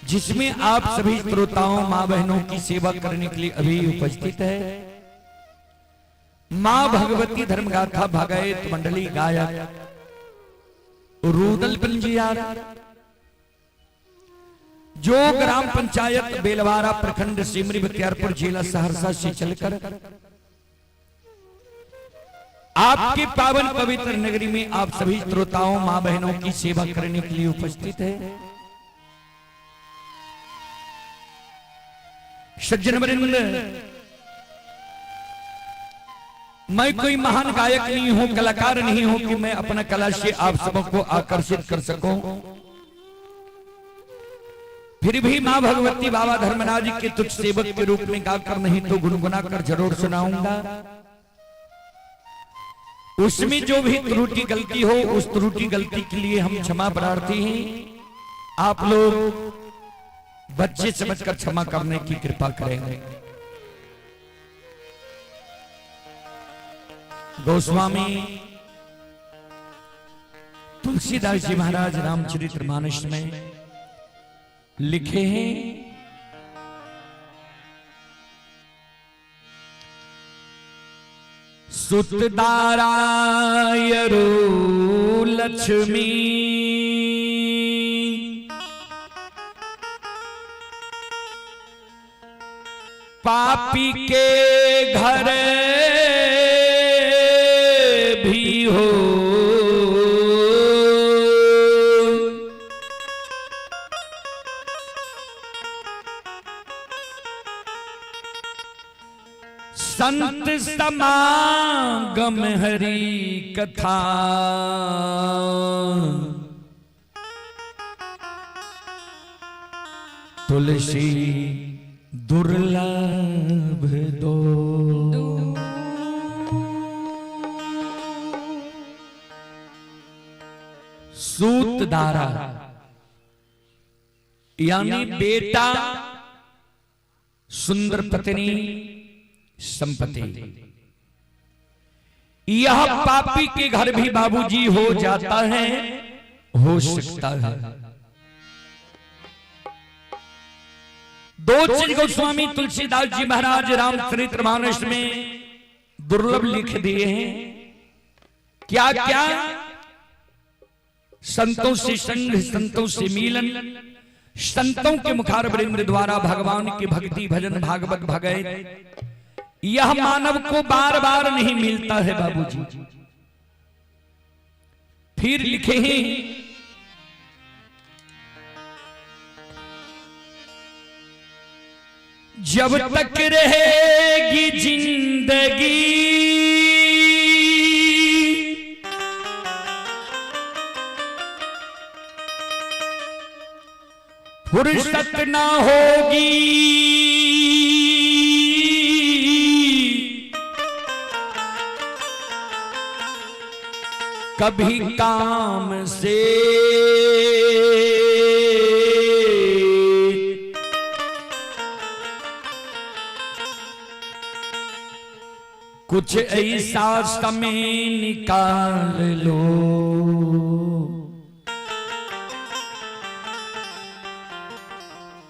जिसमें आप सभी श्रोताओं मां बहनों की सेवा करने के लिए अभी उपस्थित है। मां भगवती धर्मगाथा भागायत मंडली गायक रूदल पंजियार, जो ग्राम पंचायत बेलवारा प्रखंड सिमरी बख्तियारपुर जिला सहरसा से चलकर आपके पावन पवित्र नगरी में आप सभी श्रोताओं मां बहनों की सेवा करने के लिए उपस्थित है। सज्जन वृंद, मैं कोई महान गायक नहीं हूं, कलाकार नहीं हूं कि मैं अपना कला से आप सबको आकर्षित कर सकूं। फिर भी मां भगवती बाबा धर्मराज के तुझ सेवक के रूप में गाकर नहीं तो गुनगुना कर जरूर सुनाऊंगा। उसमें जो भी त्रुटि गलती हो उस त्रुटि गलती के लिए हम क्षमा प्रार्थी हैं। आप लोग बच्चे समझकर क्षमा करने की कृपा करेंगे। गोस्वामी तुलसीदास जी महाराज रामचरितमानस में लिखे हैं, सुतदारायरु लक्ष्मी पापी के घर भी हो, संत समागम हरि कथा तुलसी दुर्लभ दो। सूतदारा यानी बेटा, सुंदर पत्नी, संपत्ति। यह पापी के घर भी बाबूजी हो जाता है, हो सकता है। दो चीज गोस्वामी तुलसीदास जी महाराज रामचरितमानस में दुर्लभ लिख दिए हैं। क्या क्या? संतों से संग, संतों से मिलन, संतों के मुखारबिंद द्वारा भगवान की भक्ति भजन भागवत भगत, यह मानव को बार बार नहीं मिलता है बाबूजी। फिर लिखे हैं, जब तक रहेगी जिंदगी फुर्सत ना होगी, कभी काम से कुछ ऐसा समय निकाल लो,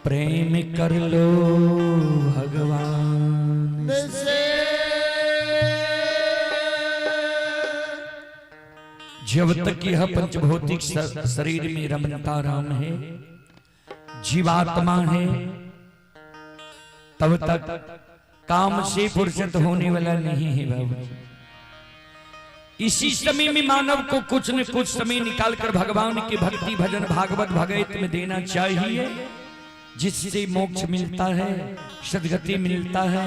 प्रेम कर लो भगवान से। जब तक यह पंचभौतिक शरीर में रमता राम है, जीवात्मा है, तब तक काम से फुर्सत होने वाला नहीं है बाबू। इसी समय में मानव को कुछ न कुछ समय निकालकर भगवान की भक्ति भजन भागवत भगत में देना चाहिए, जिससे मोक्ष मिलता है, सद्गति मिलता है,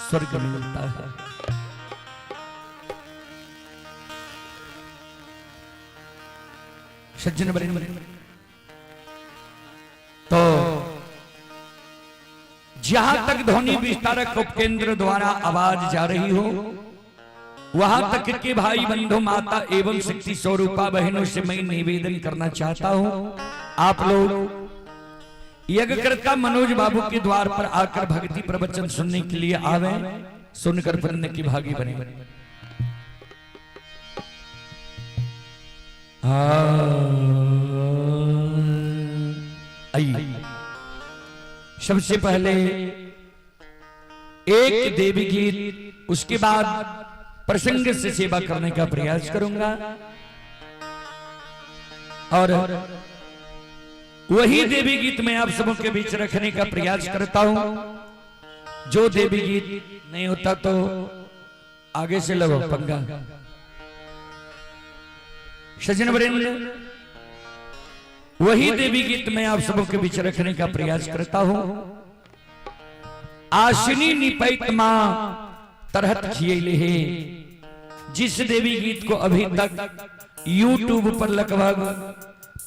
स्वर्ग मिलता है। सज्जन वृंद, तो जहां तक ध्वनि विस्तारक उपकेंद्र द्वारा आवाज जा रही हो, वहां तक के भाई बंधु माता एवं शक्ति स्वरूपा बहनों से मैं निवेदन करना चाहता हूं, आप लोग यज्ञकर्ता मनोज बाबू के द्वार पर आकर भक्ति प्रवचन सुनने के लिए आवे, सुनकर पुण्य की भागी बने। आइए सबसे पहले एक देवी गीत, उसके बाद प्रसंग से सेवा करने का प्रयास करूंगा और वही देवी गीत मैं आप सबों के बीच रखने का प्रयास करता हूं। जो देवी गीत नहीं होता तो आगे से लगो पंगा। सज्जन वृंद, वही देवी गीत मैं आप सबों के बीच रखने का प्रयास करता हूं। आशिनी निपैत मां तरहत खियले है, जिस देवी गीत को अभी तक YouTube पर लगभग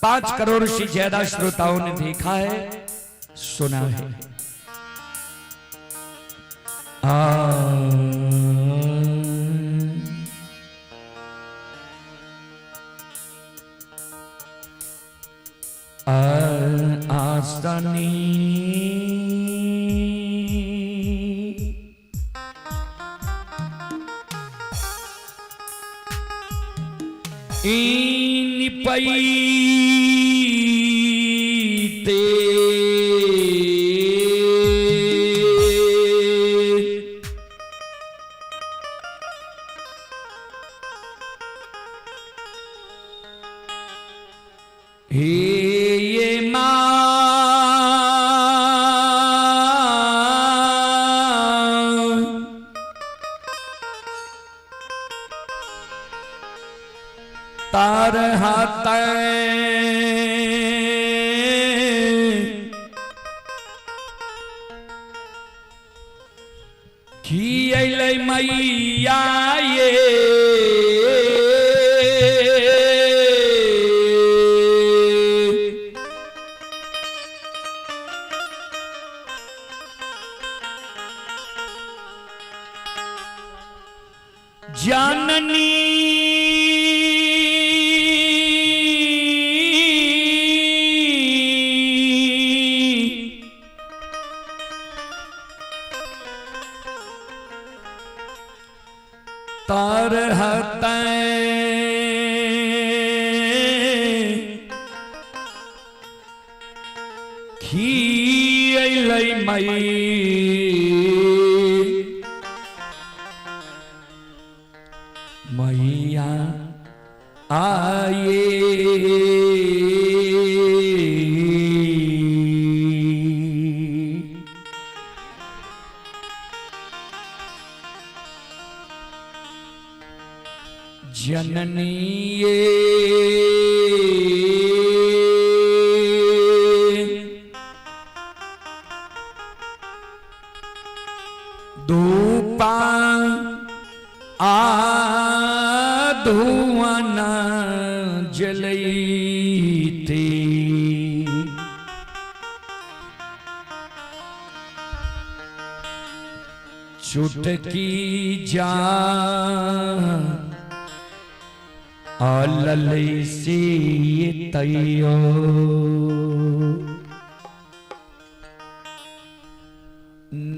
5 करोड़ से ज्यादा श्रोताओं ने देखा है, सुना है। आसनी इन पैते ये माँ तार हाथ खियले मैया ये जाननी तार खियले मैया आए जननी ये धूपा धुआं न जलते चुटकी जान आलले से तैयो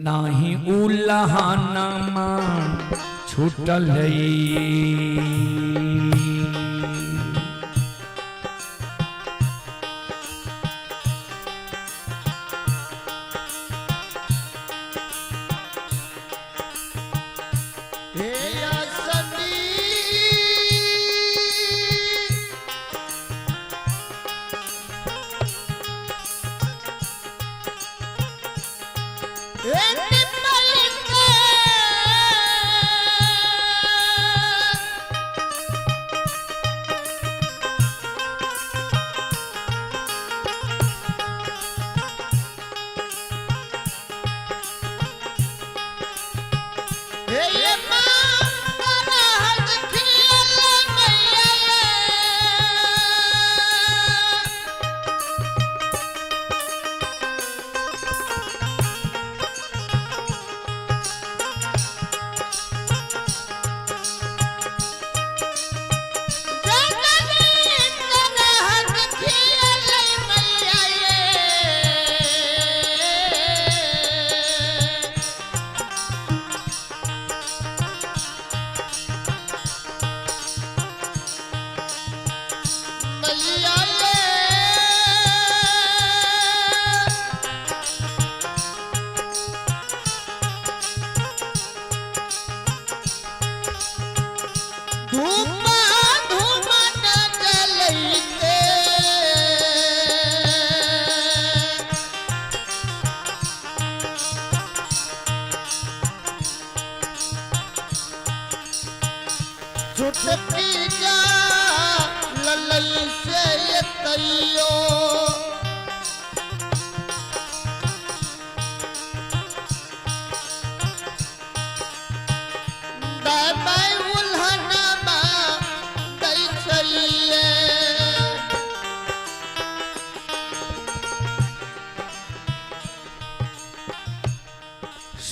नाही उल्हाना छूटल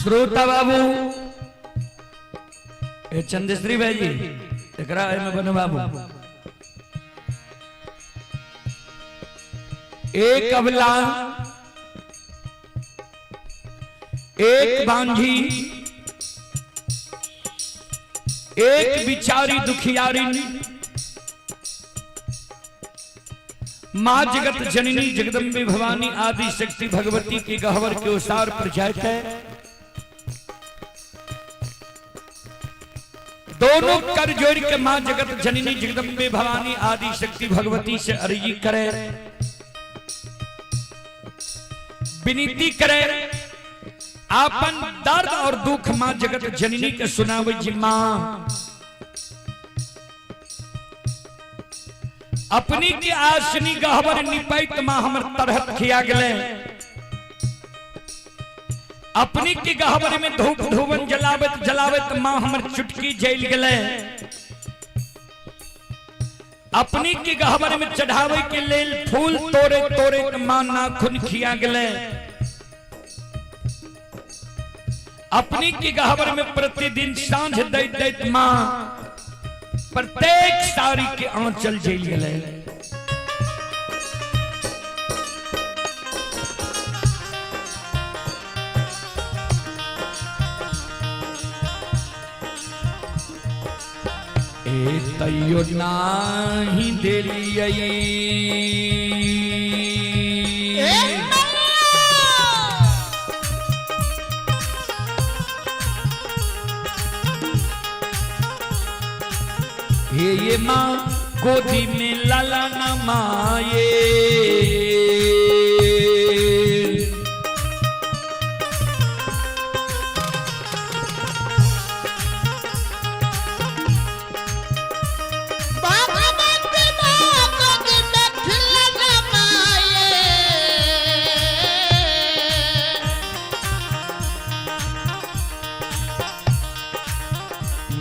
श्रोता बाबू ए चंदेश्वरी भाई जी एकरा में बन बाबू एक अबला एक बांझी एक बिचारी दुखियारी मां जगत जननी जगदम्बे भवानी आदि शक्ति भगवती के गहवर के ओसार पर जाता है। दोनों कर जोड़ के मां जगत जननी जगदम्बे भवानी आदि शक्ति भगवती से अर्जी करे, विनती करे, आपन दर्द और दुख मां जगत जननी के सुनावे जी मां अपनी की आसनी गहवर निपैत मां हमर तरहत खिया गले, अपनी की गहवर में धूप धुवन जलावत जलावत मां हमर चुटकी जल गले, अपनी की गहवर में चढ़ावे के लेल फूल तोरे तोरे मां नाखून खिया गले, अपनी की गहवर में प्रतिदिन सांझ दैत दैत मां प्रत्येक सारी के आंचल जेल गले। ए तैयो नाही देलियै ये माँ गोदी में लाला न माये,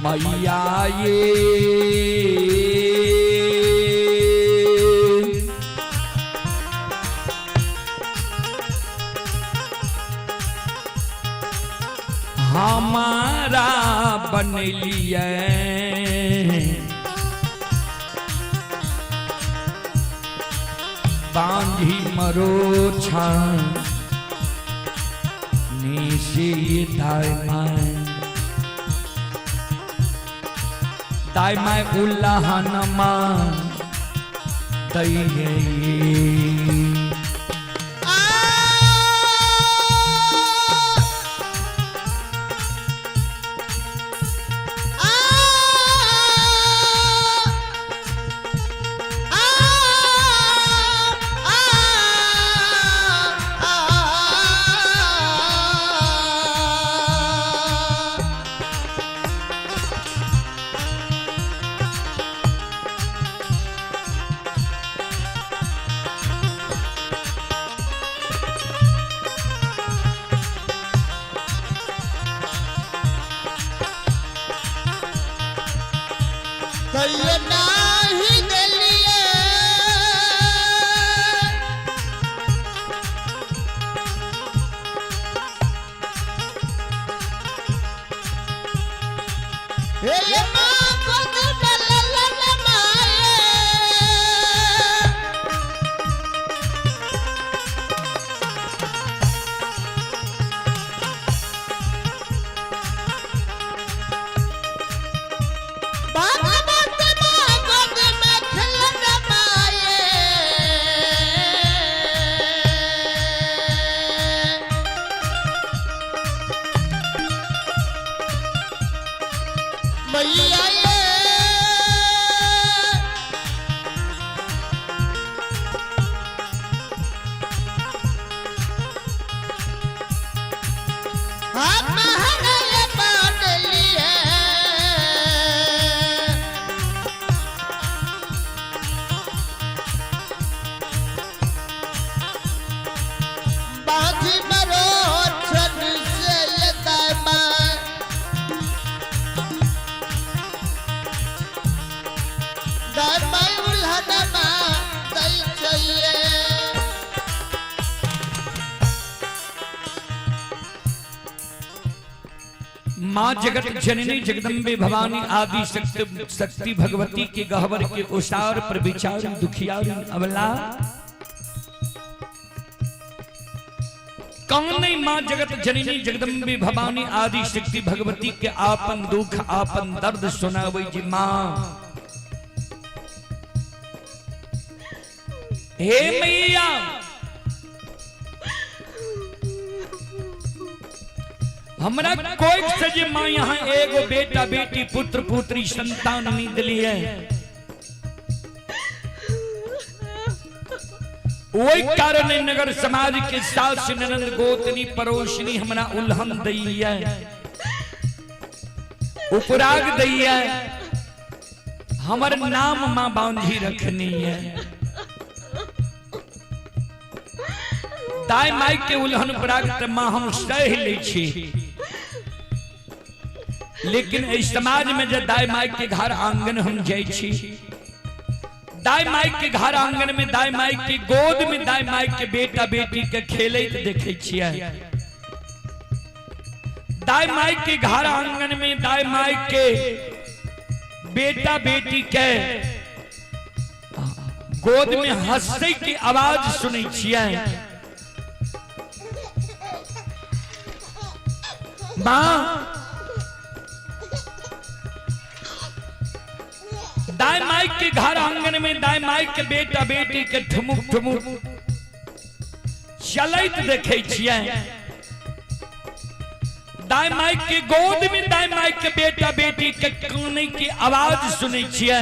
मैया ये हमारा बनलिए बांधी मरो छान निशी दाई माय उल्लाहन मान दई मैया माँ जगत जननी जगदम्बे भवानी आदि शक्ति भगवती के गहवर के उसार पर विचार दुखियारी अबला कौन माँ जगत जननी जगदम्बे भवानी आदि शक्ति भगवती के आपन दुख आपन दर्द सुनावे जी माँ। हे मैया हमरा कोई सजे माँ यहाँ एगो बेटा बेटी पुत्र पुत्री संतान नहीं दिली है, वही कारण नगर समाज के सास ननद गोतनी पड़ोसनी हमरा उल्हन दई है, उपराग दई है, हमर नाम माँ बांधी रखनी है। दाई माई के उल्हन उपराग माँ हम सह ले छी, लेकिन इस समाज में जब दाई माई के घर आंगन हम जाई छी, दाई माई के घर आंगन में दाई माई के गोद में दाई माई के बेटा बेटी के खेले देखे छिया। दाई माई के घर आंगन में दाई माई के बेटा बेटी के गोद में हंसे की आवाज सुने छिया। माँ दाई माई के घर आंगन में दाई माई के बेटा बेटी के ठुमुक ठुमुक चलत देखे छिया। दाई माई के गोद में दाई माई के बेटा बेटी के काने की आवाज सुने छिया।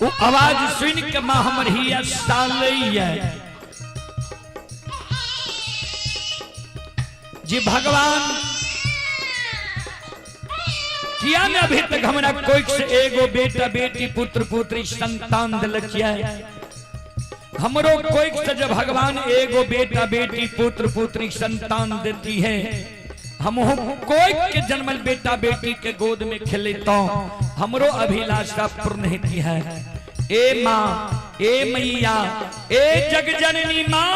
वो आवाज सुन के माँ हमर हिया सालैया जी भगवान किया न अभी तक हमरा कोई से एगो बेटा बेटी पुत्र पुत्री संतान दिलकिया है। हमरो कोई से जब भगवान एगो बेटा बेटी पुत्र पुत्री संतान देती है, हम कोई के जन्मल बेटा बेटी के गोद में खेले तो हमरो अभिलाषा पूर्ण होती है। ए माँ ए मैया ए जग जननी माँ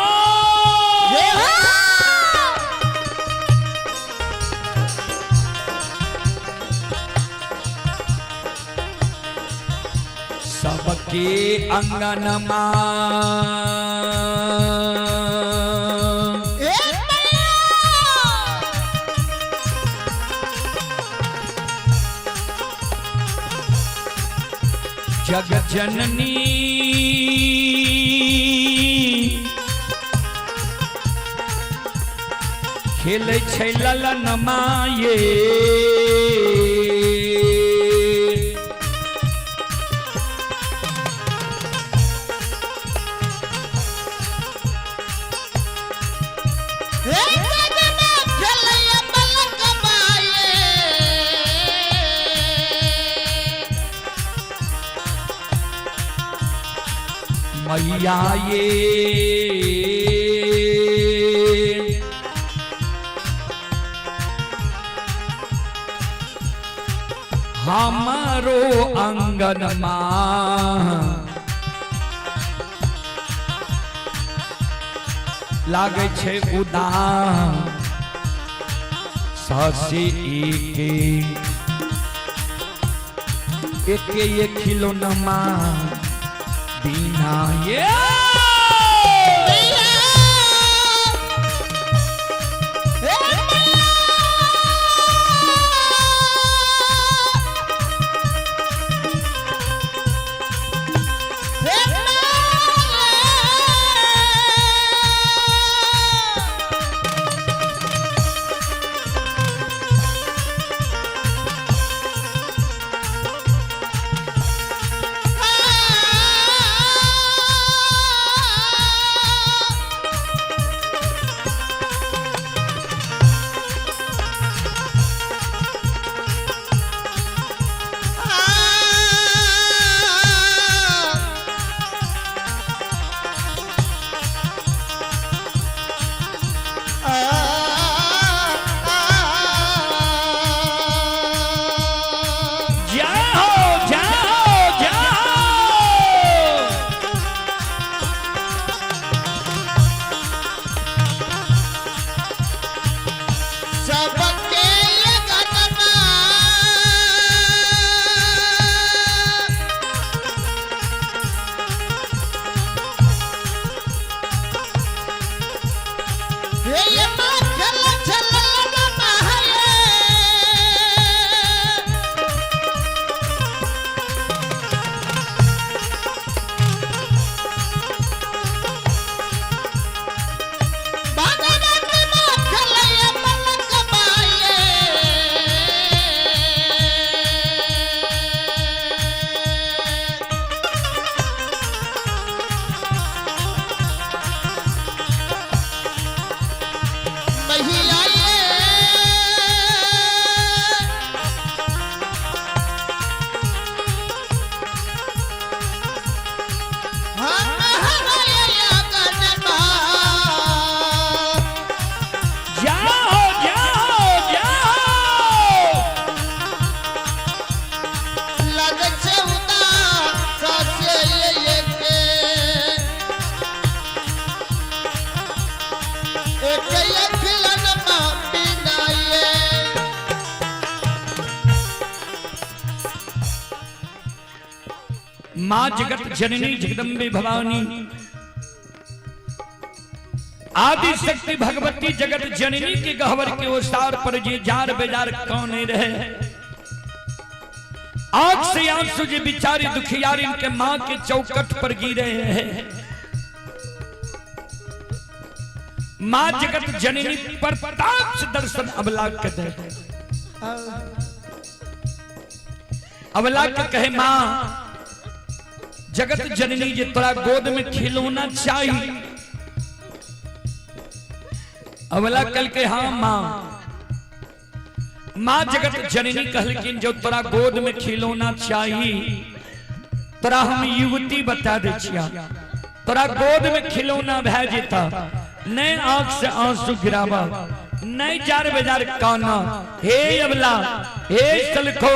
सबके अंगन माँ जग जननी खेले छै ललन माये। मैया ये हमारो अंगन माँ लागे छे उदान ससे एक खिलौना माँ बिना ये मां जगत जननी जगदम्बे भवानी आदि शक्ति भगवती जगत जननी के गहवर के ओसार पर जे जार बेजार कौन रहे। आंख से आंसू जे बिचारी दुखियारी इनके मां के चौकट पर गिरे हैं। मां जगत जननी पर प्रताप से दर्शन अबला के दे। अबला के कहे मां जगत जननी जे तोरा गोद में खिलौना चाहिए। अबला कल के हाँ मां। मां जगत जननी कहलकिन जो तोरा गोद में खिलौना चाहिए तोरा हम युवती बता दे छिया। तोरा गोद में खिलौना भै जेता नहीं आंख से आंसू गिरावा नहीं जार बेजार काना। हे अबला हे सलखो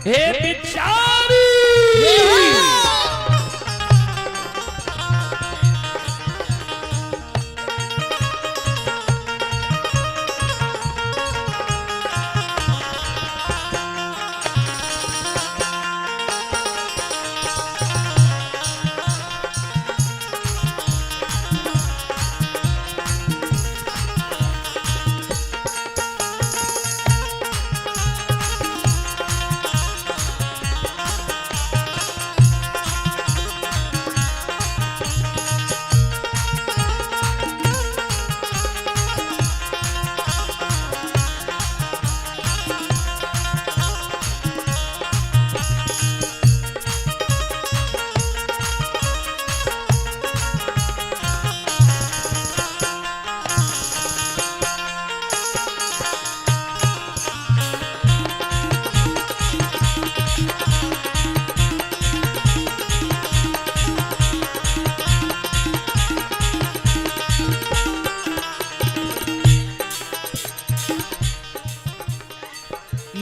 हे बिचारी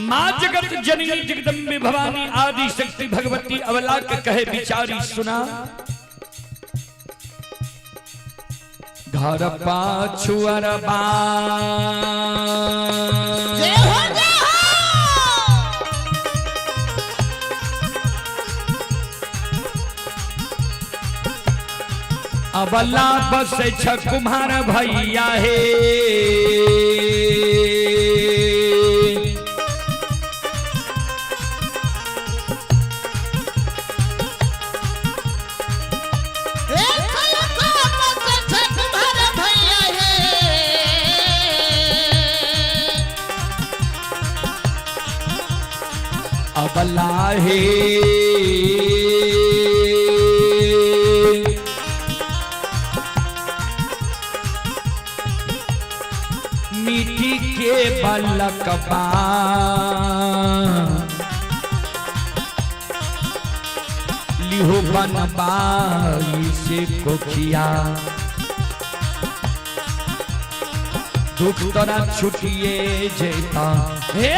मां जगत जननी जगदम्बे भवानी आदि शक्ति भगवती अबला के कहे बिचारी सुना। घर पाछुअर अबला बस छ कुम्हार भैया हे। अबला हे मिट्टी के बलकबा लिहो बनबाई से कोखिया दुख तोरा छुटिए जेता हे।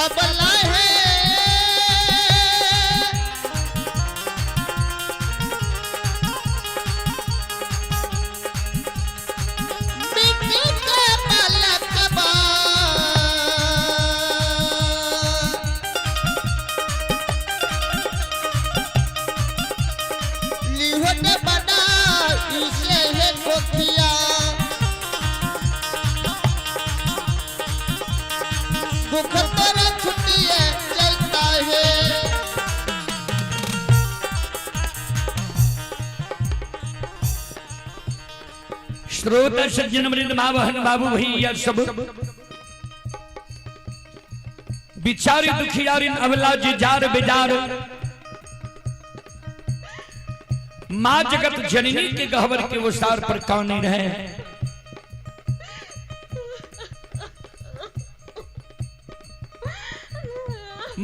अबला है मिट्टी के बालक बा लिहोट बना इसे है कोठिया दुख तेरा छुट्टिए चलता है श्रोत सज्जन मृद मावहन बाबू भैया सब बिचारी दुखियारिन अबला जी जार बेजार माँ जगत जननी के गहवर के वो सार पर कौन रहे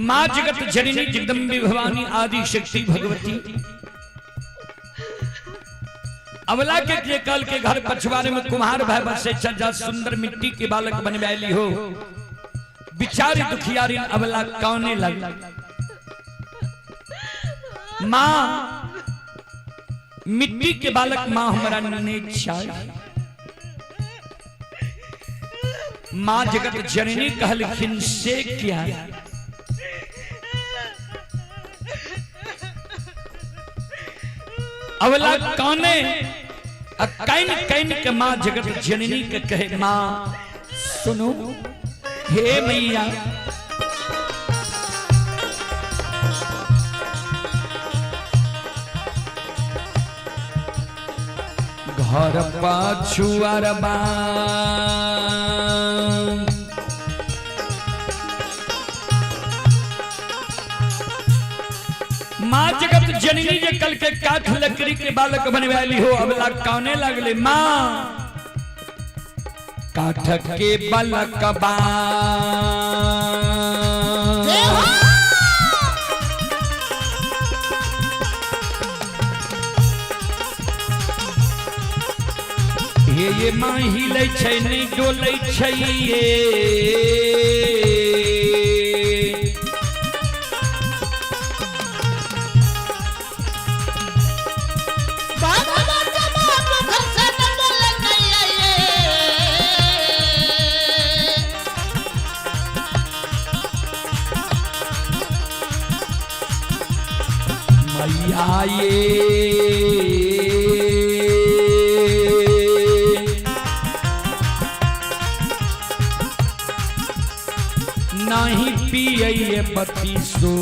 माँ जगत जननी जगदम्बे भवानी आदि शक्ति भगवती अबला के कल के घर पछवाड़े में कुम्हार भाई से सज्जा सुंदर मिट्टी के बालक बनवाली हो बिचारी दुखियारी अबला कौने लग माँ मिट्टी के बालक माँ हमारा ने माँ जगत जननी कहलखिन से क्या अवला कौने कैन कैन के माँ जगत जननी के कहे माँ सुनो हे मैया घर पाछुआरबा माँ जगत जननी जे कल के काठ लकड़ी के बालक बनवाली हो अबला कौने लगले माँ काठ के बालक बा ये माँ हिले छै नहीं डोले छै नहीं पिए पति सो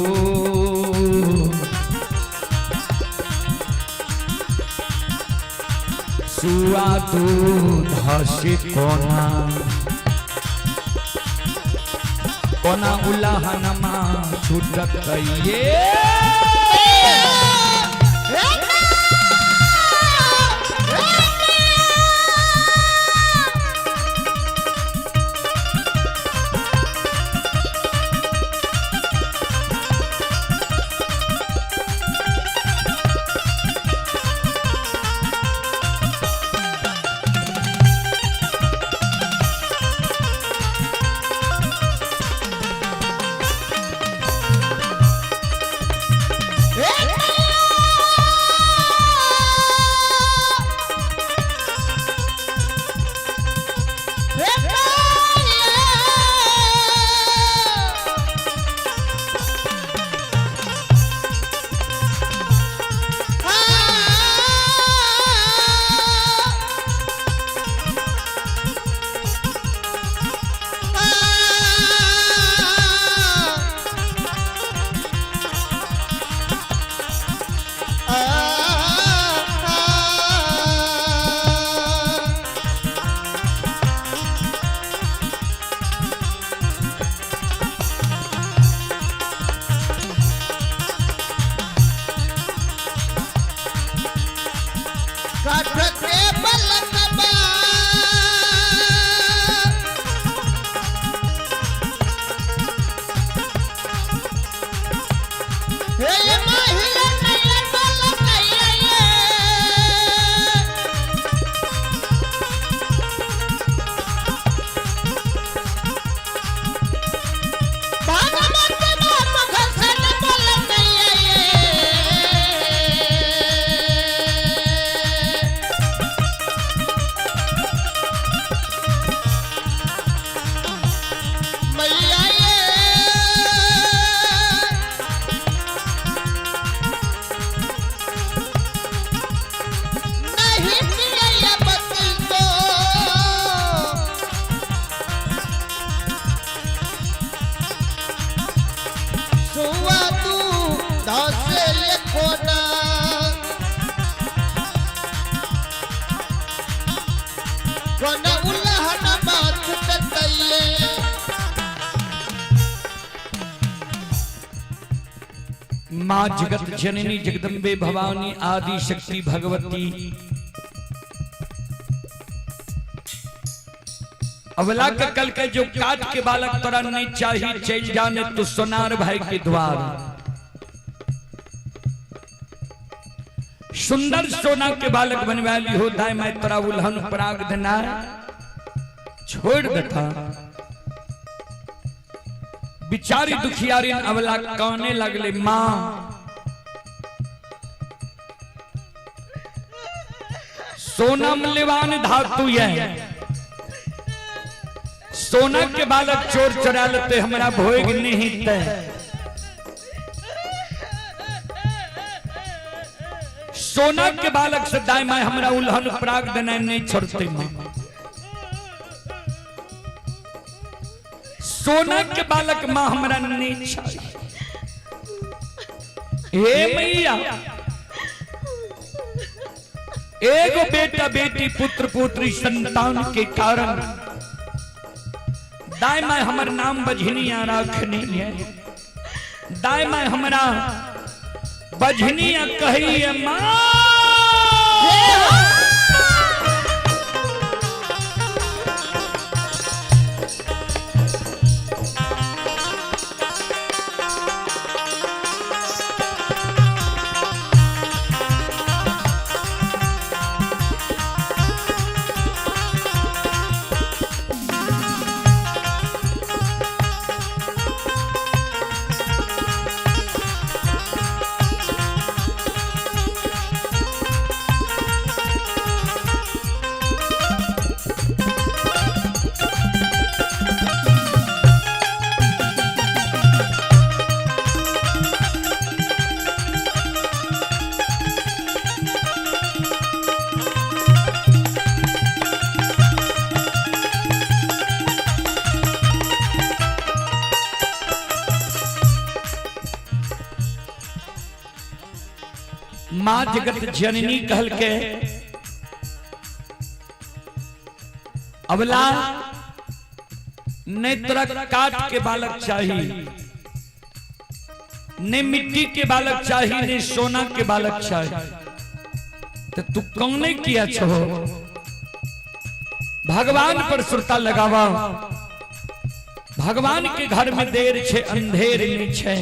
सुआ दूध हसी कोना कोना उल्लाहन माँ छूटत ये छुआ तू धसे ले कोना कोना उल्हन बात ततले माँ जगत जननी जगदम्बे भवानी आदि शक्ति भगवती अबला का कल के जो काट के बालक तोरा नहीं चाहिए चल जाने तो सोनार भाई के द्वार सुंदर सोना के बालक बनवाली हो दाय मैं तोरा उल्हन पराग देना छोड़ देता बिचारी दुखियारी अबला काने लगले माँ सोना मूल्यवान धातु है सोना के बालक चोर चुरा लेते हमारा भोग नहीं तय सोना के बालक से दाई मैं हमारा उल्हन पराग देना नहीं छोड़ते मां सोना के बालक मां हमारा नहीं चाहिए हे मैया एगो बेटा बेटी पुत्र पुत्री संतान के कारण दाई मैं हमार नाम बझनिया रखनी है दाई मैं हमारा बझनिया कही है मां माँ जगत जननी कहल के अबला ने तोरा काट के बालक चाहिए ने मिट्टी के बालक चाहिए ने सोना के बालक चाहिए तो तू कौन किया छो भगवान पर सुरता लगावा भगवान के घर में देर छे अंधेर नहीं छे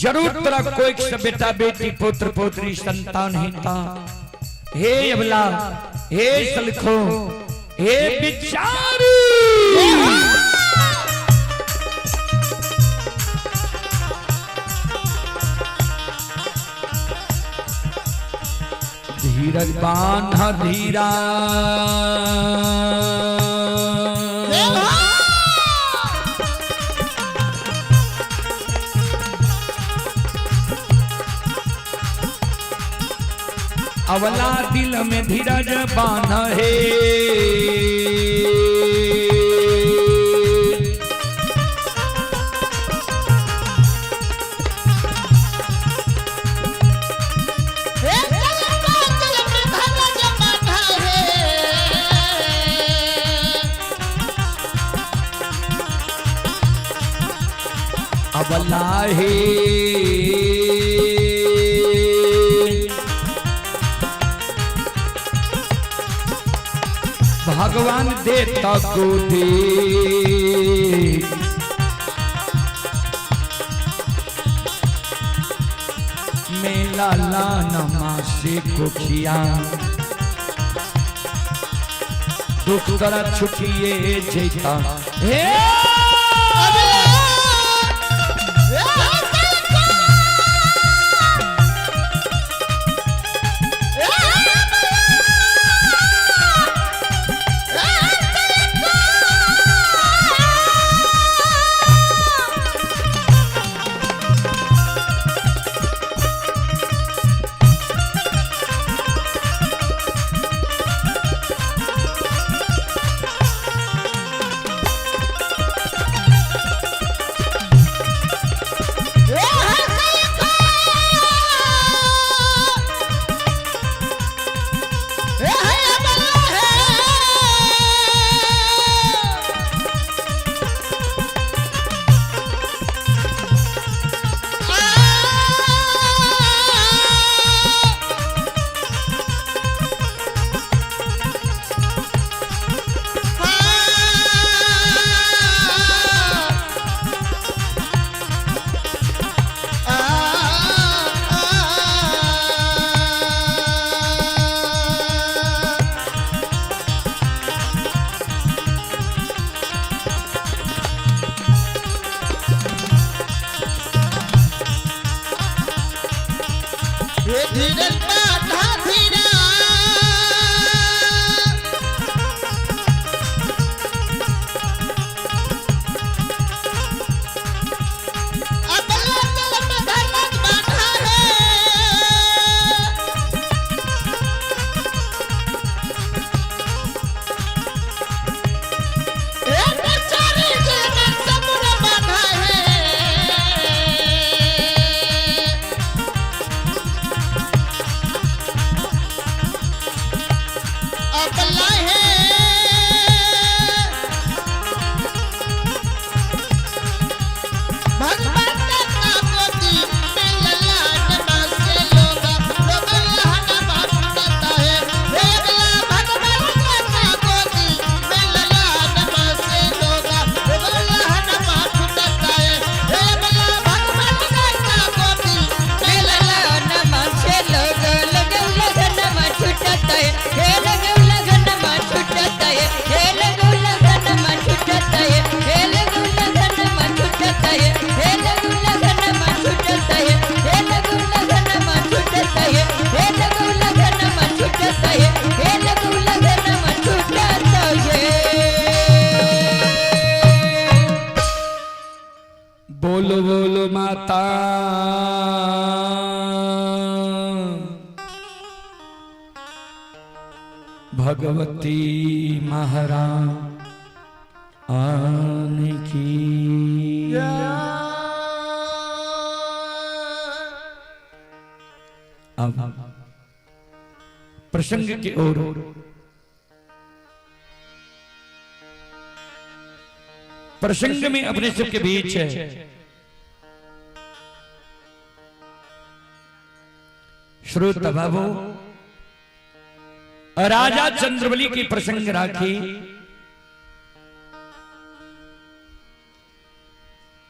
जरूर तेरा कोई से बेटा बेटी पुत्र पुत्री संतान ही था हे अबला हे सलखो हे बिचारी धीरज बांधा धीरा अवला दिल में धीरज बांधा है अवला है भगवान देता को दे मेला लाना से को खिया दुख करा छुटिए जेता हे हे धीरज बाधा धीरा बोलो बोलो माता भगवती महारानी की। अब प्रसंग की ओर प्रसंग में अपने सबके बीच है श्रोता बाबू राजा चंद्रबली की प्रसंग राखी।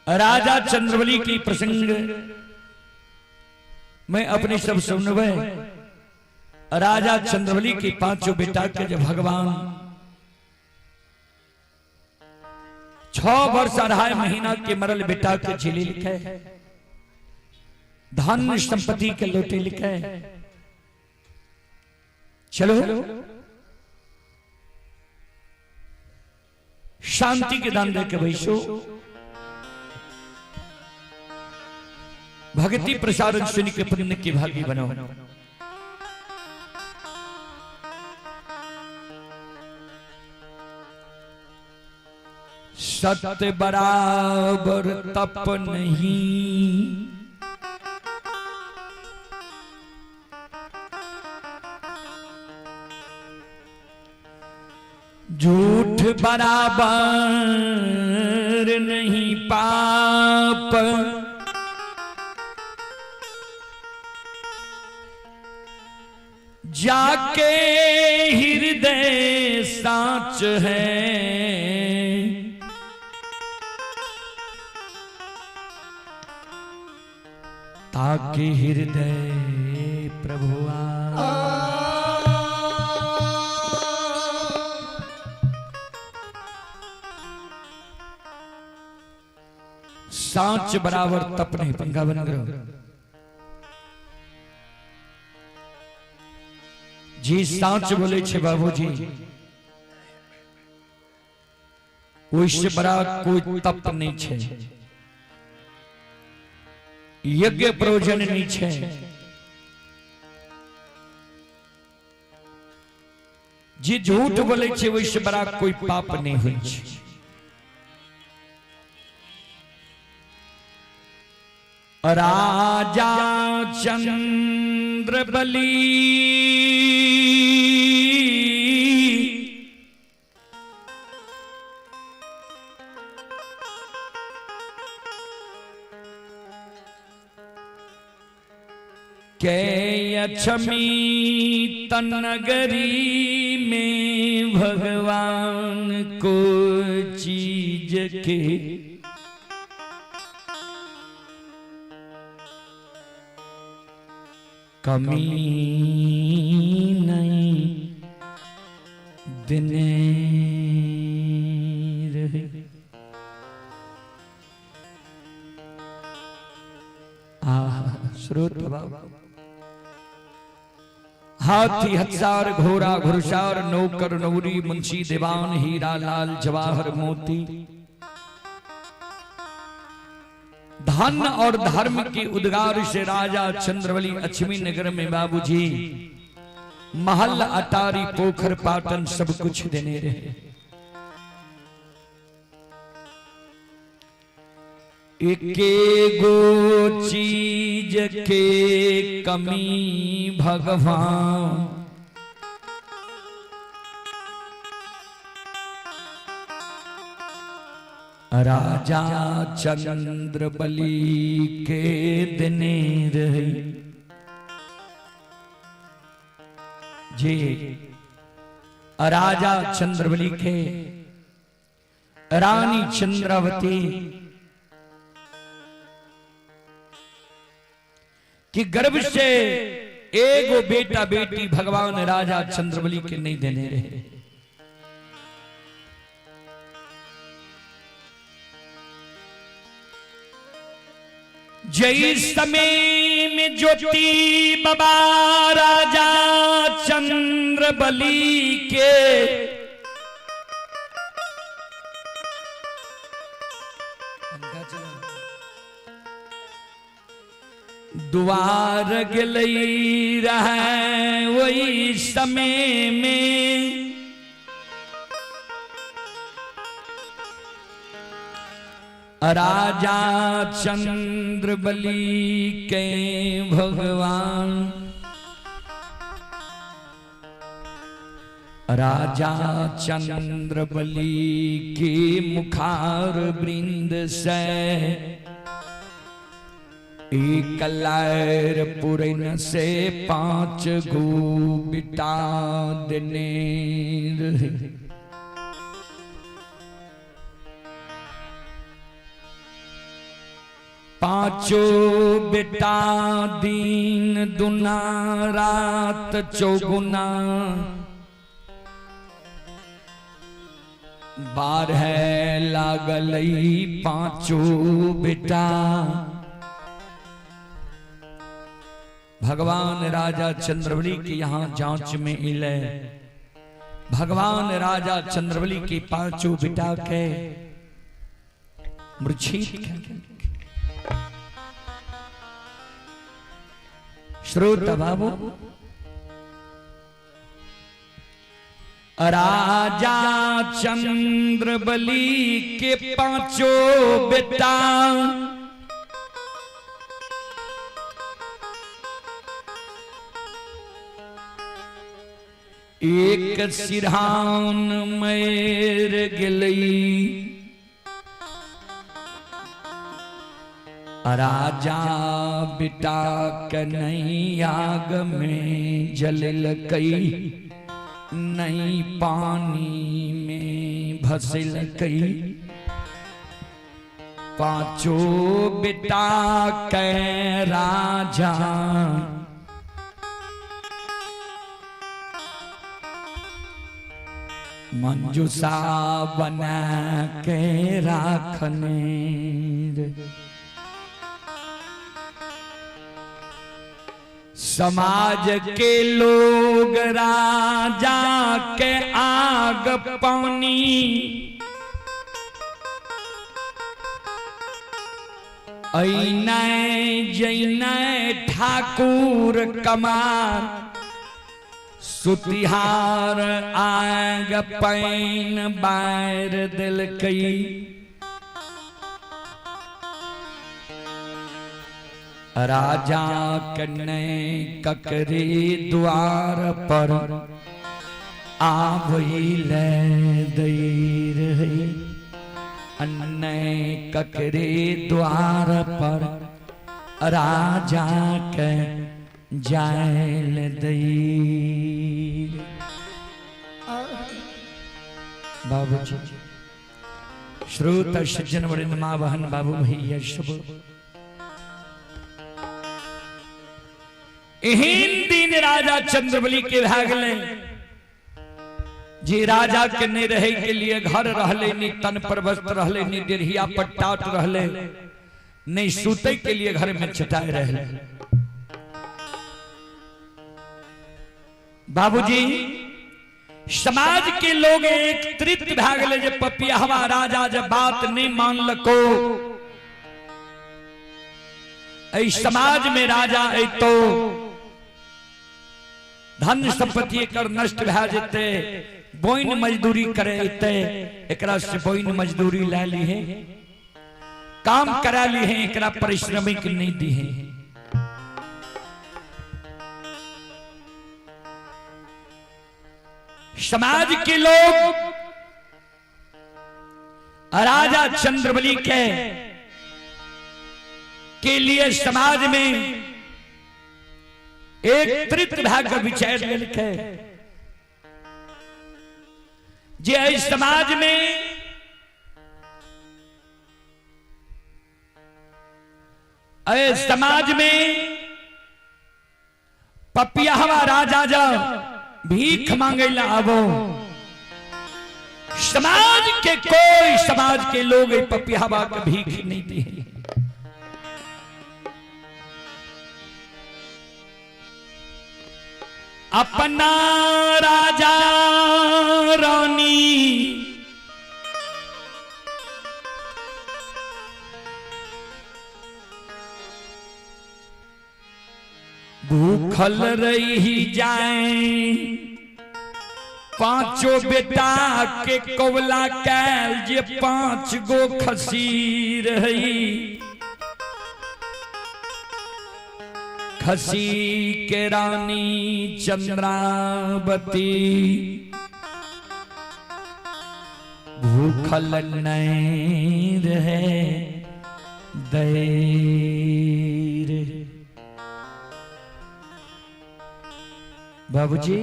राजा चंद्रबली की प्रसंग मैं अपने सब सुनवे। राजा चंद्रबली के पांचों बेटा के जब भगवान 6 वर्ष 2.5 महीना के मरल बेटा के झिली लिखे, धन संपत्ति के लोटे लिखे। चलो शांति के दान दे के बैसो, भक्ति प्रसारण सुन के पुण्य की भागी बनो। सत्य बराबर तप नहीं, झूठ बराबर नहीं पाप, जाके हृदय साच है, ताकि हृदय प्रभुआ। सांच बराबर तप नहीं, पंगा बन गयो जी। सांच बोले छे बाबूजी, उससे बड़ा कोई तप नहीं छे, यज्ञ प्रयोजन नहीं छे। जी झूठ बोले छे उससे बड़ा कोई पाप नहीं हुई छे। राजा चंद्रबली के अक्षमी तनगरी में भगवान को चीज के कमी नहीं दिने रहे। श्रोत बाबा हाथी हत्सार घोड़ा घुड़सार नौकर नौरी मुंशी दीवान हीरा लाल जवाहर मोती धन और धर्म के उद्गार से राजा चंद्रवली अछमी नगर में बाबूजी महल अटारी पोखर पाटन सब कुछ देने रहे। एके गो चीज के कमी भगवान राजा चंद्र बलि के देने रही। जी राजा चंद्रबली के रानी चंद्रावती कि गर्भ से एगो बेटा बेटी भगवान राजा चंद्रबली के नहीं देने रहे। जय समय में ज्योति बाबा राजा चंद्रबली के द्वार गलई रहे वही समय में राजा चंद्रबली के भगवान राजा चंद्रबली के मुखार वृंद से एक लहर पुरन से 5 गो बिटा देने रहे। पांचों बेटा दिन दुना रात चौगुना 12 लागलई 5 बेटा। भगवान राजा चंद्रबली के यहाँ जांच में इले भगवान राजा चंद्रबली के 5 बेटा के मूर्छित श्रोता बाबू राजा चंद्रबली के 5 बेटा एक सिरहान मैर गलई राजा बेटा कन्हई आग में जलल कई नहीं पानी में भसल कई। 5 बेटा के राजा मंजूसा बना के राखने। समाज के लोग राजा के आग पानी ऐने जैने ठाकुर कमार सुतिहार आग पैन बैर दिल कई। राजा कन्ने ककरे द्वार पर आभइल दैर है। अन्ने ककरे द्वार पर राजा के जायल दैर। बाबूजी श्रोत सज्जन वरिंद मां बहन बाबू भैया शुभ एहन दिन राजा चंद्रबली के भागले जी राजा के नहीं रहे के लिए घर रहले नी तन पर वस्त्र रहले नी देहिया पर टाट रहले नहीं सूते के लिए घर में छटाए रहले। बाबूजी समाज के लोग एकत्रित भा गए जे पपियावा राजा जब बात नहीं मान लको समाज में राजा तो धन संपत्ति कर नष्ट भा जेते बोइन मजदूरी करे एकरा से बोइन मजदूरी ले ली है काम करा ली है एकरा परिश्रमिक नहीं दी है। समाज के लोग राजा चंद्रबली के लिए समाज में एक त्रित भाग का विचार लिखे जे समाज में पपियावा राजा जा भीख मांगे ला आवो समाज के कोई समाज के लोग पपियावा के भीख नहीं दी। अपना राजा रानी भूखल रही जाए पांचों बेटा के कोवला कैल जे 5 गो खसी रही खसी के रानी चंद्रावती भूखल नहीं रहे देर। बाबूजी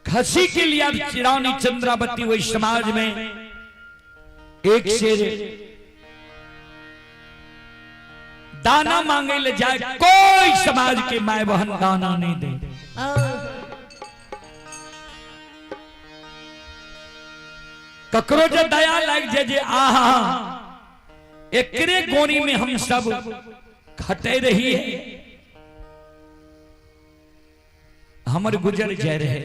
खसी के लिए रानी चंद्रावती वही समाज में एक शेर दाना मांगे ले जाए कोई समाज के माए बहन दाना नहीं दे। ककरो जो दया लग जे आहा एकरे गोनी में हम सब खटे रही है हमर गुजर जाए रहे।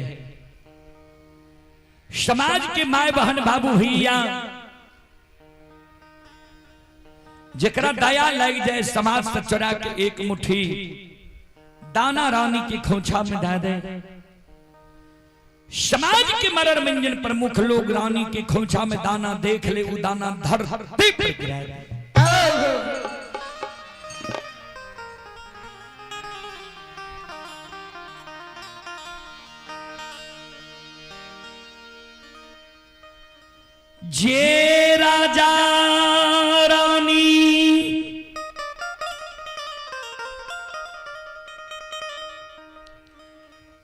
समाज के माए बहन बाबू भैया जकरा दया लग जाए समाज से चुरा के एक मुट्ठी दाना रानी की खोछा में डाल दे। समाज के मरण मंजन प्रमुख लोग रानी की खोछा में दाना देख ले वो दाना धरती पे गिराए। जे राजा रानी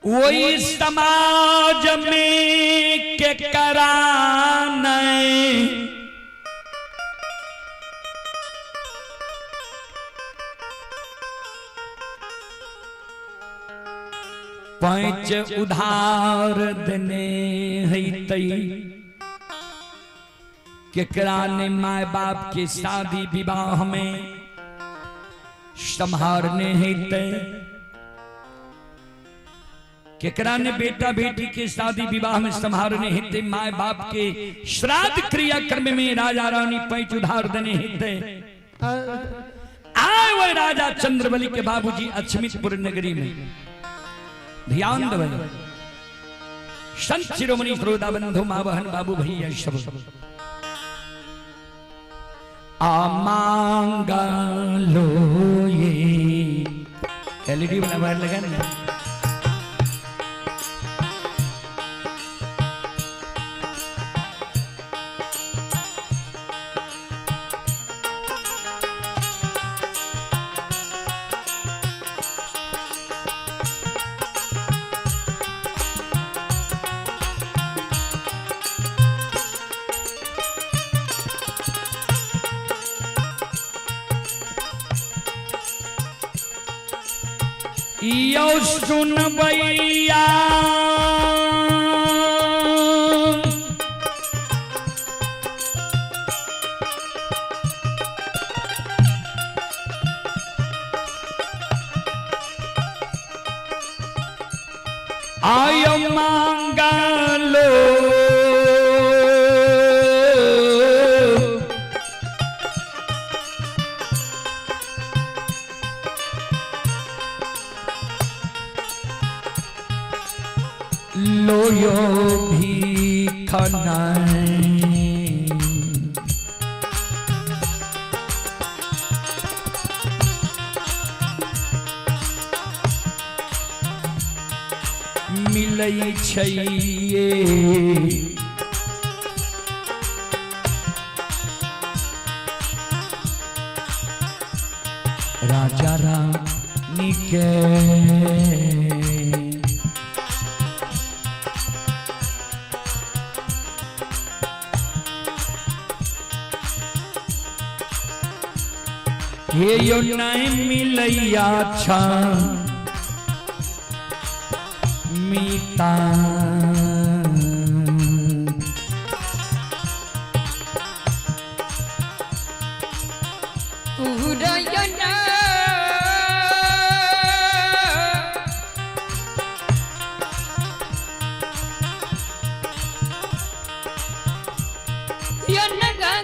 वही समाज में के कराने पंच उधार देने है तई केकरा ने माए बाप के शादी विवाह में संहारने हेते केकरा ने बेटा बेटी के शादी विवाह में संहारने हेते माए बाप के श्राद्ध क्रियाक्रम में राजा रानी पैंच उधार देने हेते आए वो राजा चंद्रबली के बाबूजी अछमितपुर नगरी में ध्यान दे संत शिरोमणि श्रोता बंधु मां बहन बाबू भैया सब मांगा लो ये एलईडी वाला वायर लगा ना यो सुन भैया आयो मांगलो लोयो भी खनाए मिलई छैये राजा रानी के ये यो नहीं मिलैया छा मीता उड़यना यनगा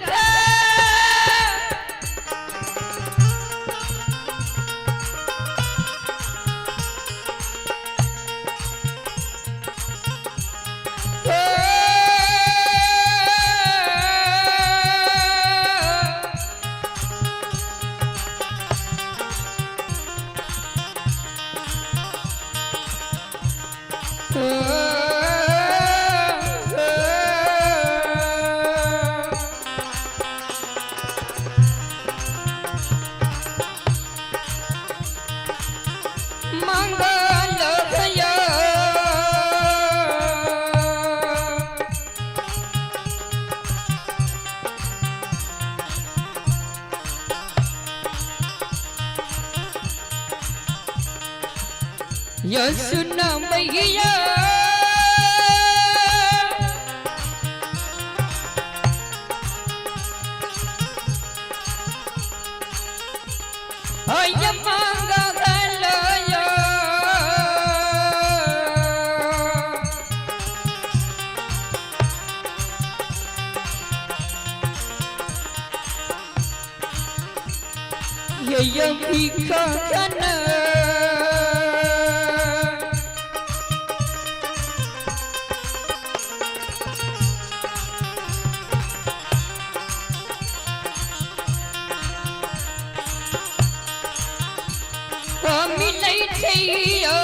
मंगल भया यसुना मैया आय मंगलया ये भिखन मिलै छैया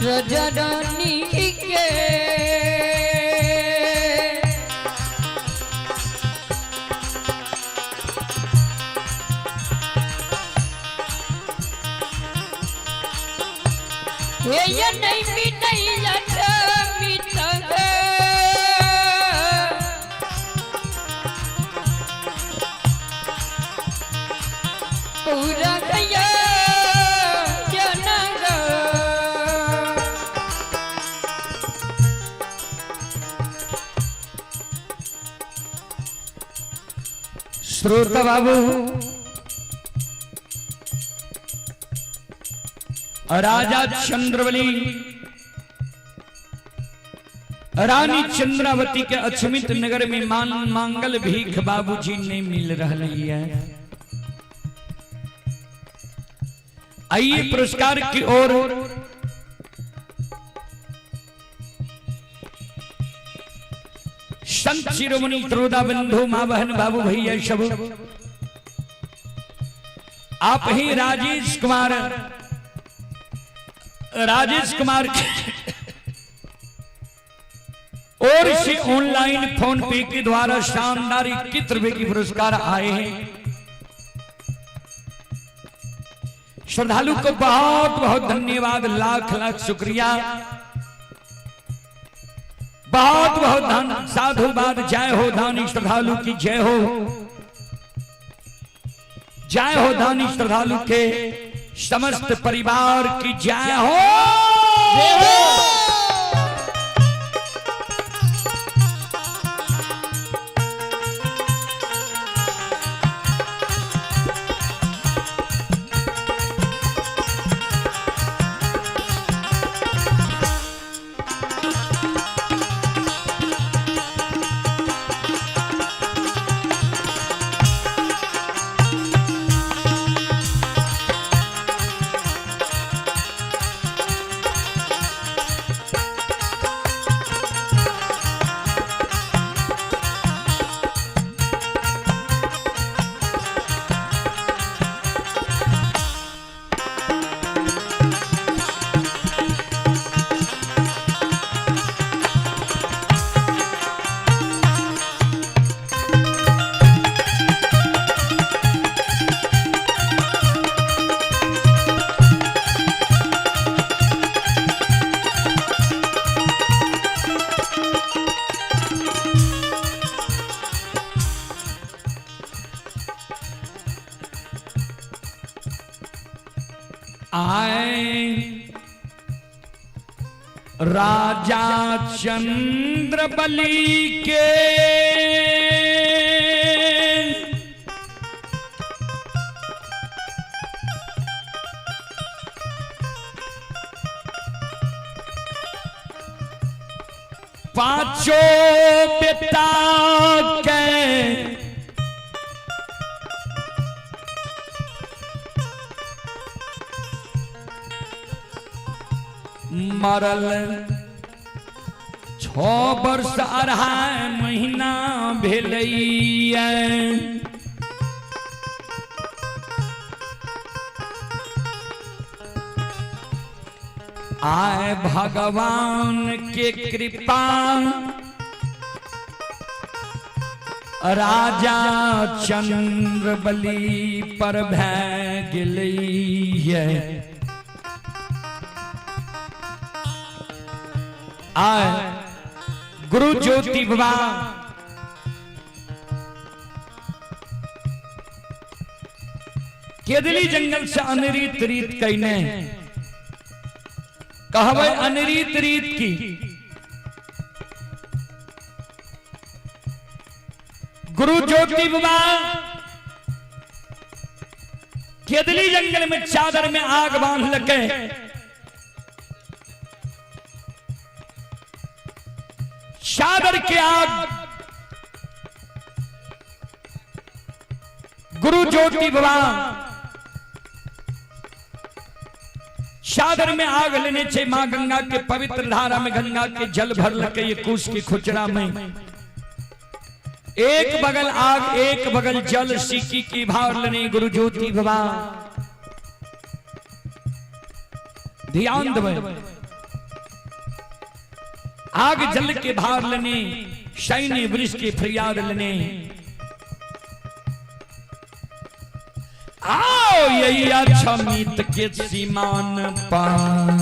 राजा रानी के ये नहीं मिलैया मिता पूरा गया जनगा श्रोता बाबू राजा चंद्रवली रानी चंद्रावती के अक्षमित नगर में मांगल भीख बाबूजी ने मिल रही है। आइए पुरस्कार की ओर संत शिरोमणि त्रोदा बंधु मां बहन बाबू भैया सब आप ही राजेश कुमार और से ऑनलाइन फोन पे के द्वारा शानदार 21 रुपए की पुरस्कार आए हैं। श्रद्धालु को बहुत बहुत धन्यवाद, लाख लाख शुक्रिया, बहुत बहुत धन साधुवाद। जय हो दानी श्रद्धालु की जय हो, जय हो दानी श्रद्धालु के समस्त परिवार की जय हो। आए राजा चंद्र बलि के पांचों पिता के मरल 6 वर्ष 2.5 महीना भेलैया आए भगवान के कृपा राजा चंद्र बलि पर भै गेलैया आए गुरु ज्योति बाबा केदली जंगल से अनरीत रीत कहने कहवे अनरीत रीत की गुरु ज्योति बाबा केदली जंगल में चादर में आग बांध लगे चादर के आग गुरु ज्योति बाबा चादर में आग लेने से मां गंगा के पवित्र धारा में गंगा के जल भर लगे ये कुश की खुचरा में एक बगल आग एक बगल जल सिक्की की भार लेने गुरु ज्योति बाबा ध्यान देवे आग जल के भार लेने सैन्य वृक्ष के फरियाद लेने आओ यही अच्छा मीत के सीमान पान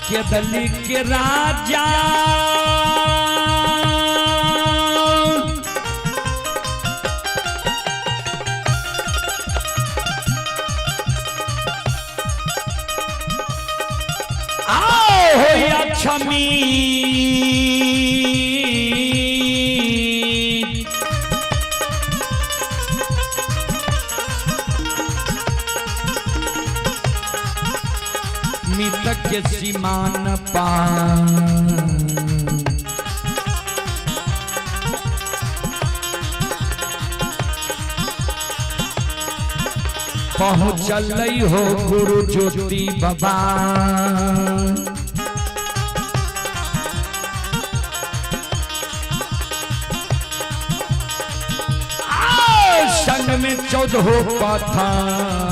केदली के राजा आओ हो अच्छा मीत मीत के सीमान पान पहुँचल हो गुरु ज्योति बाबा संग में 14 पठान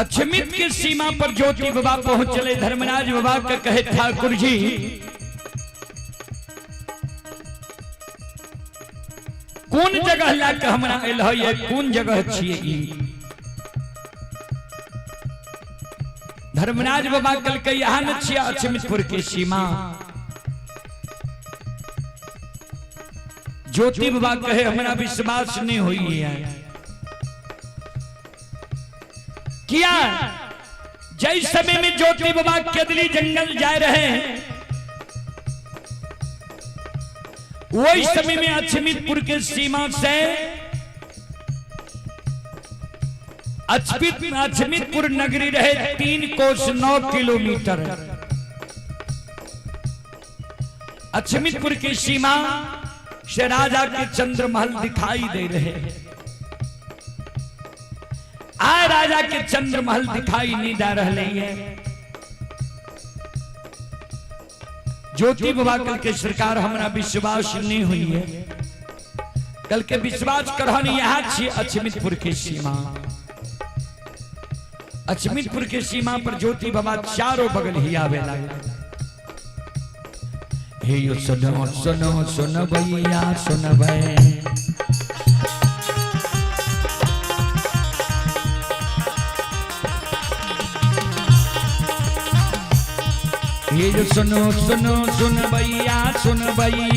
अक्षमित के के सीमा पर ज्योति बाबा पहुंच चले। धर्मराज बाबा का कहे ठाकुर जी कौन जगह लाके हमरा एल है, कौन जगह छिए ई? धर्मराज बाबा कल के यहाँ न छिया अछमितपुर के सीमा। ज्योति बाबा कहे हमरा विश्वास नहीं हुई है। किया जय समय में ज्योति बाबा केदली जंगल जा रहे हैं, वही समय में अछमितपुर के सीमा से अछमितपुर नगरी रहे 3 कोस 9 किलोमीटर। अछमितपुर की सीमा से राजा के चंद्रमहल दिखाई दे रहे हैं। आए राजा के चंद्रमहल दिखाई नहीं दे रहे हैं। ज्योति बाबा कल के सरकार हमरा विश्वास नहीं हुई है। कल के विश्वास करहन यहाँ छे अछमितपुर के सीमा। अछमितपुर के सीमा पर ज्योति बाबा चारों बगल ही आवे लगे। हे यो सुनो सुनो सुन भैया सुन भै, हे यो सुनो सुनो सुन भैया सुन भई।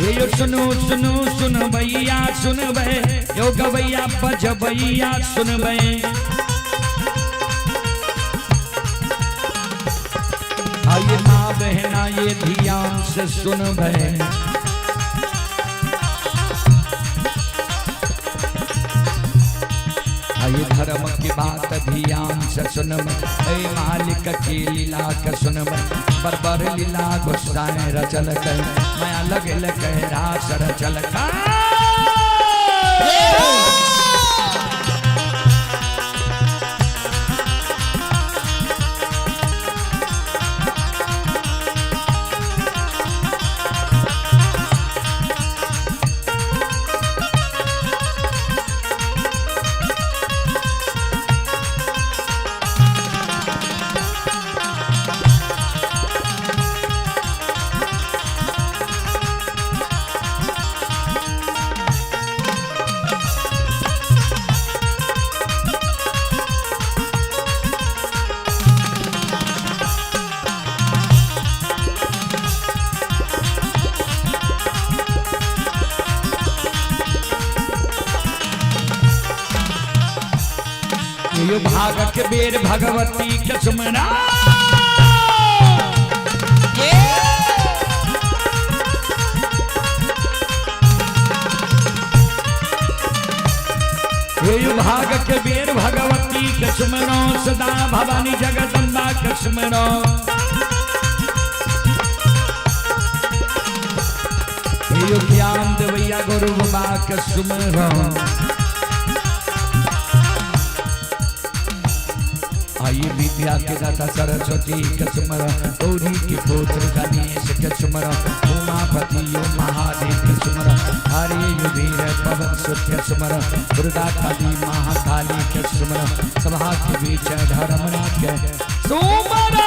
यो सुनो सुनो सुन भैया सुन भै, यो गवैया बज भैया सुन भै। आइए माँ बहना ये ध्यान से सुन भै। आइए धर्म की बात ध्यान से सुन भै, मालिक की लीला का सुन भै। बरबर लीला गुस्साए रचल कर, माया लगे लगे रास रचल कर। यो भागक बेर भगवती के सुमना, यो भागक बेर भगवती के सुमनो, सदा भवानी जगदम्बा के सुमनो। यो ज्ञान देवैया गुरु बाबा के सुमनो। आइए विद्या के दाता सरस्वती के सुमर, गौरी के पुत्र गणेश के सुमर, उमापति यो महादेव के सुमर, हरे यो वीर पवन सुत के सुमर, दुर्गा काली महाकाली के सुमर, सभा के बीच धर्मराज के सुमर।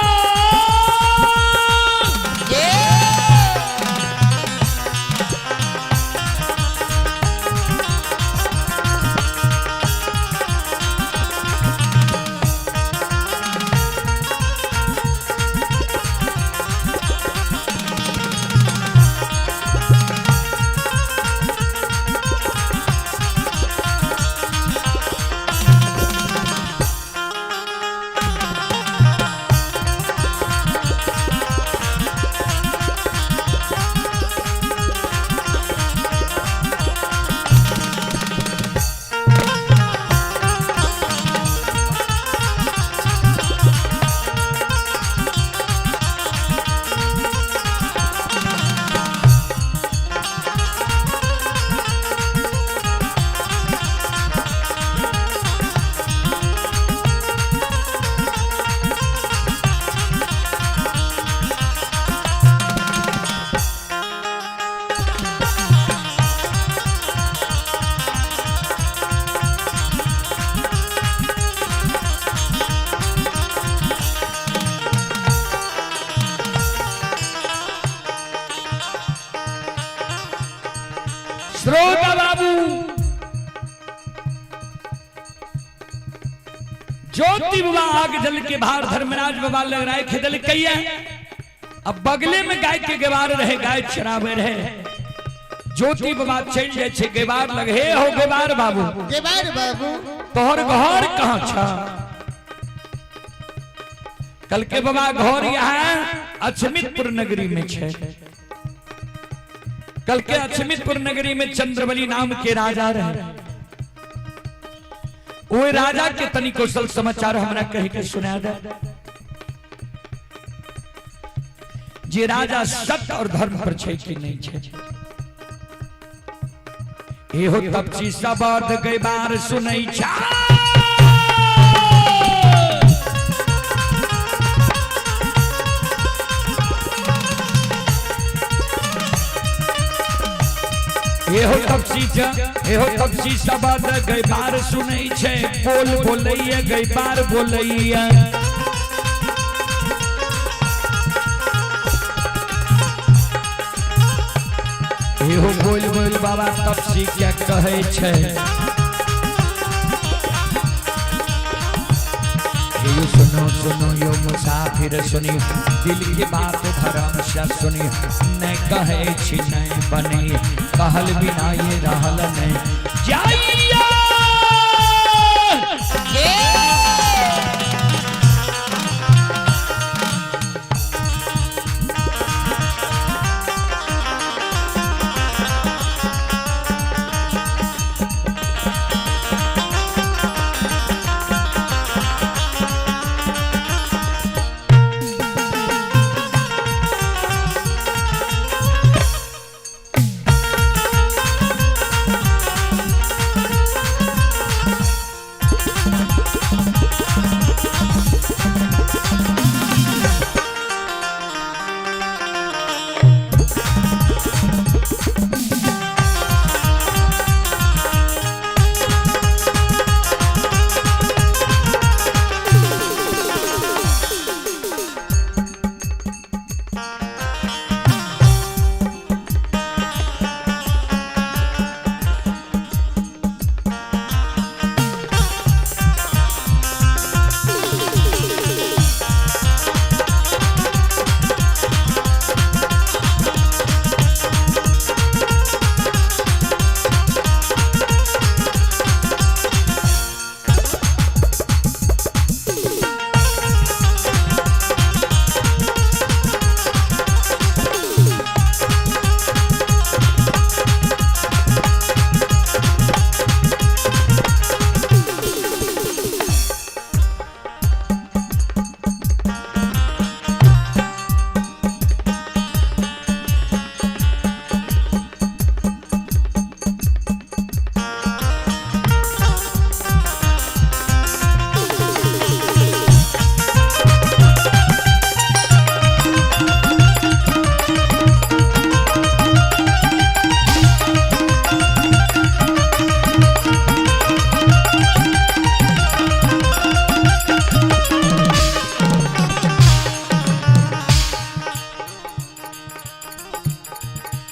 श्रोता बाबू ज्योति बाबा आग जल के बाहर धर्मराज बाबा लग रहा है खिदल कैया। अब बगले में गाय के गेवार रहे, गाय चरावे रहे। ज्योति बाबा चल जाए छे गेवार लगे हो गेवार बाबू, गेवार बाबू तोहर घर कहाँ छा? कल के बाबा घर यहाँ अछमितपुर नगरी में छे। कल के अछमितपुर नगरी में चंद्रबली नाम के राजा रहे। वो राजा के तनी कौशल समाचार हमरा कह के सुना दे। जे राजा सत्य और धर्म पर छे कि नहीं छे। एहो तपसी शब्द गई बार सुनई छा। एहो तपसी शब्द गई बार सुनई छे। बोल बोलैया गई बार बोलैया। एहो बोल बोल बाबा तपसी क्या कहे छे। यो सुनो सुनो यो मुसाफिर सुनी, दिल की बात धर्म से सुनी। न कहे छी नहीं बनी, कहल बिना ये रहल नहीं जाइया।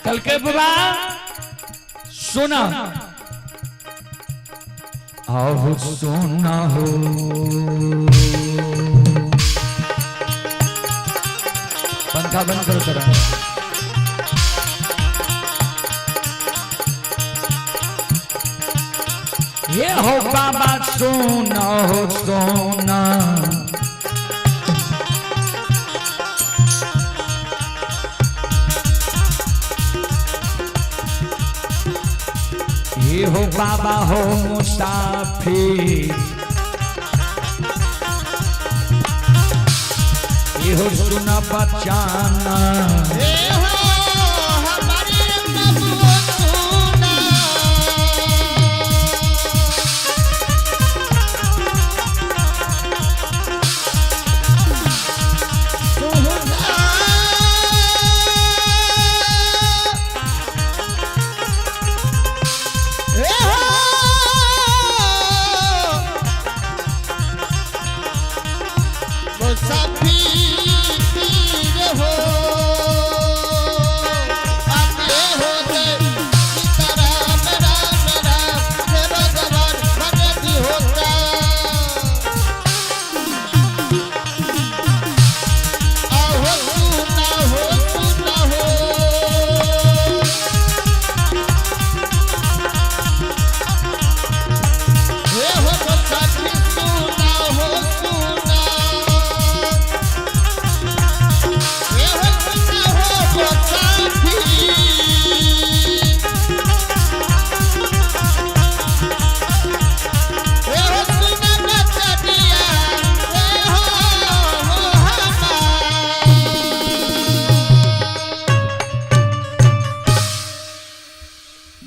कल के बाबा सुना आओ सुना हो पंखा बंद करो जरा। ये हो बाबा सुना हो सोना ये हो बाबा हो मुसाफिर ये हो सुना बचाना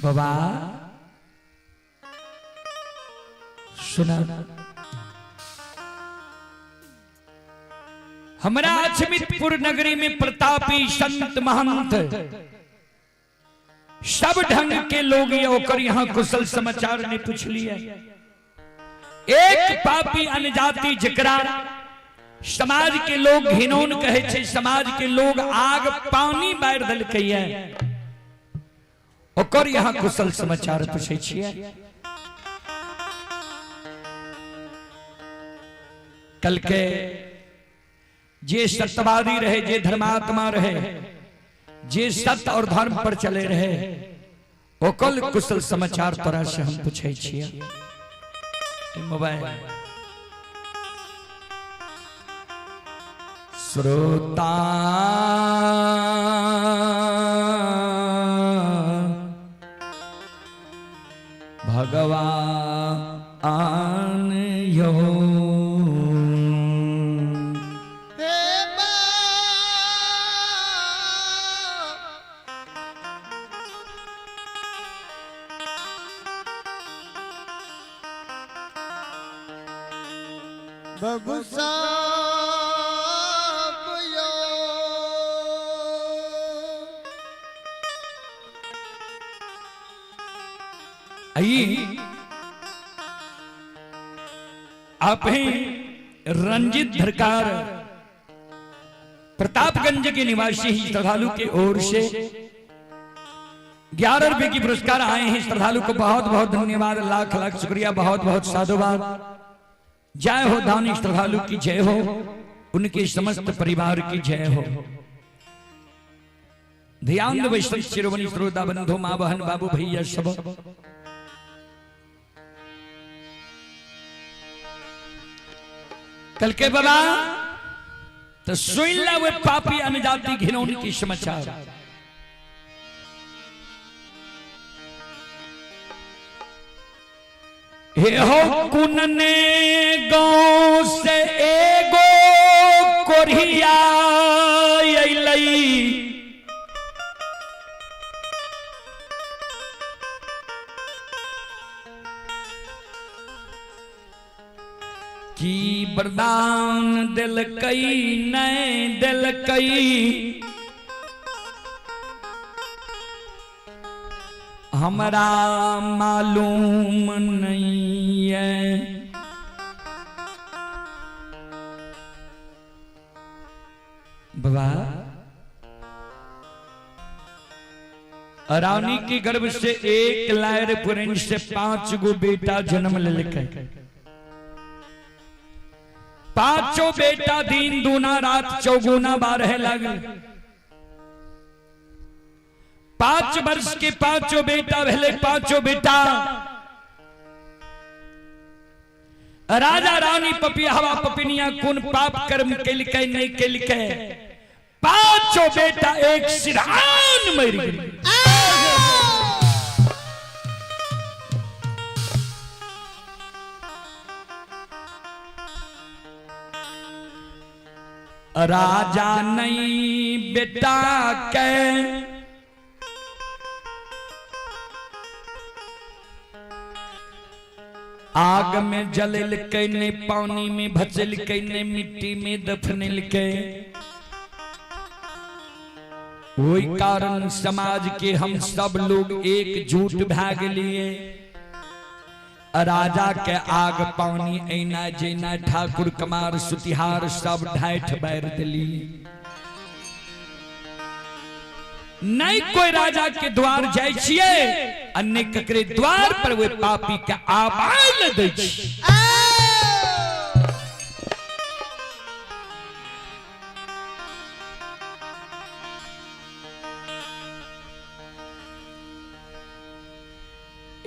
बाबा सुना, हमारा अछमितपुर नगरी में प्रतापी संत महंत सब ढंग के लोग होकर यहाँ कुशल समाचार ने पूछ लिया। एक पापी अनजाति जकरा समाज के लोग घिनौन कहे छे, समाज के लोग आग पानी बार दल कहिए, ओकर यहाँ कुशल समाचार पूछे छिए। कल के जे सत्यवादी रहे, जे धर्मात्मा रहे, जे सत्य और धर्म पर चले रहे, ओकल कुशल समाचार तोरा से हम पूछे छिए। मोबाइल श्रोता भगवान यो बाबू साहब यो आई आप हैं रंजित धरकार प्रतापगंज के निवासी ही श्रद्धालु के ओर से 11 रुपए की पुरस्कार आए हैं। श्रद्धालु को बहुत बहुत धन्यवाद, लाख लाख शुक्रिया, बहुत बहुत साधुवाद। जय हो दानी श्रद्धालु की जय हो, उनके समस्त परिवार की जय हो। ध्यान वैष्णव शिरोमणि श्रोता बंधु मां बहन बाबू भैया सब कल के बाबा तो सुन ला वे पापी अनजाति घिनौनी की समाचार। हे हो कुनने गांव से एगो कोरिया अइलई, की वरदान दिलकई नए दिलकई, हमरा मालूम नहीं है। बाबा रानी के गर्भ से एक लायर पुरन से 5 गो बेटा जन्म लेके, 5 बेटा दिन दूना रात चौगुना 12 लागल। 5 वर्ष के 5 बेटा भले, 5 बेटा राजा रानी पपी हवा पपिनिया कुन पाप कर्म के लिखे नहीं के लिखे, 5 बेटा एक सिरहान मर गए। राजा नहीं बेटा के आग में जलल के ने, पानी में भचल के ने, मिट्टी में दफनल के। वही कारण समाज के हम सब लोग एकजुट भए गेलिए। राजा के आग पानी ऐना जेना ठाकुर कमार सुतिहार सब ढाठ बैर दिली। नहीं कोई राजा के द्वार जाय छिए, अन्य ककरे द्वार पर वे पापी के आवाज न दै छी।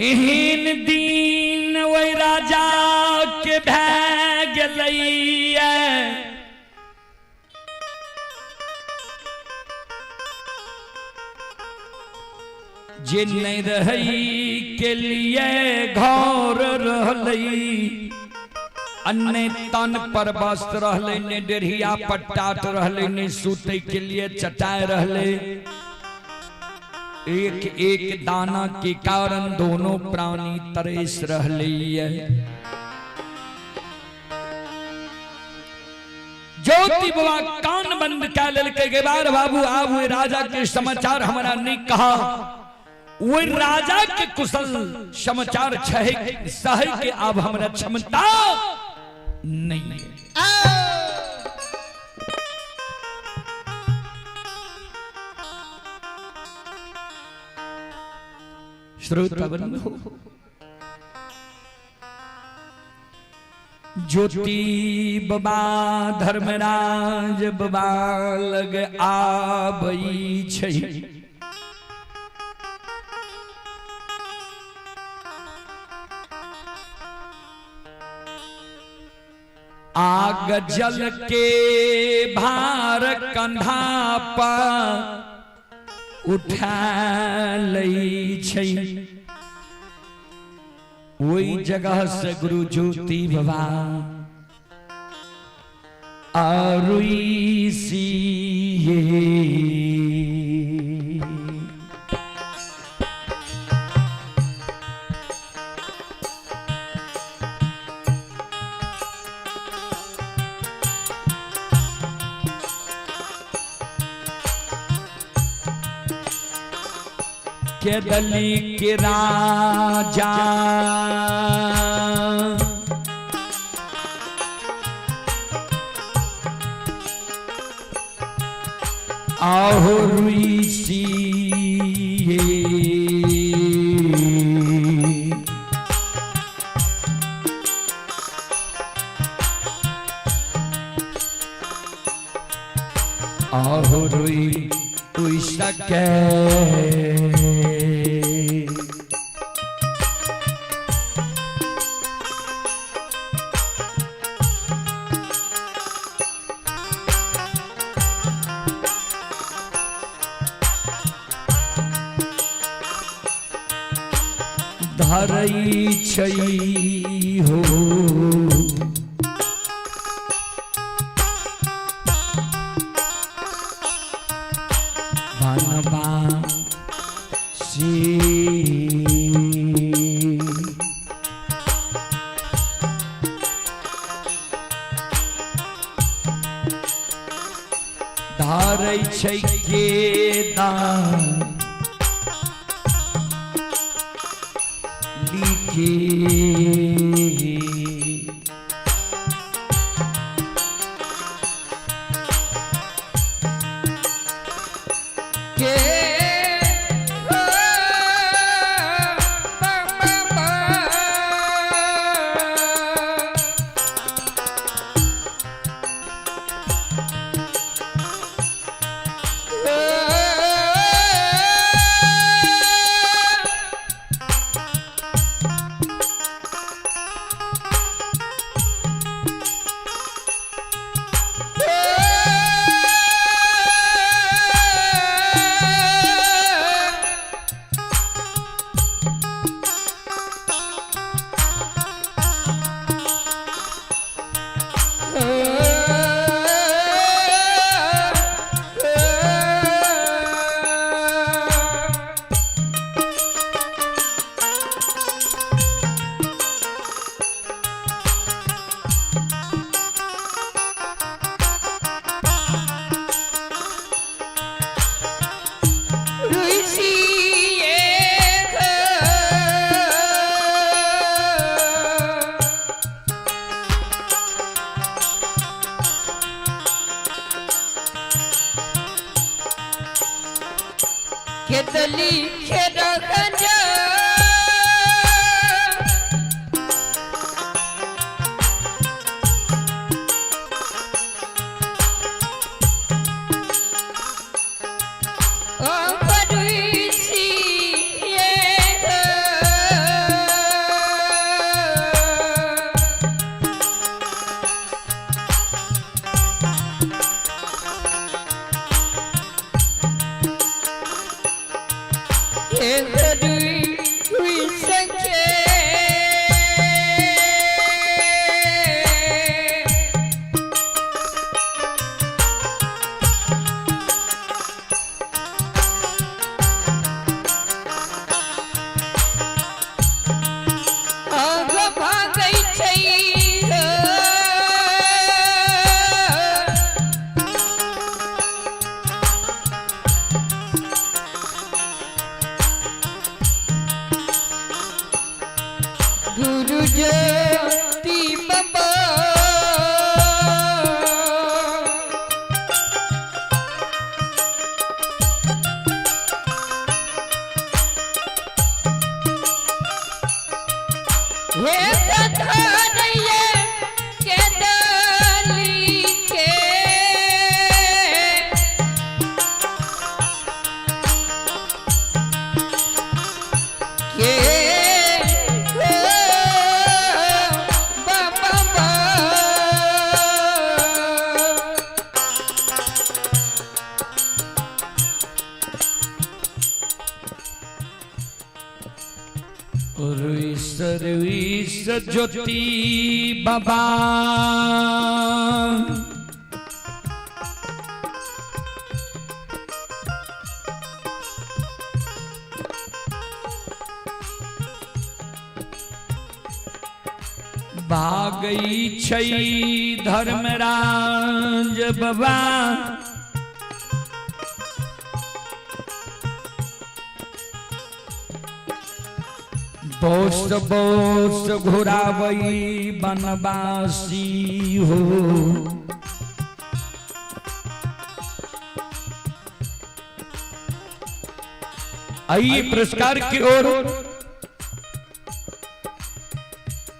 एहन दिन वही राजा के भए गेलैया, जे नहीं रही के लिए घर रहलई। अन्य तन पर वस्त्र रहले, ने डेढ़िया पट्टाट रहले, ने सूते के लिए चटाए रहले। एक एक दाना के कारण दोनों प्राणी तरेस रहलिए। ज्योति बाबा कान बंद कर लेके के बार बाबू आब वो राजा के समाचार हमारा नहीं कहा। वो राजा के कुशल समाचार सहे के अब हमारा क्षमता नहीं है। श्रोता बंधु, ज्योति बाबा धर्मराज बाबा लग आबई छै। आग जल के भार कंधा पर उठा लई छै। वही जगह से गुरु ज्योति बाबा आरुई सिए। के दली के राजा आहो रुई सिए। आहो रुई सके धरई छई हो। बनवा से धरई छै के दान केतली खेड़ा गंजा ज्योति बाबा हे सधारैया के डाली के बाबा सर्विस ज्योति बाबा भागई छई धर्मराज बाबा बोस बोस घुरावई बनवासी हो। आइए पुरस्कार की ओर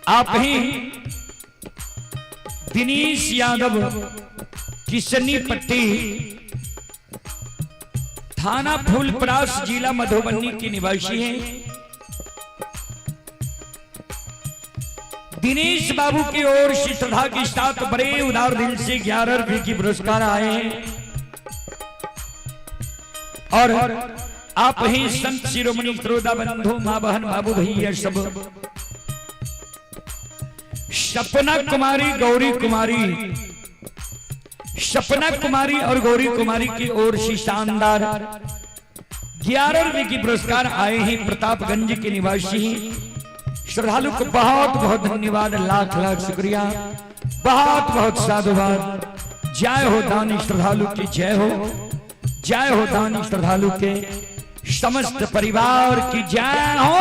आप ही दिनेश यादव किशनी पट्टी थाना फूलपरास जिला मधुबनी के निवासी हैं। दिनेश बाबू की ओर से श्रद्धा के साथ बड़े उदार दिल से 11 रुपए की पुरस्कार आए हैं और आप ही संत शिरोमणि श्रोता बंधु मां बहन बाबू भैया सब सपना कुमारी गौरी कुमारी सपना कुमारी और गौरी कुमारी की ओर से शानदार 11 रुपए की पुरस्कार आए हैं। प्रतापगंज के निवासी श्रद्धालु को बहुत बहुत धन्यवाद, लाख लाख शुक्रिया, बहुत बहुत साधुवाद। जय हो दानी श्रद्धालु की जय हो, जय हो दानी श्रद्धालु के समस्त परिवार की जय हो।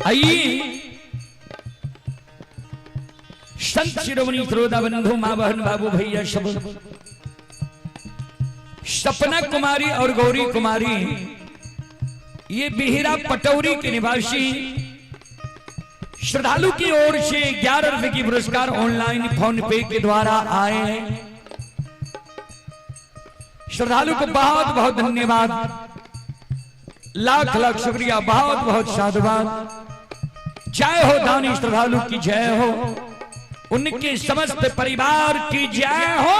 आइए संत शिरोमणि श्रोता बंधु मां बहन बाबू भैया सब सपना कुमारी और गौरी कुमारी ये बिहरा पटौरी के निवासी श्रद्धालु की ओर से 11 रुपए की पुरस्कार ऑनलाइन फोन पे के द्वारा आए हैं। श्रद्धालु को बहुत बहुत धन्यवाद, लाख लाख शुक्रिया, बहुत बहुत साधुवाद। जय हो दानी श्रद्धालु की जय हो, उनके समस्त परिवार की जय हो।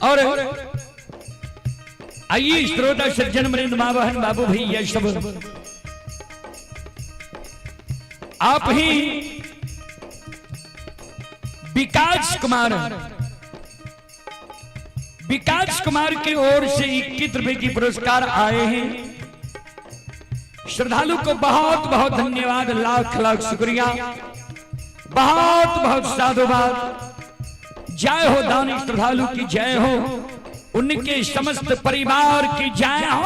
और आइए श्रोता सज्जन वृंद मां बहन बाबू भैया सब आप ही विकास कुमार की ओर से 21 रुपए की पुरस्कार आए हैं। श्रद्धालु को बहुत बहुत धन्यवाद, लाख लाख शुक्रिया, बहुत बहुत साधुवाद। जय हो दानी श्रद्धालु की जय हो, उनके समस्त परिवार की जय हो।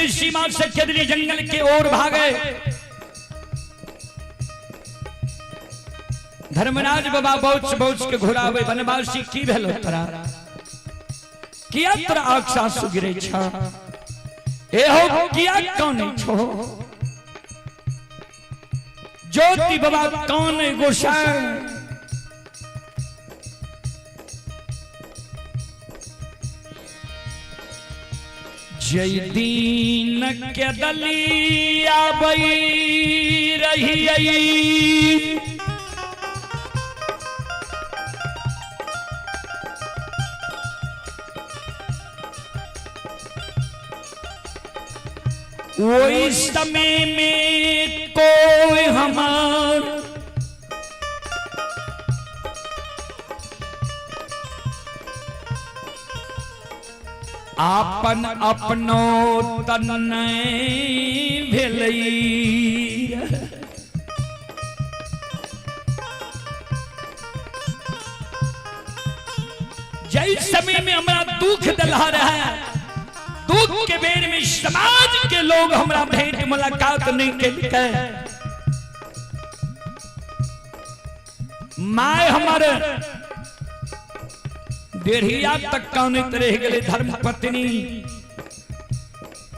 सीमा से केदरी जंगल के ओर भागे। धर्मराज बाबा बहुत के घुरावे वनवासी की भेलो तरा किया तोरा आँख सुगिरे छा एहो किया कौन छो ज्योति बाबा कौन गोसाई जय दीन के दलिया बई रही वही समय में कोई हमार आपन अपनो तन भेलई जय समय में हमारा दुख दलहा रहा है, दुख के बेर में समाज के लोग हमारा भेंट मुलाकात नहीं के माय हमारे डेढ़िया तक कानित रह गए। धर्म पत्नी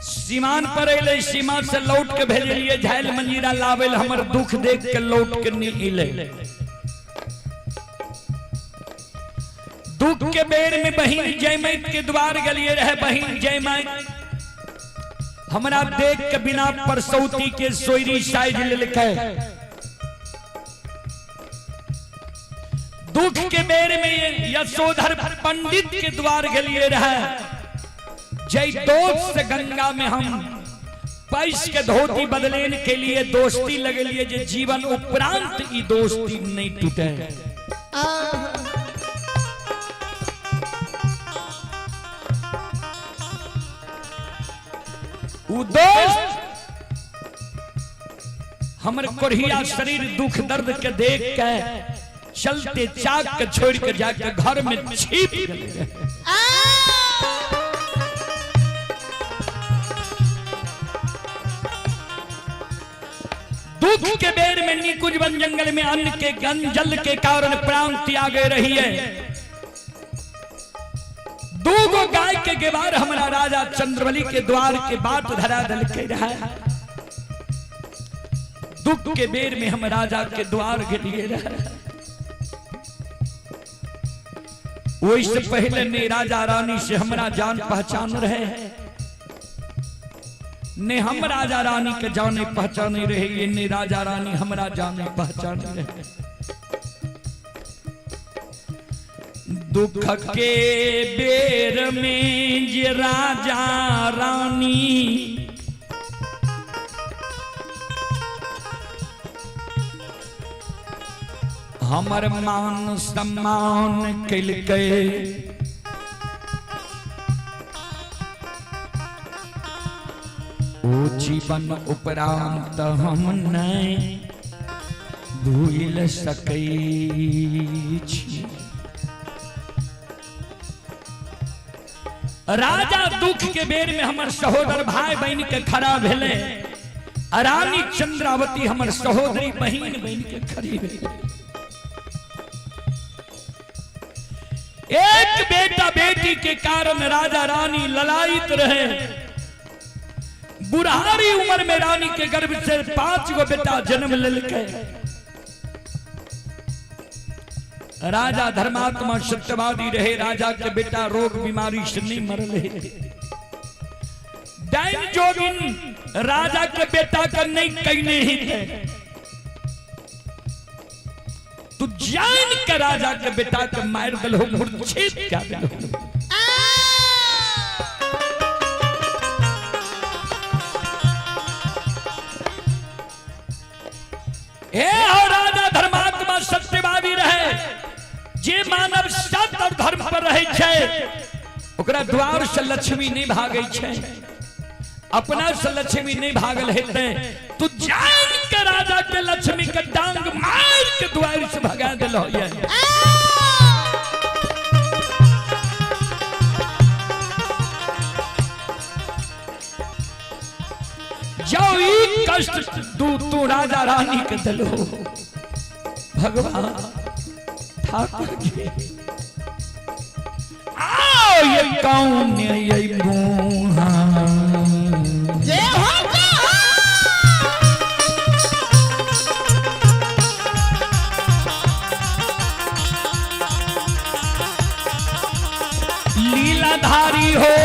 सीमान पर अले, सीमा से लौट के भेजलिए झाइल मंजीरा लावेल, हमर दुख देख के लौट के नहीं अले। दुख के बेर में बहिन जयमैत के द्वार गलिए रहे। बहिन जयमैत हमरा देख के बिना परसौती के सोयरी साइज लेके दुख के बेर में यशोधर पंडित के द्वार गलिए रहे। जय दोस्त से गंगा में हम पैस के धोती बदलेन के लिए दोस्ती लगलिए, जे जीवन उपरांत ई दोस्ती नहीं टूटे। वो दोस्त हमर कोढ़िया शरीर दुख दर्द के देख के चलते चाक के छोड़ के जाके घर में छिप गए। दुख के बेर में निकुंज वन जंगल में अन्न के जल के कारण प्राण त्यागे रही है। दूगो गाय के गेवार हमारा राजा चंद्रवली के द्वार के बाट धरा दल के रहा। दुख के बेर में हम राजा के द्वार के लिए रहा। वही से पहले ने राजा रानी से हमारा जान पहचान रहे, ने हम राजा रानी के जाने पहचाने रहे, ये ने राजा रानी हमारा जाने पहचाने रहे। दुख के बेर में जे राजा रानी हमर मान सम्मान कैलकै। ओ जीवन उपरांत हम नहीं भूल सकै छी। राजा दुख के बेर में हमर सहोदर भाई बहन के खड़ा भेले। रानी चंद्रावती हमर सहोदरी बहन बहन के खड़ी भेले। एक बेटा बेटी के कारण राजा रानी ललायित रहे। बुढ़ारी उम्र में रानी के गर्भ से 5 गो बेटा जन्म लेलके। राजा धर्मात्मा सत्यवादी रहे। राजा के बेटा रोग बीमारी से नहीं मरले। डाइन जोगिन राजा के बेटा का नहीं कहने ही थे। तू जान के राजा के बेटा के मार दलो, मूर्छित क्या दलो। राजा धर्मात्मा सत्यवादी रहे। जे मानव सत्य और धर्म पर रहे छे ओकरा द्वार से लक्ष्मी नहीं भागे छे। अपना से लक्ष्मी नहीं भागल हेते। तू जान के राजा के लक्ष्मी के डांग मार के द्वार से भगा दिलो। जाओ ई कष्ट तू राजा रानी के दिलो। भगवान ठाकुर जी आओ ये कौन ये बूढ़ा जय हो लीलाधारी हो।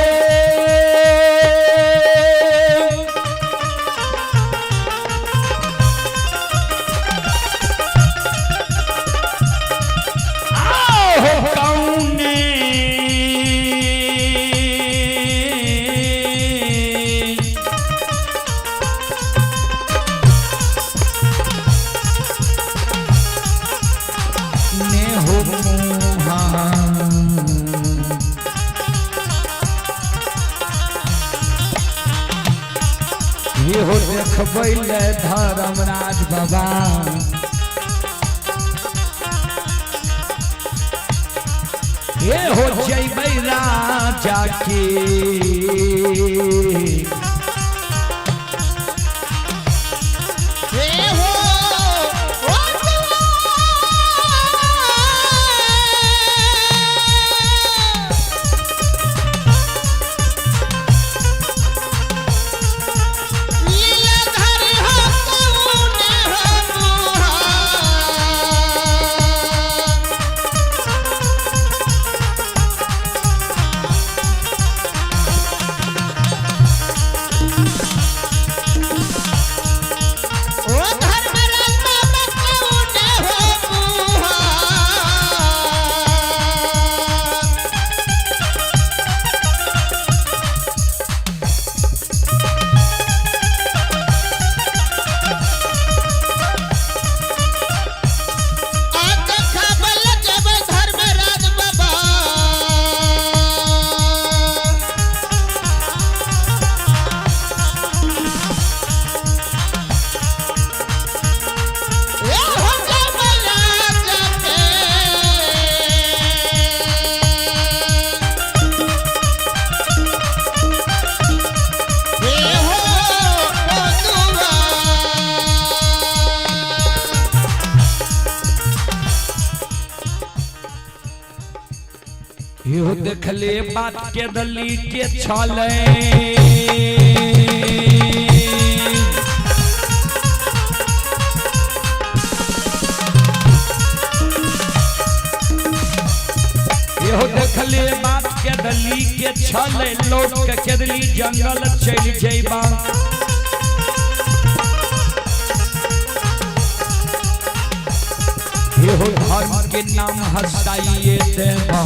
हो देखबैल धर्मराज बाबा ये हो जैबै राजा के यो देखले बात के दली के छले यो देखले बात के दली के छले लौट के केदली जंगल चल जइबा यो धर्म के नाम हसाइए देवा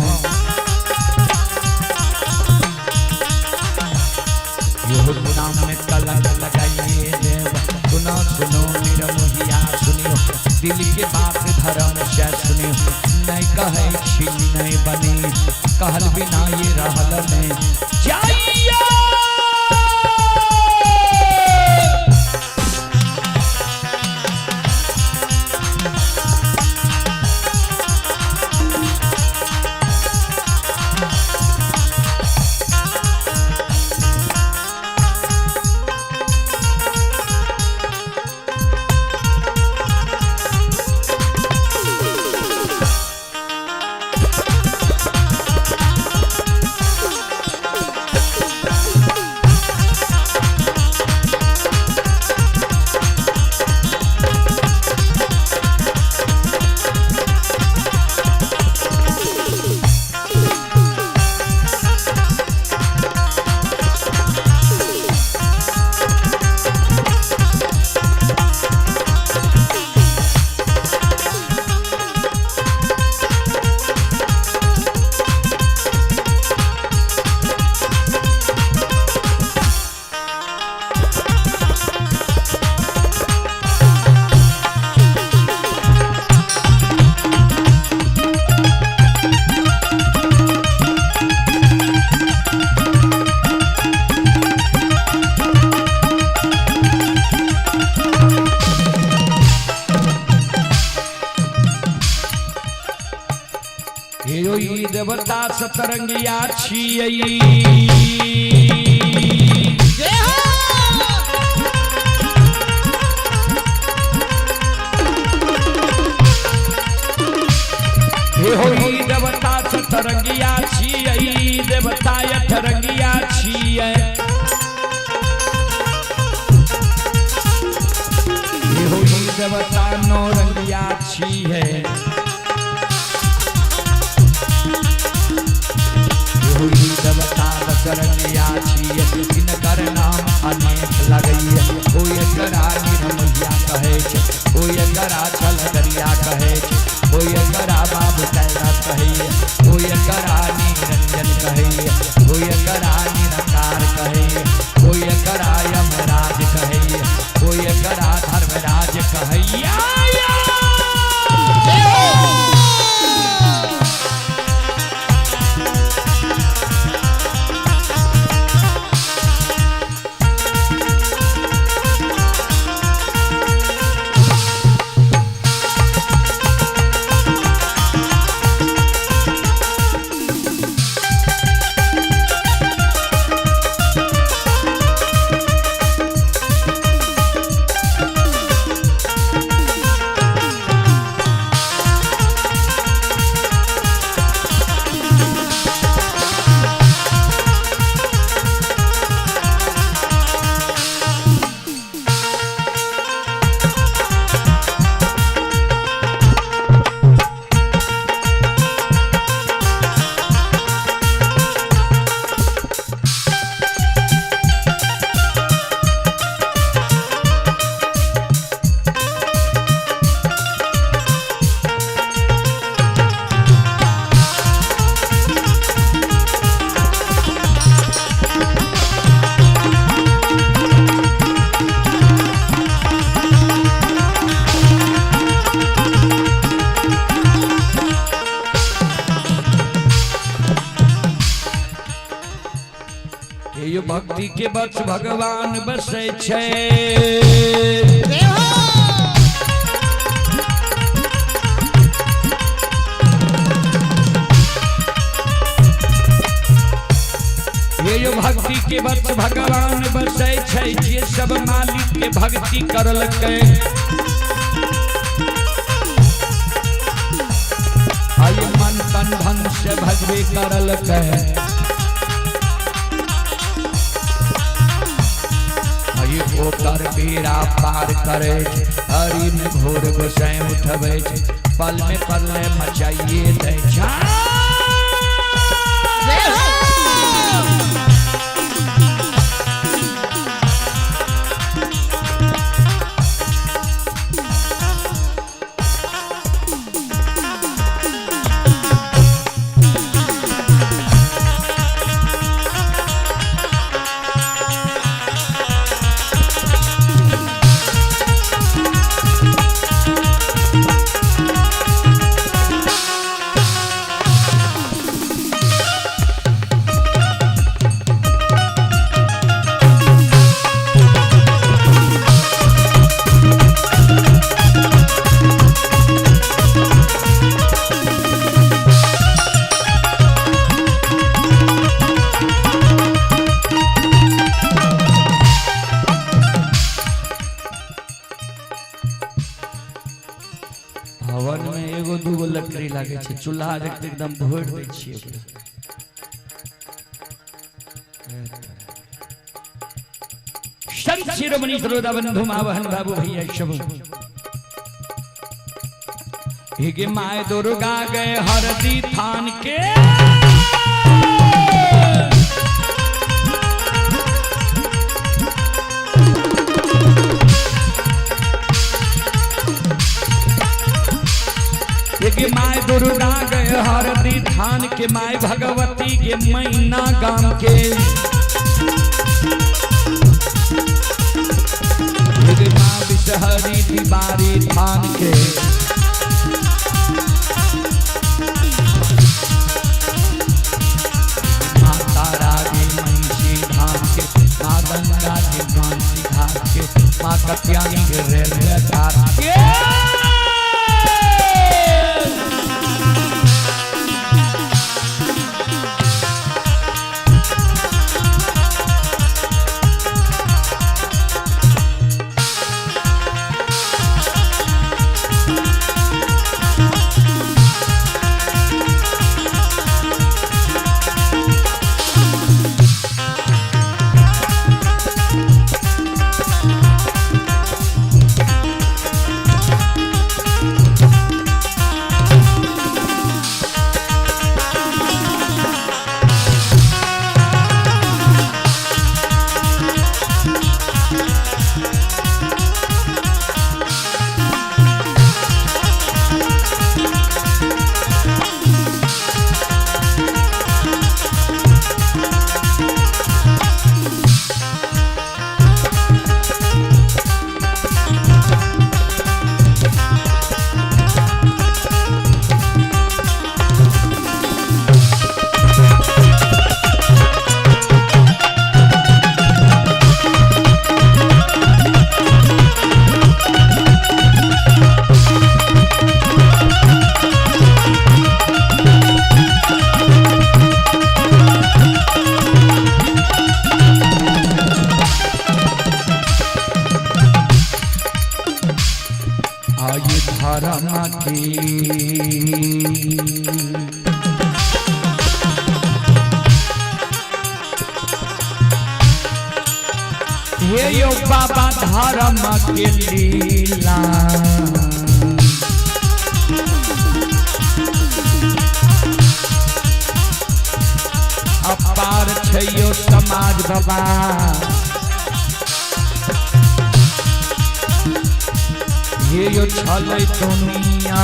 यो नाम में कलंक लगाइए देवा सुनो सुनो निरमोहिया सुनियो दिल के बात धर्म से सुनियो नहीं कहे छी नहीं बनी कहल बिना ये रहल नहीं जाइए देवता सतरंगिया छियई हे होई देवता सतरंगिया छियई देवता अठरंगिया छियै हे होई देवता नौरंगिया छियै देवता बसरंगिया छियै जिनकर नाम अनेक लगैया कोई एकरा निरमोहिया कहै छै कोई एकरा छल दरिया कहै छै कोई एकरा बाबू कैलाश कहैया कोई एकरा निरंजन कहैया कोई एकरा निरंकार कहैया कोई एकरा यमराज कहैया कोई एकरा धर्मराज कहैया भक्ति के बस भगवान बसे छे ये भक्ति के बस भगवान बसे छे जे सब मालिक के भक्ति करलकै आई मन तन धन से भज हाथवे करल कह ओकर बेड़ा पार करे हरि में घोर गोसाई उठबे पल में पल्ले मचाइए दे जा हवन में एगो दूगो लकड़ी लागे छे चूल्हा रख एकदम भोर दै छियै संत शिरोमणि श्रोता बंधु मावहन बाबू भैया सब हे माय दुर्गा गए हरदी थान के के माय दुर्गा गए हरदी थान के माय भगवती के मैना गाम के माँ विषहरी तिवारी थान के माँ तारा के महिषी धाम के माँ गंगा के कांसी घाट के माँ कत्यानी के रेलवे घाट के हे यो बाबा धर्म के लीला अपार छै यो समाज बाबा हे यो छलै दुनिया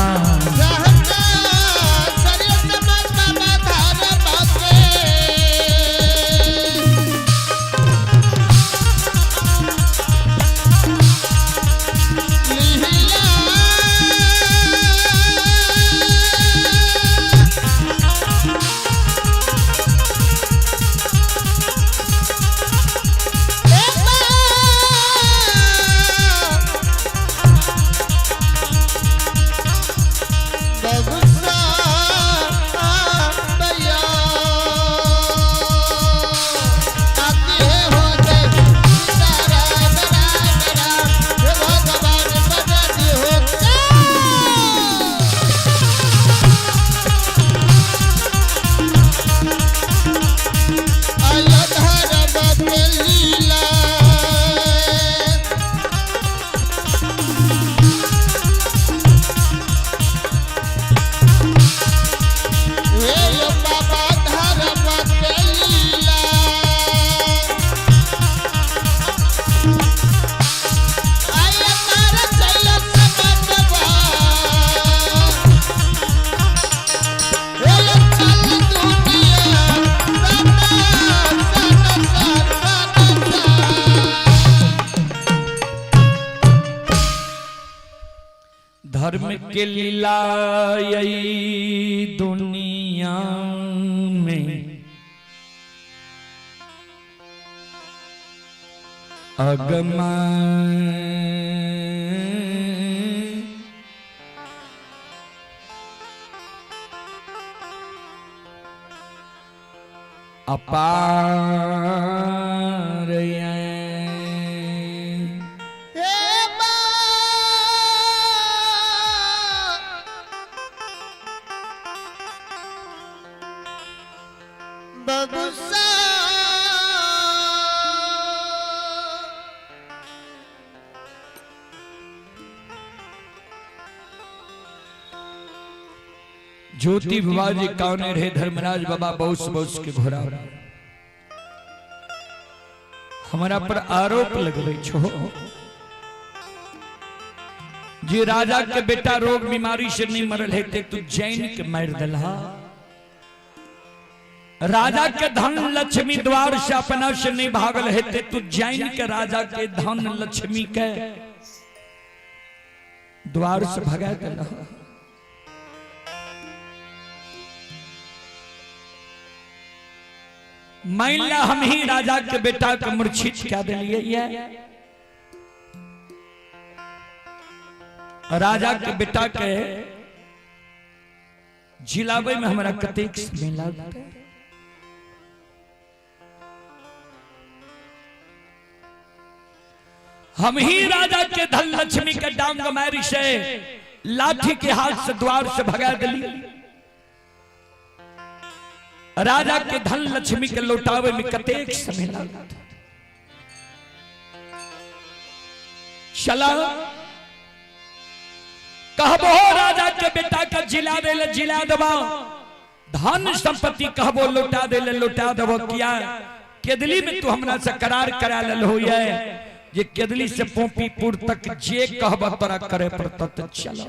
के लीला यही दुनिया में अगमा अपार बबुसा ज्योति बाबा जी कौने रहे धर्मराज बाबा बहुत बहुत के घोड़ा हमारा पर आरोप लगवे छो जी राजा के बेटा रोग बीमारी से नहीं मरल है तू जैन के मार दलहा राजा के धन लक्ष्मी द्वार से अपना से नहीं भागल है तू जैन के राजा के धन लक्ष्मी के द्वार से भगा दलहा मैला हम ही राजा के बेटा के मूर्छित क्या दिलिए राजा के बेटा के जिलावे में हमारा कतेक समय लगता है हम ही राजा के धन लक्ष्मी के डांग मारी से लाठी के हाथ से द्वार से भगा दिली राजा के धन लक्ष्मी के लौटावे में कतेक समय लगा चला कहबो राजा के बेटा का जिला दबा धन संपत्ति कहबो लौटा देबो किया केदली में तू हमरा से करार करा लेल हो ये केदली से पोपीपुर तक जे कहबो तोरा करे पड़त चला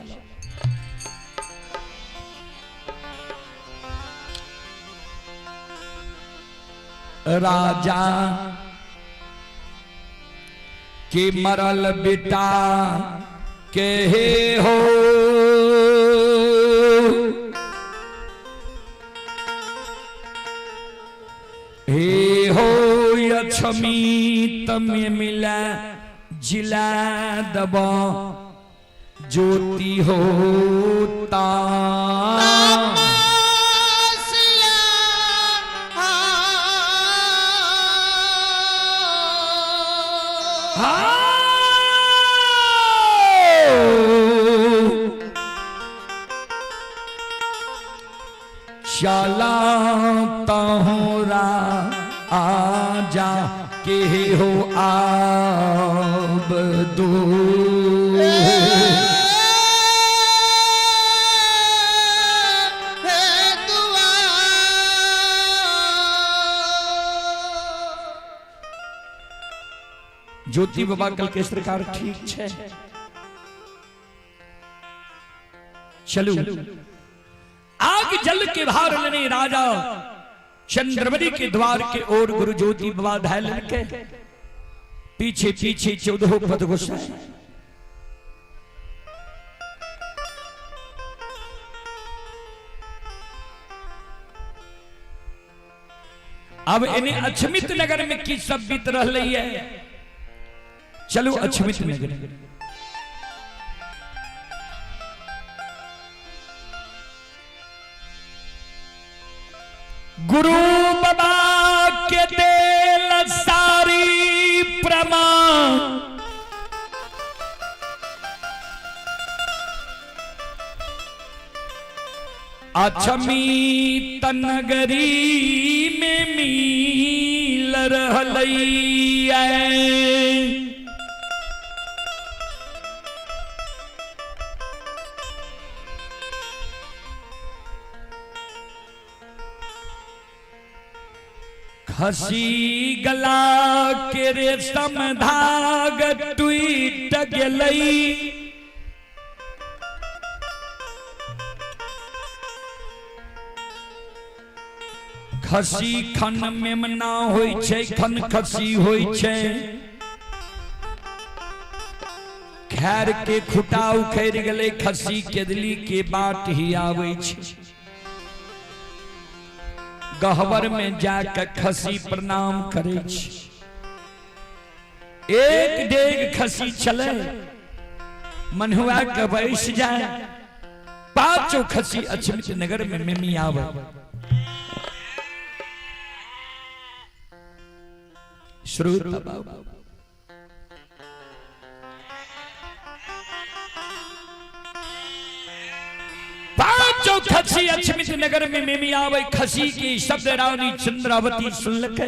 राजा के मरल बेटा के हो हे हो यक्षमी तमें मिला जिला दबा ज्योति होता चलाता हूँ आजा के हो आब दो ज्योति बाबा कल के सरकार ठीक है चलो आग जल के भार लेने राजा चंद्रवती के द्वार के ओर गुरु ज्योति बाबा धायल के पीछे पीछे 14 पद घुसाए अब इन्हें अछमित नगर में की सब बीत रही है चलो अछमित नगर गुरु बाबा के दिल सारी प्रमाण अछमित नगरी में मिल रहलई हसी गला के रेशम धाग टूट गई खसी खन मेमना होई छे खन खसी होई छे खैर के खुटा उखड़ गले खसी केदली के बाट ही आवे छे। गहवर में जाकर खसी प्रणाम करे छे। एक डेग खसी चले मनहुआ के बैठ जाए। पांचों खसी अचमित नगर में मेमी आवे। श्रोता बाबा पांचों खसी अचमित नगर में मेमी आवे। खसी की शब्द रानी चंद्रावती सुन लगे।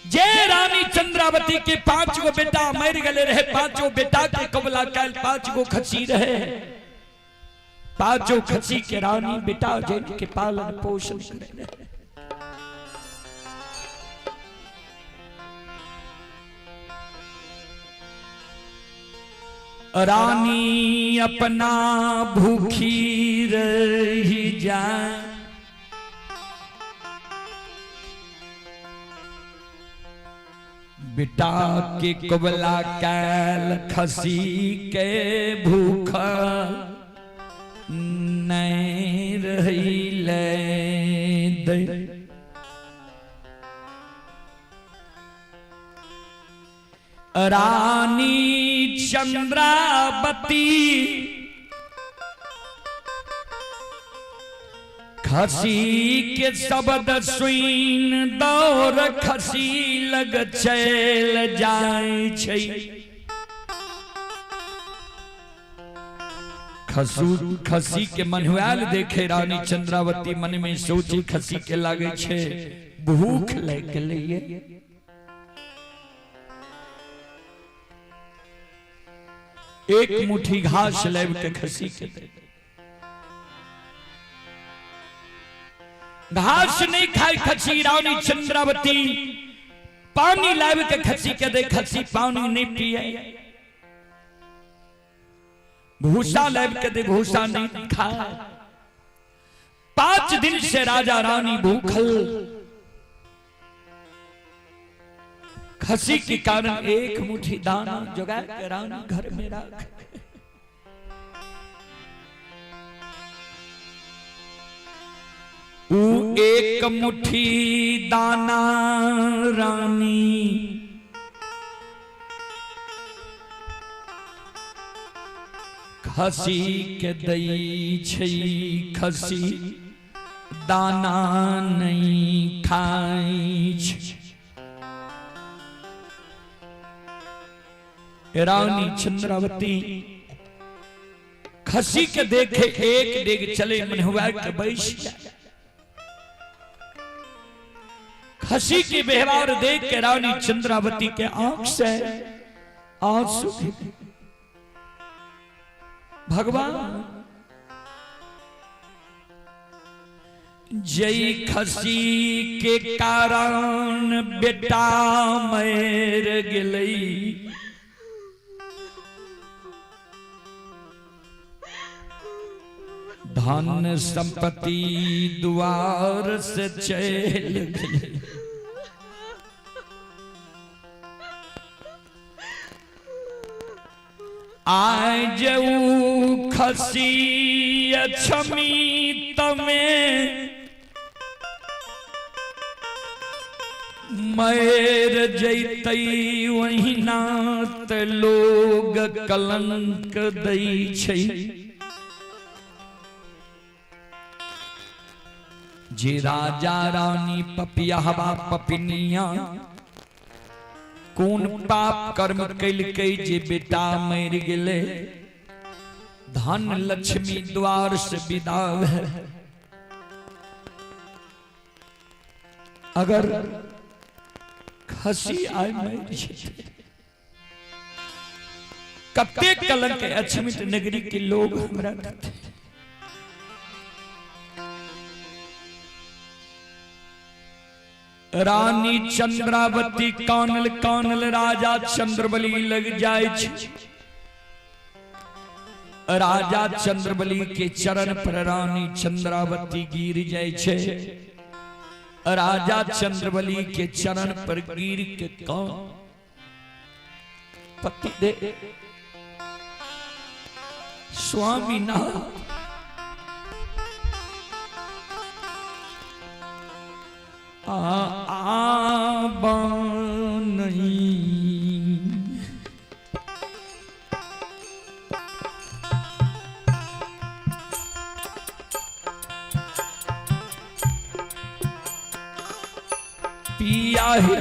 जय रानी चंद्रावती के 5 गो बेटा मर गले रहे। 5 बेटा के कबला कैल 5 गो खसी रहे। 5 खसी के रानी बेटा जिनके पालन पोषण करे। रानी अपना भूखी रही जाए। बेटा के कबला कैल खसी के भूखा नहीं रही ले दे। रानी चंद्रावती खसी के शब्द सुन दौर खसी लग चल जाए छै। खसी के मनहुआल देखे रानी चंद्रावती मन में सोची खसी के लागे छे भूख लग लिए। एक मुट्ठी घास लेब के खसी के दे। घास नहीं खाई खसी। रानी चंद्रावती पानी लाब के खसी के दे। खसी पानी नहीं पिए। भूसा लाब के दे। भूसा नहीं खाए। 5 दिन से राजा रानी भूखल। खसी के कारण एक मुट्ठी दाना जुगा के रानी घर में रख। एक मुट्ठी दाना रानी खसी के दई छै। खसी दाना नहीं खाई छै। रानी चंद्रावती खसी के देखे एक डेग चले मनहुआ के बैठ जाए। खसी के व्यवहार देख के रानी चंद्रावती के आंख से आंसू। भगवान जय खसी के कारण बेटा मर गई। धन संपत्ति द्वार से चल गई। आज खसी अछमी तमें मर जैतई वही नात लोग कलंक दई छै। जे राजा रानी पपिया हवा पपिनिया कौन पाप कर्म कैल के जे बेटा मर गेले। धन लक्ष्मी द्वार से विदा है। अगर खसी आय मर जेते कते कलंक अछमित नगरी के लोग हमरा कहते। रानी चंद्रावती कानल कानल राजा चंद्रबली लग जाए छै। राजा चंद्रबली के चरण पर रानी चंद्रावती गिर जाए छै। राजा चंद्रबली के चरण पर गिर के कौन पति दे स्वामीनाथ नहीं पिया है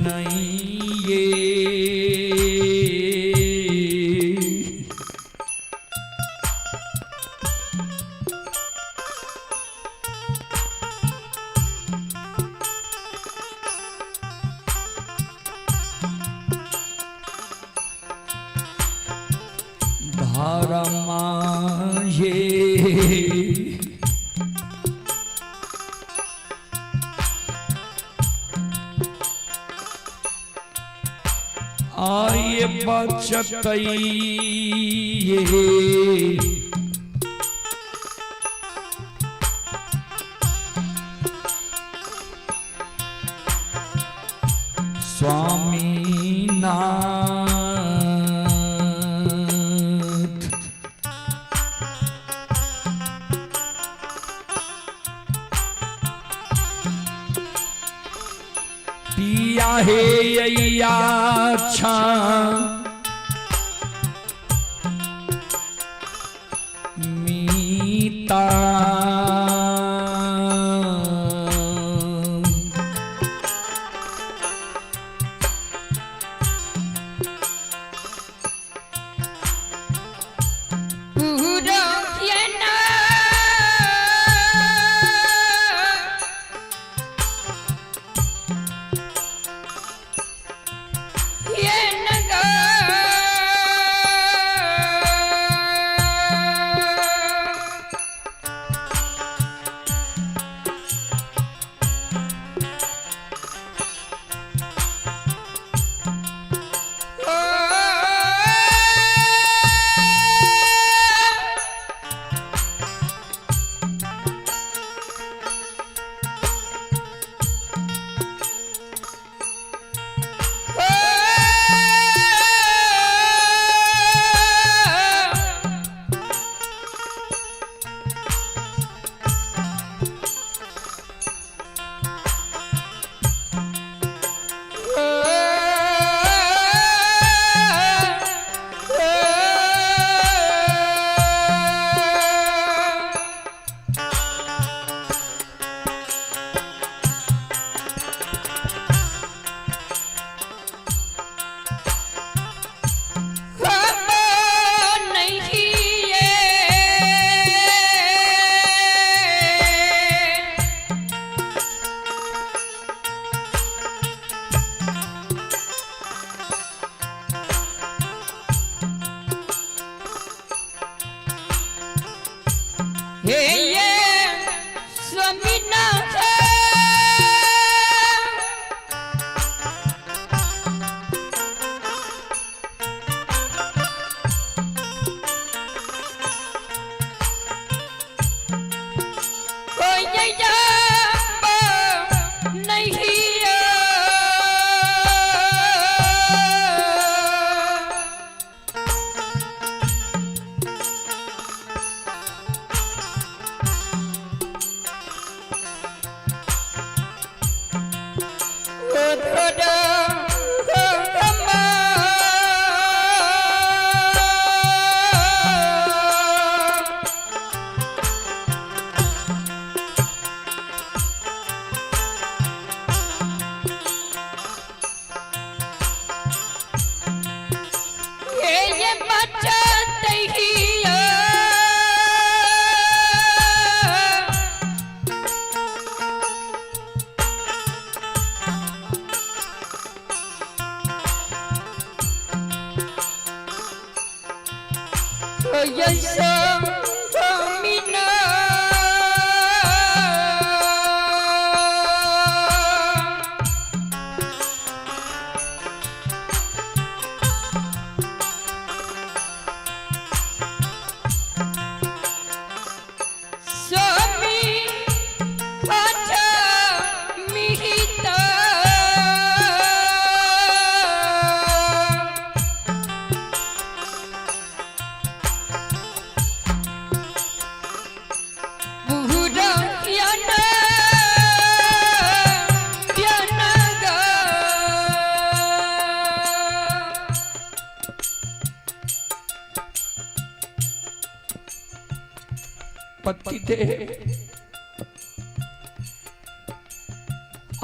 नहीं ये धर्मा ये आये बचतई स्वामी नाथ पिया है अच्छा मीता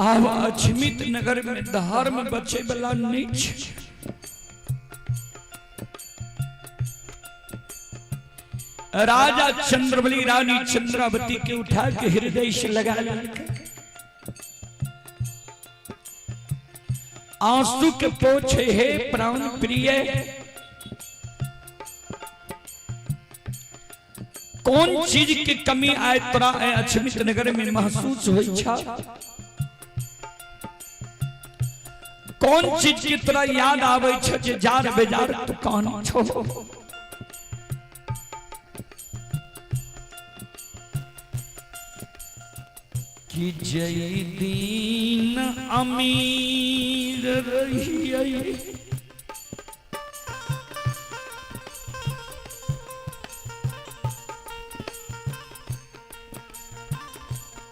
अब अछमित नगर में धर्म बचे वाला नीच राजा चंद्रबली रानी चंद्रावती के उठा के हृदय से लगा आंसू के पोछे हे प्राण प्रिय, कौन चीज की कमी आए तोरा अछमित नगर में महसूस होई छा? कौन चीज की तोरा याद आवे छ जे जार बेजार तू कान छो? कि जय दीन अमीर रहिए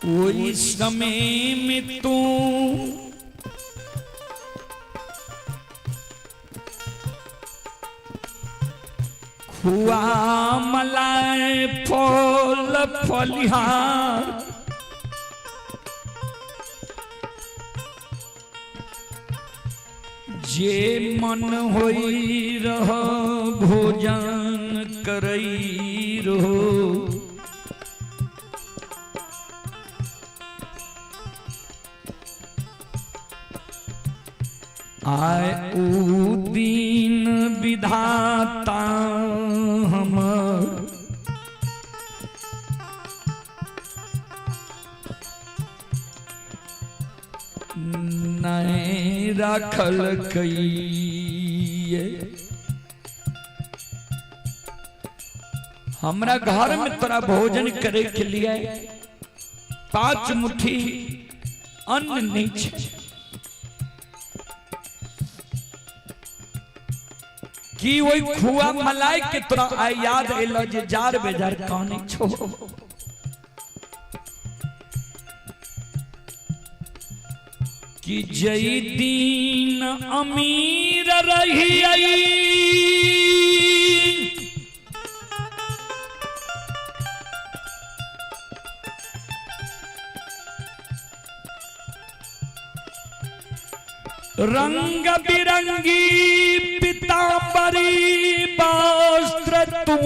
वही समय में तू खुआ मलाई फल फलिहार जे मन होई रह भोजन करई रहो। आए ऊ दीन विधाता हमर नहीं रखल कई। हमरा घर में तोरा भोजन करे के लिए 5 मुट्ठी अन्न नहीं छे, कि वही खुआ मलाई के तोरा आ याद एलो जे जार बेजार कहानी छो। कि जय दीन अमीर रही रंग बिरंगी पीतांबरी वस्त्र तू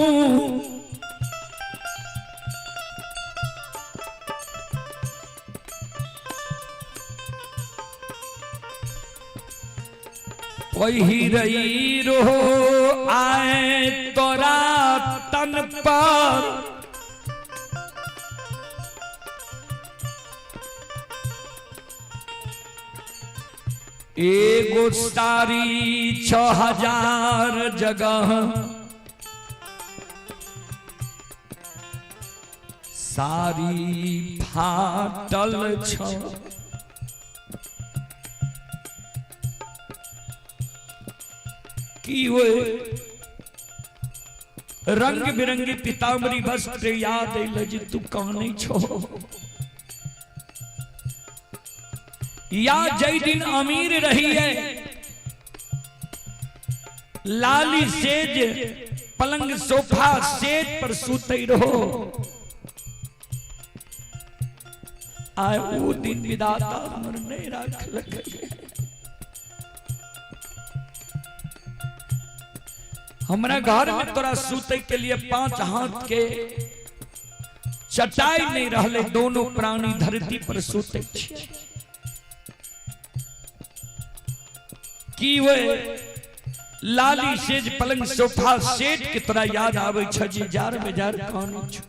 वही रही रो आए तोरा तन पर एगो सारी 6000 जगह सारी फाटल छ। कि वो रंग बिरंगी पीतांबरी वस्त्र याद लज तू कहानी छो। या जय दिन अमीर रही है लाली सेज पलंग सोफा सेज पर सूते रहो। आए वो दिन विधाता हमर नहीं राख लगे। हमरा घर में तोरा सूते के लिए 5 हाथ के चटाई नहीं रहले, दोनों प्राणी धरती पर सूते छे। कि वो लाली सेज पलंग सोफा सेट के तोरा याद आवे छ जी जार बेजार कहानी छ।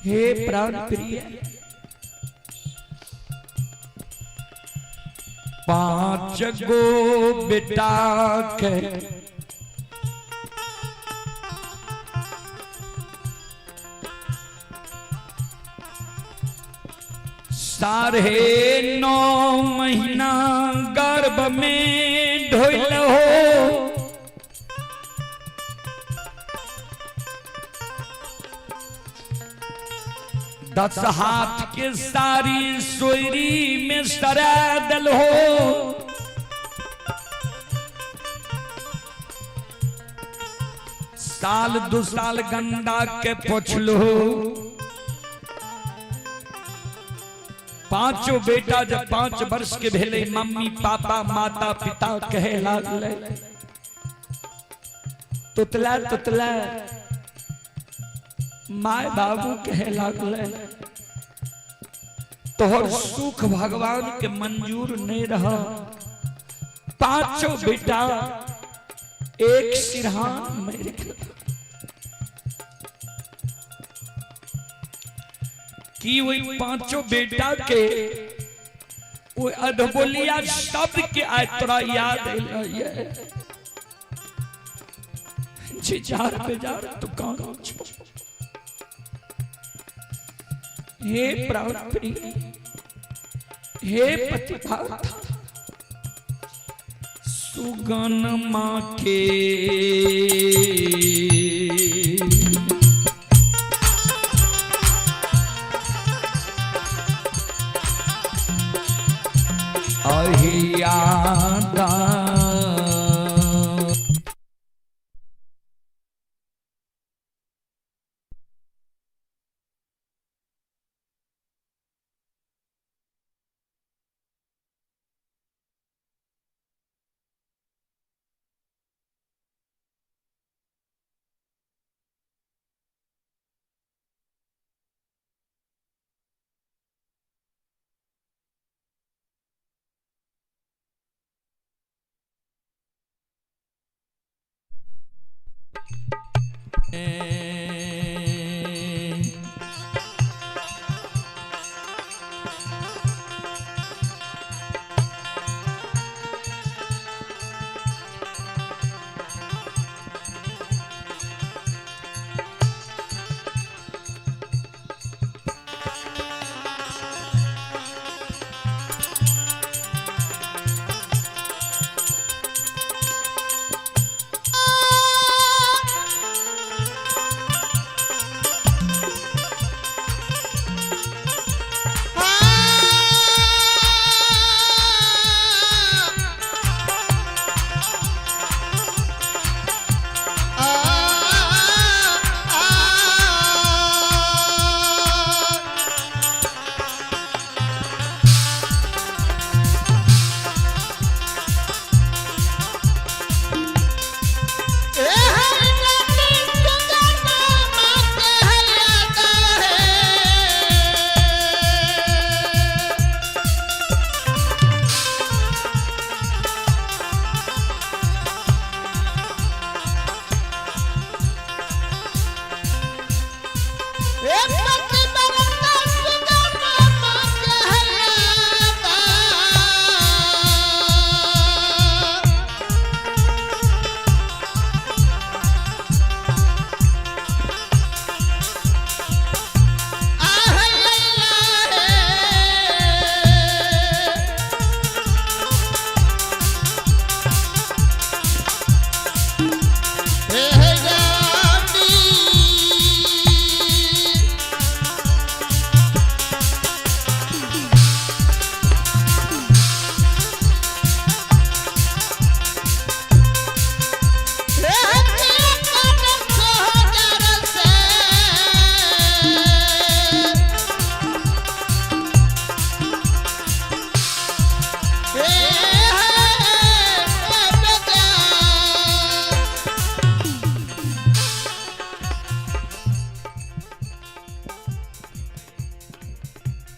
हे प्राण प्रिय 5 गो बेटा के साढ़े 9 महीना गर्भ में ढोल हो। दस हाथ के सारी सोयरी में सरादल हो। साल 2 साल गंडा के पोछलो पांचों बेटा जब 5 वर्ष के भेले मम्मी पापा माता पिता कहे लागले, तुतला तुतला माय बाबू कहे लागले, तोहर सुख भगवान के मंजूर नहीं रहा। पांचों बेटा एक सिरहान में कि वही पांचों बेटा के वो अधबोलिया शब्द के आज तोरा याद है जी जार पे जार तो कौन छो हे प्राण प्रिय हे पतिभाव सुगन माँ के अहियादा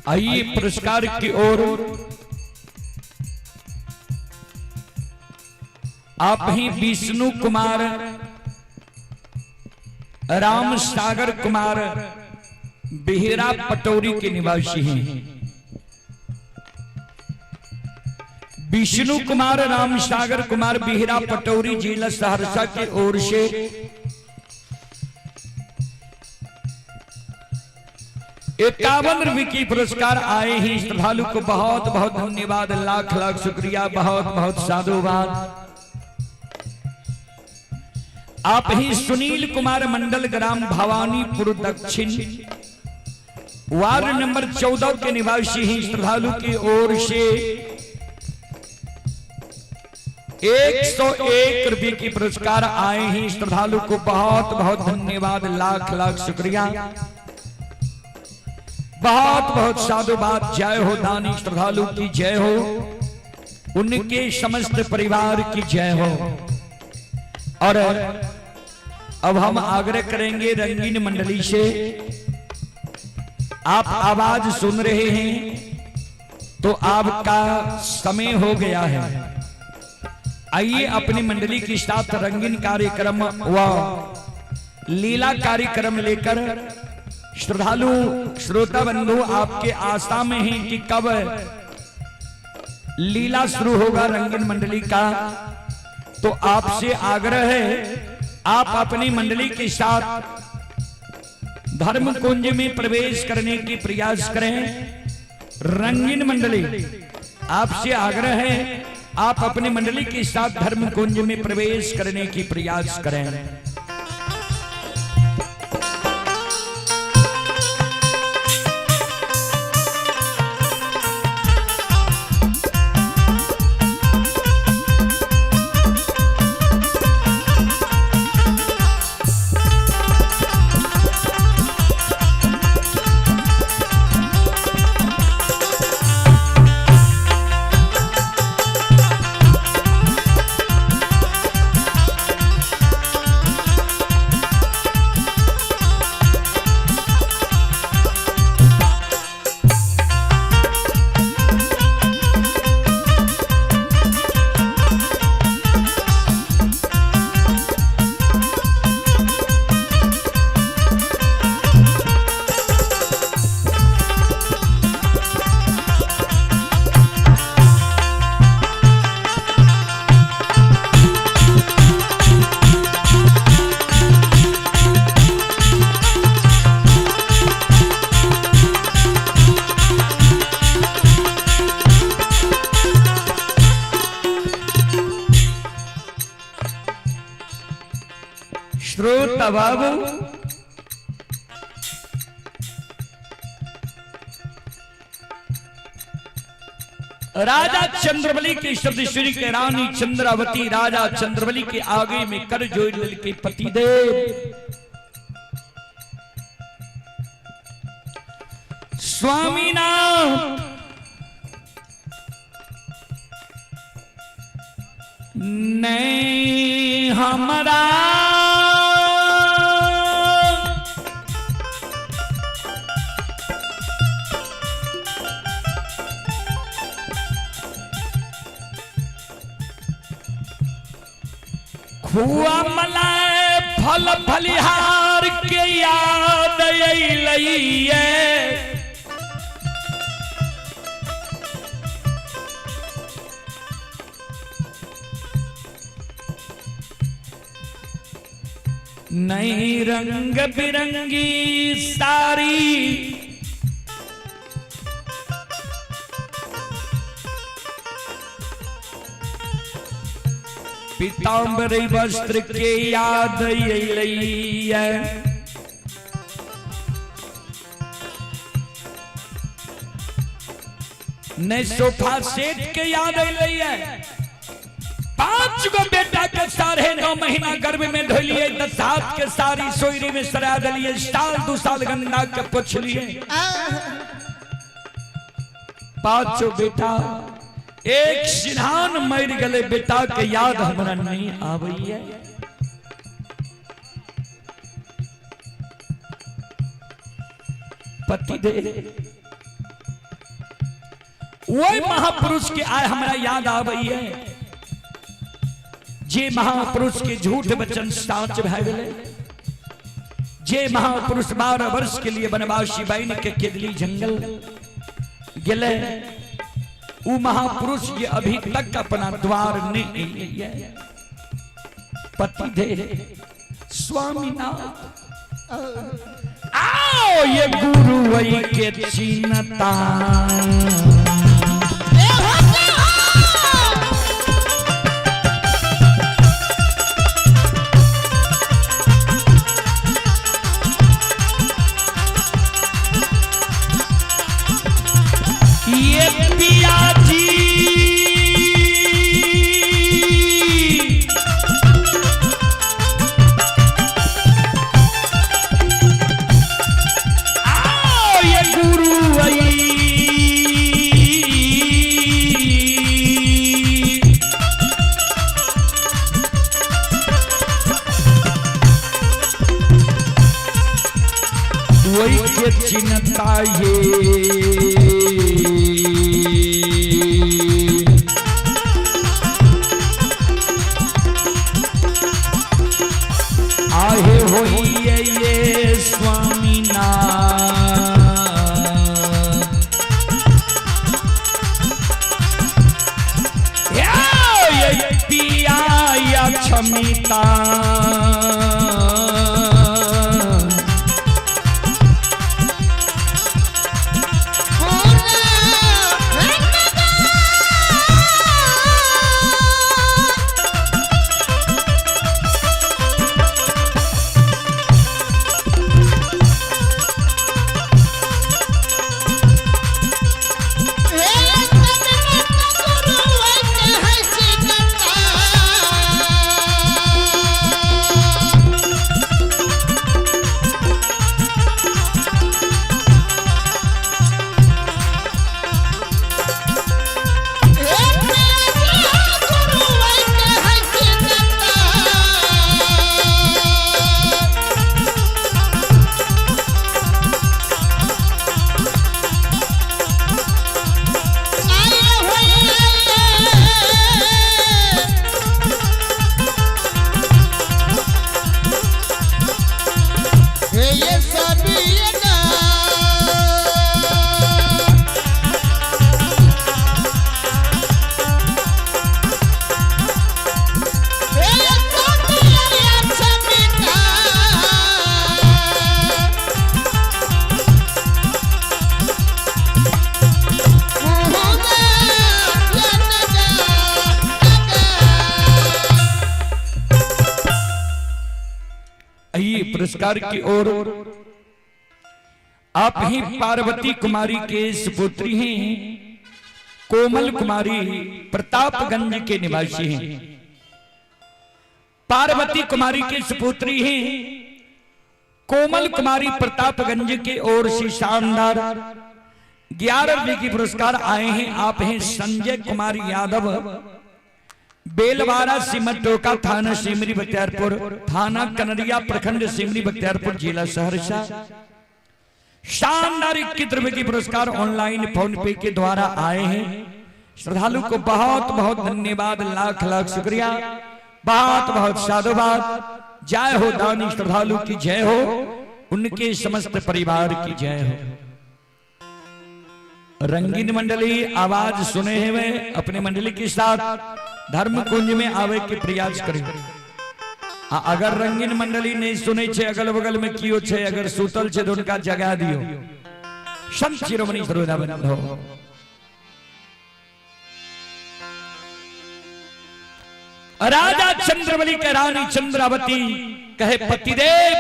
आइए पुरस्कार की ओर आप ही विष्णु कुमार राम सागर कुमार बिहरा पटौरी के निवासी हैं। विष्णु कुमार राम सागर कुमार बिहरा पटौरी जिला सहरसा की ओर से 51 रुपए की पुरस्कार आए हैं। श्रद्धालु को बहुत बहुत धन्यवाद, लाख लाख शुक्रिया, बहुत बहुत साधुवाद। आप ही सुनील कुमार मंडल ग्राम भवानीपुर दक्षिण वार्ड नंबर 14 के निवासी हैं। श्रद्धालु की ओर से 101 रुपए की पुरस्कार आए हैं। श्रद्धालु को बहुत बहुत धन्यवाद, लाख लाख शुक्रिया। बहुत बहुत साधुवाद। जय हो दानी श्रद्धालु की जय हो, उनके समस्त परिवार की जय हो। और अब हम आग्रह करेंगे रंगीन मंडली से, आप आवाज सुन रहे हैं तो आपका समय हो गया है। आइए अपनी मंडली के साथ रंगीन कार्यक्रम व लीला कार्यक्रम लेकर श्रद्धालु श्रोता बंधु आपके आशा में हैं कि कब लीला शुरू होगा रंगीन मंडली का। तो आपसे आग्रह है आप अपनी मंडली के साथ धर्म कुंज में प्रवेश करने की प्रयास करें। रंगीन मंडली आपसे आग्रह है आप अपनी मंडली के साथ धर्म कुंज में प्रवेश करने की प्रयास करें। श्रोता बाबू राजा चंद्रबली के शब्द श्री के रानी चंद्रावती राजा चंद्रबली के आगे में कर जोड़ के पतिदेव स्वामीनाथ नहीं हमारा हुआ मलाई फल फलिहार के याद अइलैये नई रंग बिरंगी साड़ी पीतांबरी वस्त्र के याद अइलैये न सोफा सेट के याद अइलैये 5 गो बेटा के 9.5 महीना गर्भ में धोलिए 10 हाथ के सारी सोयरे में सरा दलिए साल 2 साल गंगा के पुछ लिए 5 बेटा एक सिधान मर गले बेटा के याद हमरा नहीं आबैया पति दे वही महापुरुष के आय हमरा याद आबैया जे महापुरुष के झूठ वचन साच भय गए जे महापुरुष 12 वर्ष के लिए वनवासी बन के केदली जंगल गले वो महापुरुष ये अभी तक अपना द्वार नहीं लिया पति दे स्वामीनाथ आओ ये गुरु वही के चिन्हता गुरु चिन्हता ये आहे होइए ये स्वामी पिया या क्षमिता पुरस्कार की ओर आप ही पार्वती कुमारी के सुपुत्री हैं, कोमल कुमारी प्रतापगंज के निवासी हैं। पार्वती कुमारी की सुपुत्री हैं, कोमल कुमारी प्रतापगंज के ओर से शानदार 11 रुपए की पुरस्कार आए हैं। आप हैं संजय कुमार यादव, बेलवारा सिमटोका थाना सिमरी बख्तियारपुर, थाना कनरिया प्रखंड सिमरी बख्तियारपुर, जिला सहरसा। शानदार 21 रुपए की पुरस्कार ऑनलाइन फोन पे के द्वारा आए हैं। श्रद्धालु को बहुत बहुत धन्यवाद, लाख लाख शुक्रिया, बहुत बहुत साधुवाद। जय हो दानी श्रद्धालु की जय हो, उनके समस्त परिवार की जय हो। रंगीन मंडली आवाज सुने हुए अपने मंडली के साथ धर्म कुंज में आवे के प्रयास करें। अगर रंगीन मंडली नहीं सुने छे, अगल बगल में कियो छे, अगर सुतल छे तो उनका जगा दियो। संत शिरोमणि सर्वदा बंधो। राजा चंद्रवली के रानी चंद्रावती कहे पतिदेव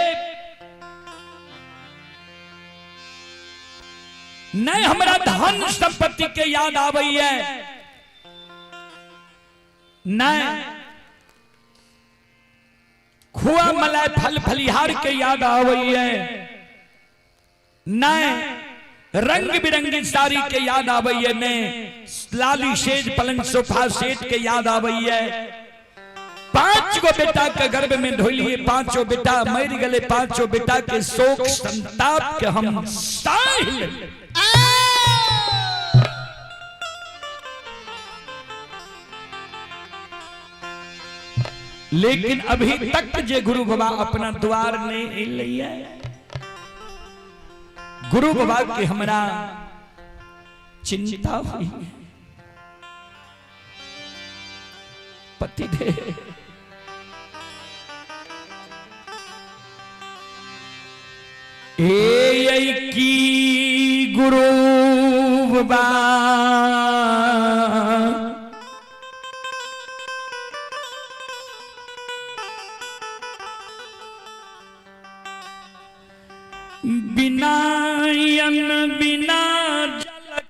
नहीं हमारा धन संपत्ति के याद आवी है, न खुआ मलाई फल फलिहार के याद आवी है, न रंग बिरंगी साड़ी के याद आवी है, न लाली सेज पलंग सोफा सेट के याद आवी है। 5 गो बेटा के गर्भ में ढोलिए, 5 बेटा मर गले, 5 बेटा के शोक संताप के हम साहिल। लेकिन अभी तक जे गुरु बाबा अपना द्वार नहीं लिया, गुरु बाबा के हमरा चिंता हुई। पति दे की गुरु बाबा बिना अन्न बिना जल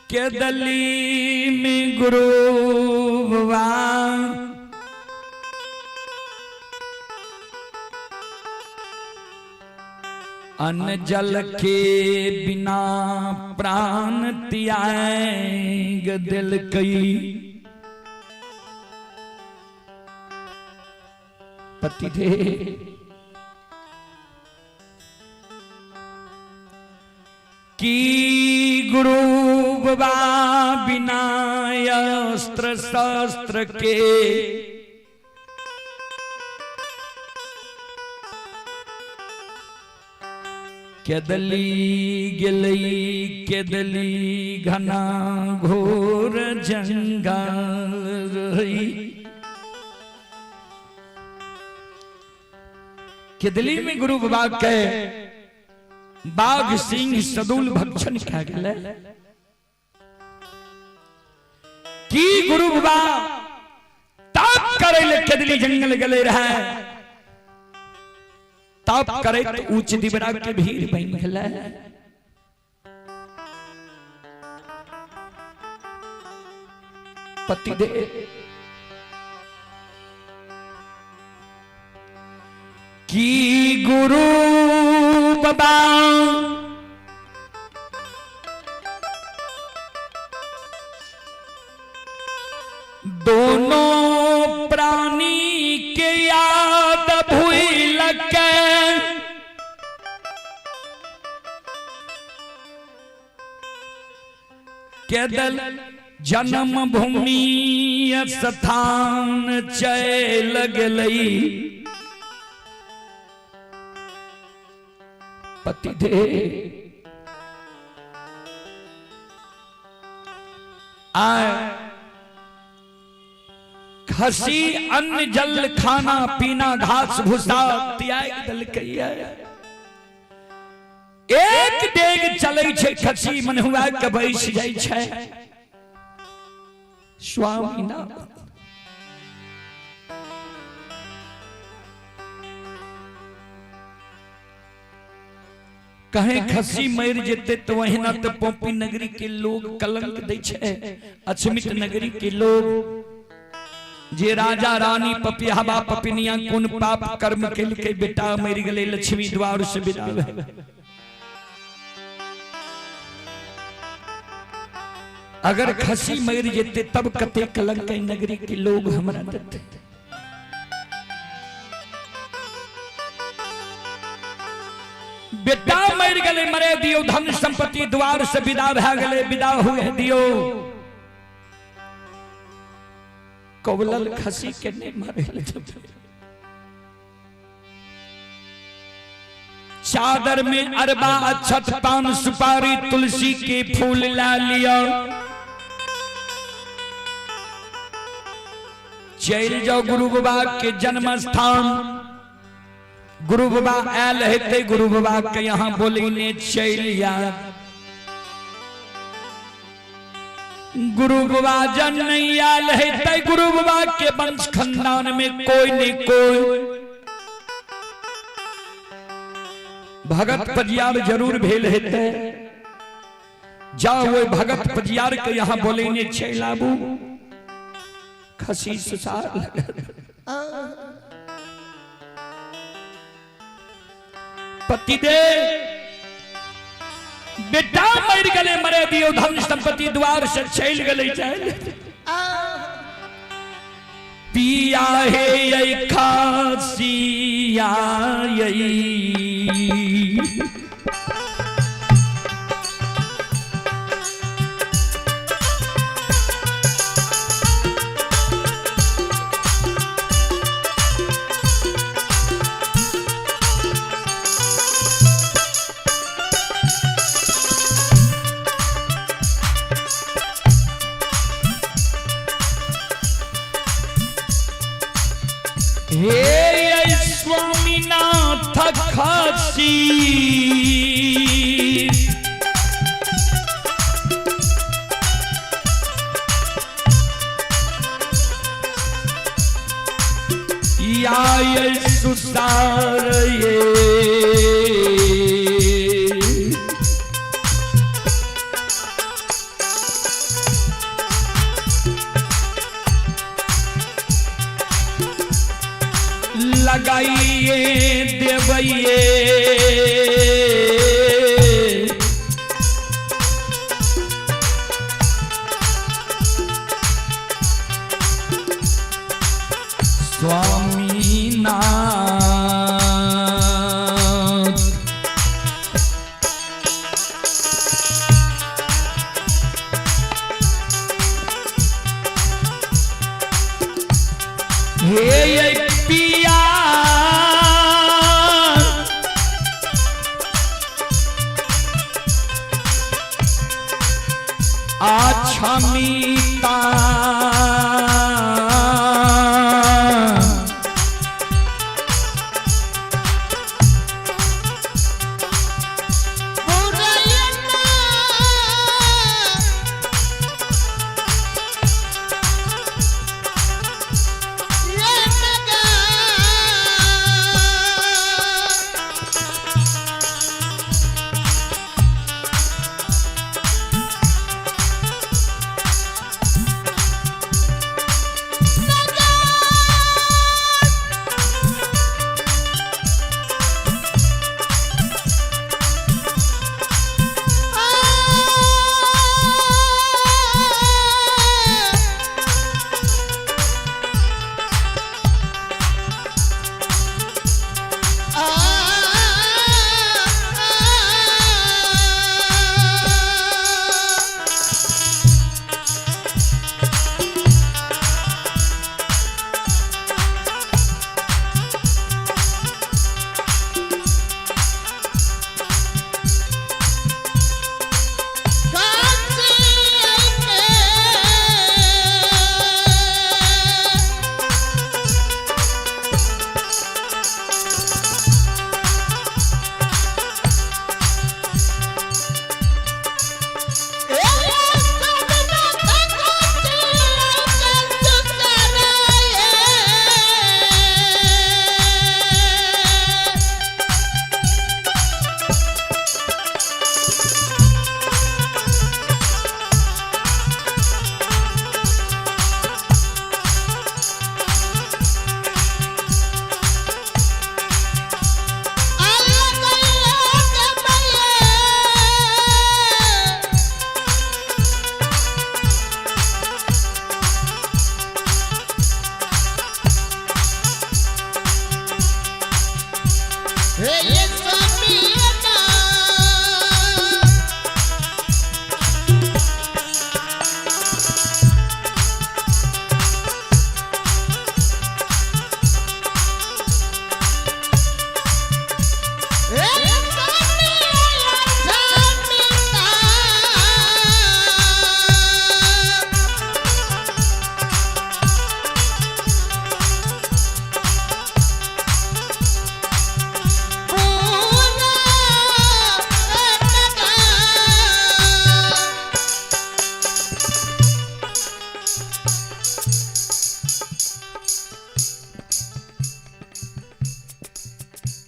के दली में गुरु बाबा अन्न जल के बिना प्राण त्याग दिल कई। पति दे की गुरु बाबा बिना अस्त्र शस्त्र के केदली गेलई केदली घना घोर जंगल रही। केदली में गुरु बाबा के बाघ सिंह सदुल भक्षण खा गए की गुरु बाबा ताप करे केदली जंगल गले रहे ताप करे तो उच्च दिवरा के भीड़ बन गए पति दे की गुरु बाबा दोनों प्राणी के याद भूल के केदल जन्म भूमि स्थान चल गई पति दे आए खसी अन्न जल खाना पीना घास भूसा त्याग दल कहिया एक डेग चले छे खसी मन हुआ के बैस जाय छे स्वामी ना कहे खसी मर जेते तो वहीना तो पोपी नगरी के लोग कलंक दे छे अछमित नगरी के लोग जे राजा रानी पपियाबा पपिनिया कोन पाप कर्म के बेटा मर गले लक्ष्मी द्वार से बिदावे अगर खसी मर जेते तब कते कलंक नगरी के लोग हमरा देते बेटा मर गले मरे दियो धन संपत्ति द्वार से विदा भे गले विदा हुए दियो कौलल खसी के नहीं मारे चादर में अरबा अक्षत पान सुपारी तुलसी के फूल ला लिया चल जाओ गुरु बाबा के जन्म स्थान गुरु बाबा आयल हेते गुरु बाबा के यहाँ बोले ने चलिया गुरु बाबा जन नहीं आयल हेते गुरु बाबा के वंश खानदान में कोई नहीं कोई भगत पजियार जरूर भेल हेते जाओ वो भगत पजियार के यहाँ बोले ने चलाबू खसी सुसार पति दे बेटा मर गले मरे दियो धन संपत्ति द्वार से चल गले चल पिया है खासिया हे स्वामीनाथ खसी या सुसार लगाइए देवैये स्वामी नाथ हे पिया अच्छा मीता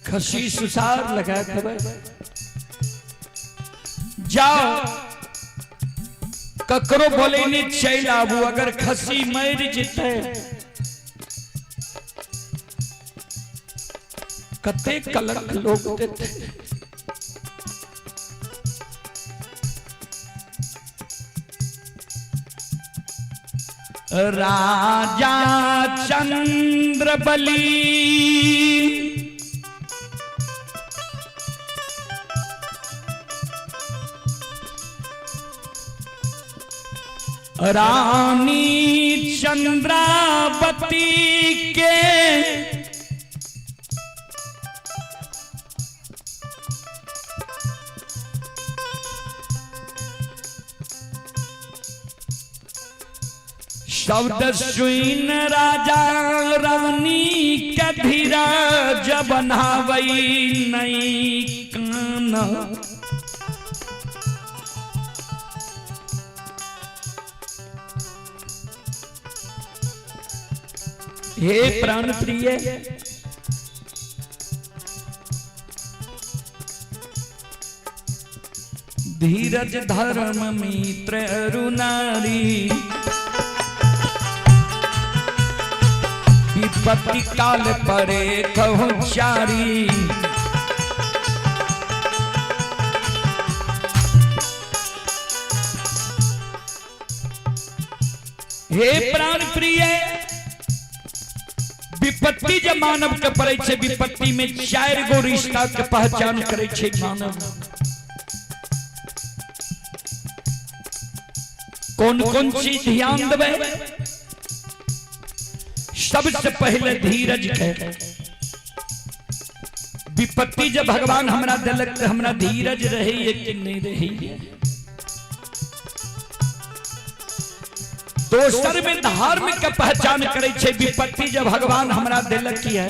खसी सुसार लगा खबर जाओ ककरो बोले ने चल आबू अगर खसी मर जिते कते कलक लोग देते राजा चंद्रबली रानी चंद्रावती के शब्द सुन राजा रानी के धीरज बनावई नहीं काना हे प्राण प्रिय धीरज धर्म मित्र अरुणारी विपत्ति काल परे कहूँ चारी हे प्राण प्रिय विपत्ति जब मानव के पड़े छे विपत्ति में 4 गो रिश्ता के पहचान करे छे मानव कौन कौन चीज ध्यान देवे सबसे पहले धीरज के विपत्ति जब भगवान हमरा दिलक तो हमरा धीरज रही कि नहीं रही। दोसर में धर्म के पहचान करे छे। विपत्ति जब भगवान हमरा दिलक की है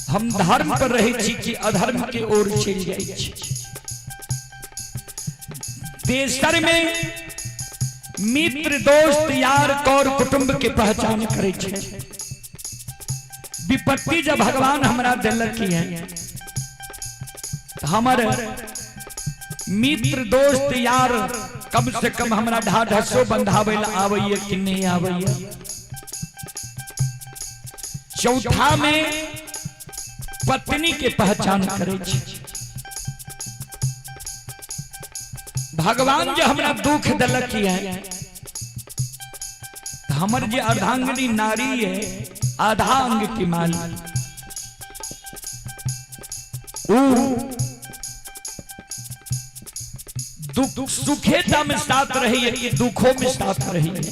हम धर्म पर रहे छी कि अधर्म के ओर चल जाए छी। तेसर में मित्र दोस्त यार कौर कुटुंब के पहचान करे छे। विपत्ति जब भगवान हमरा दिलक की है हमारे मित्र दोस्त यार कम से कम हमरा ढाढसो बंधावे ला आवे कि नहीं आवे। चौथा में पत्नी के पहचान करे छे। भगवान जो हमरा दुख दिलक की है हमर जे अर्धांगिनी नारी है आधा अंग की माली दुख सुखेता में साथ रही है कि दुखों में साथ रही है।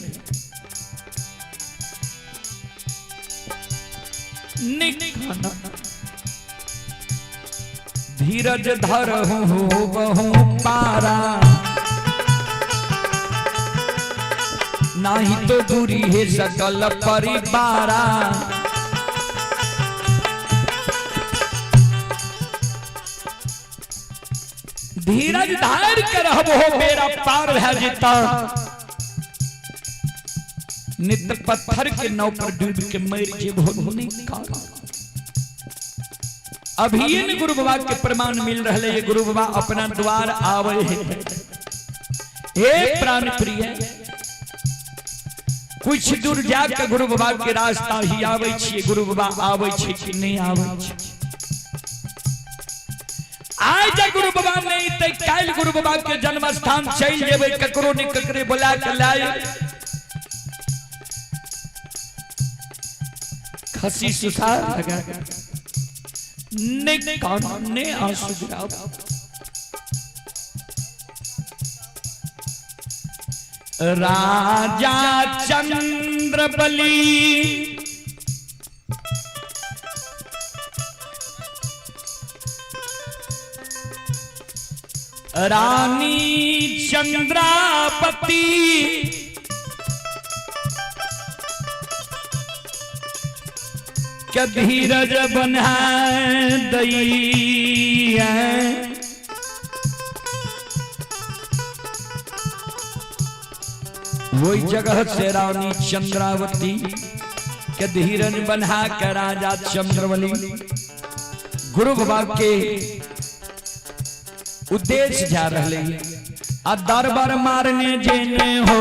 धीरज धर हो बहु पारा नाही तो दूरी है सकल परिवारा। धीरज धार कर हो मेरा पार है जीता। नित पत्थर के नाव पर डूब के मर जे भोनी का। अभी इन गुरु बाबा के प्रमाण मिल रहे है। गुरु बाबा अपना द्वार आवे है। हे प्राण प्रिय कुछ दूर जाकर गुरु बाबा के रास्ता ही आवे छे। गुरु बाबा आवे छे कि नहीं आवे छे। आज गुरु बाबा नहीं तो कल गुरु बाबा के जन्म स्थान चल जेबे ककरो ने ककरे बुला के लाए खसी सुखा लगा ने कान ने आंसू गिराओ। राजा चंद्रबली रानी चंद्रावती क्या धीरज बना दई है। वही जगह से रानी चंद्रावती के धीरज बना के राजा चंद्रबली गुरु बाबा के उद्देश्य जा रहे हैं। आ दरबार मारने जेने हो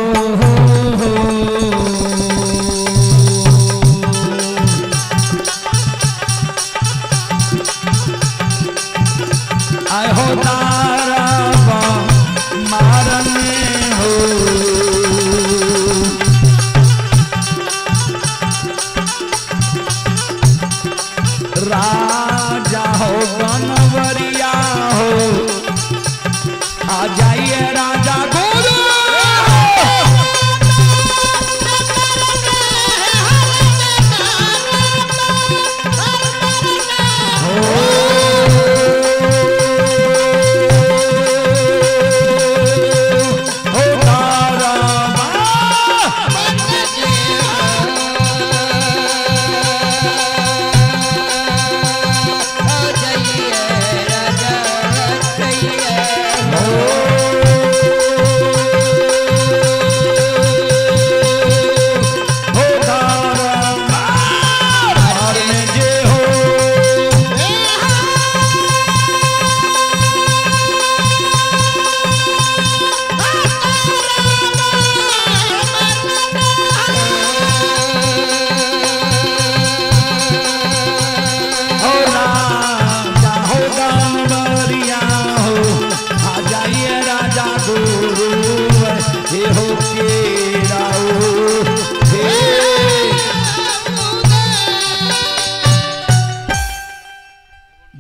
आए हो दरबार मारने हो। राजा हो बनवरिया हो आ जाइए राजा गुरु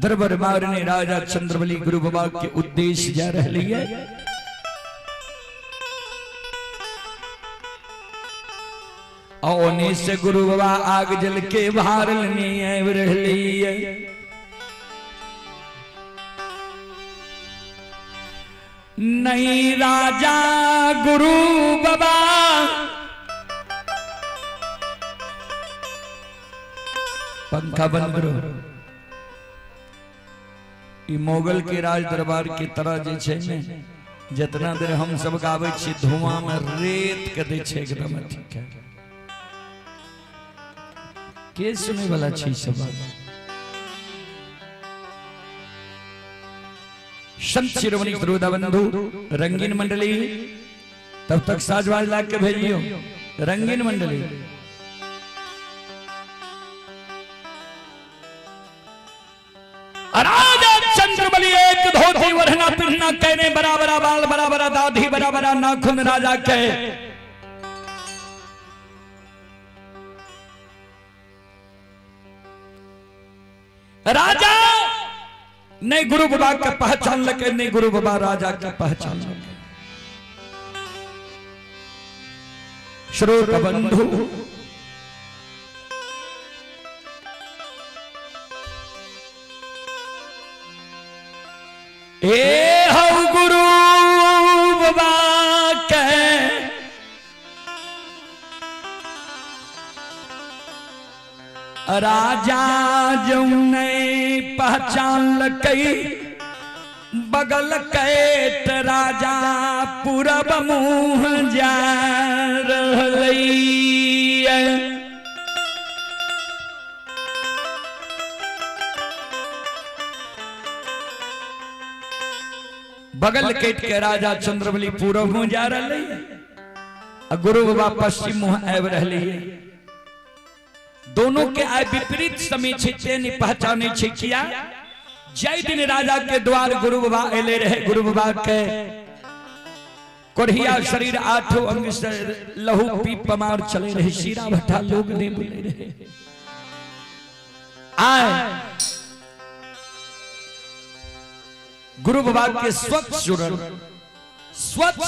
दरबार मारने राजा चंद्रबली गुरु बाबा के उद्देश्य जा रही है। और ओने से गुरु बाबा आग जल के बाहर लनी रह ली। नहीं राजा गुरु बाबा पंखा बंद करो। ई मोगल के राज दरबार की तरह जे छे ने जितना देर हम सब गावे छी धुआं में रेत के दे छे एकदम ठीक है। के सुने वाला छी सब संत शिरोमणि श्रोता बंधु रंगीन मंडली तब तक साजवाज ला के भेजियो। रंगीन मंडली राजा चंद्रबली एक धोती वरना पिरना कहने बड़ा बड़ा बाल बड़ा बड़ा दाढ़ी बड़ा बड़ा नाखून राजा के राजा नहीं गुरु बाबा का पहचान लगे, नहीं गुरु बाबा राजा का पहचान लगे। श्रोत बंधु ए हऊ गुरु बाबा के राजा जो नहीं पहचान लकई बगल कैट राजा पूरब मुंह जा रहलई। बगल केट के राजा चंद्रबली पूरब मुंह जा रहलई और गुरु बाबा पश्चिम मुंह आब रहली। दोनों के आय विपरीत समय छे ने पहचाने छे किया। जय दिन राजा के द्वार गुरु बाबा एले रहे। गुरु बाबा के कोढ़िया शरीर आठों अंग से लहू पीप पमार चले रहे। शीरा भट्टा लोग ने बोले रहे आय गुरु बाबा के स्वच्छ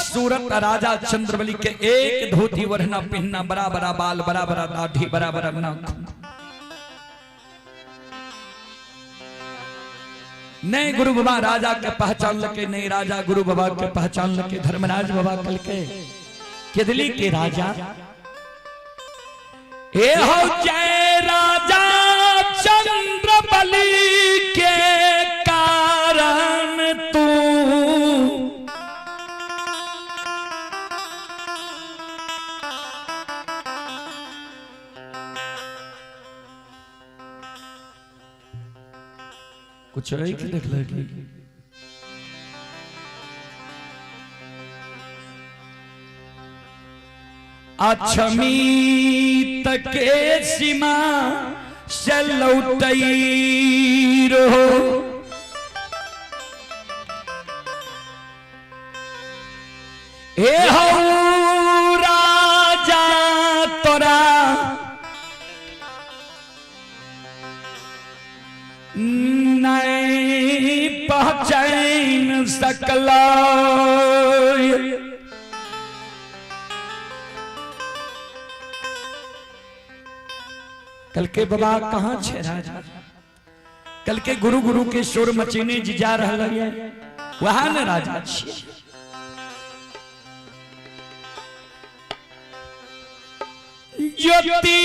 सूरत राजा चंद्रबली के एक धोती वरना पहनना बड़ा बड़ा बाल बड़ा बड़ा दाढ़ी बड़ा बड़ा नाखून। नहीं गुरु बाबा राजा के पहचान लगे, नहीं राजा गुरु बाबा के पहचान लगे। धर्मराज बाबा कल के केदली के राजा ए हो जय राजा चंद्रबली के कारण तू कुछ है कि देख लगी अछमी तके सीमा से लौटई रहो। ए हो राजा तोरा नहीं पहचान सकला। कल के बाबा कहाँ छे राजा? कल के गुरु गुरु के शोर मचीने जी जा रहा है वहां न राजा छे। ज्योति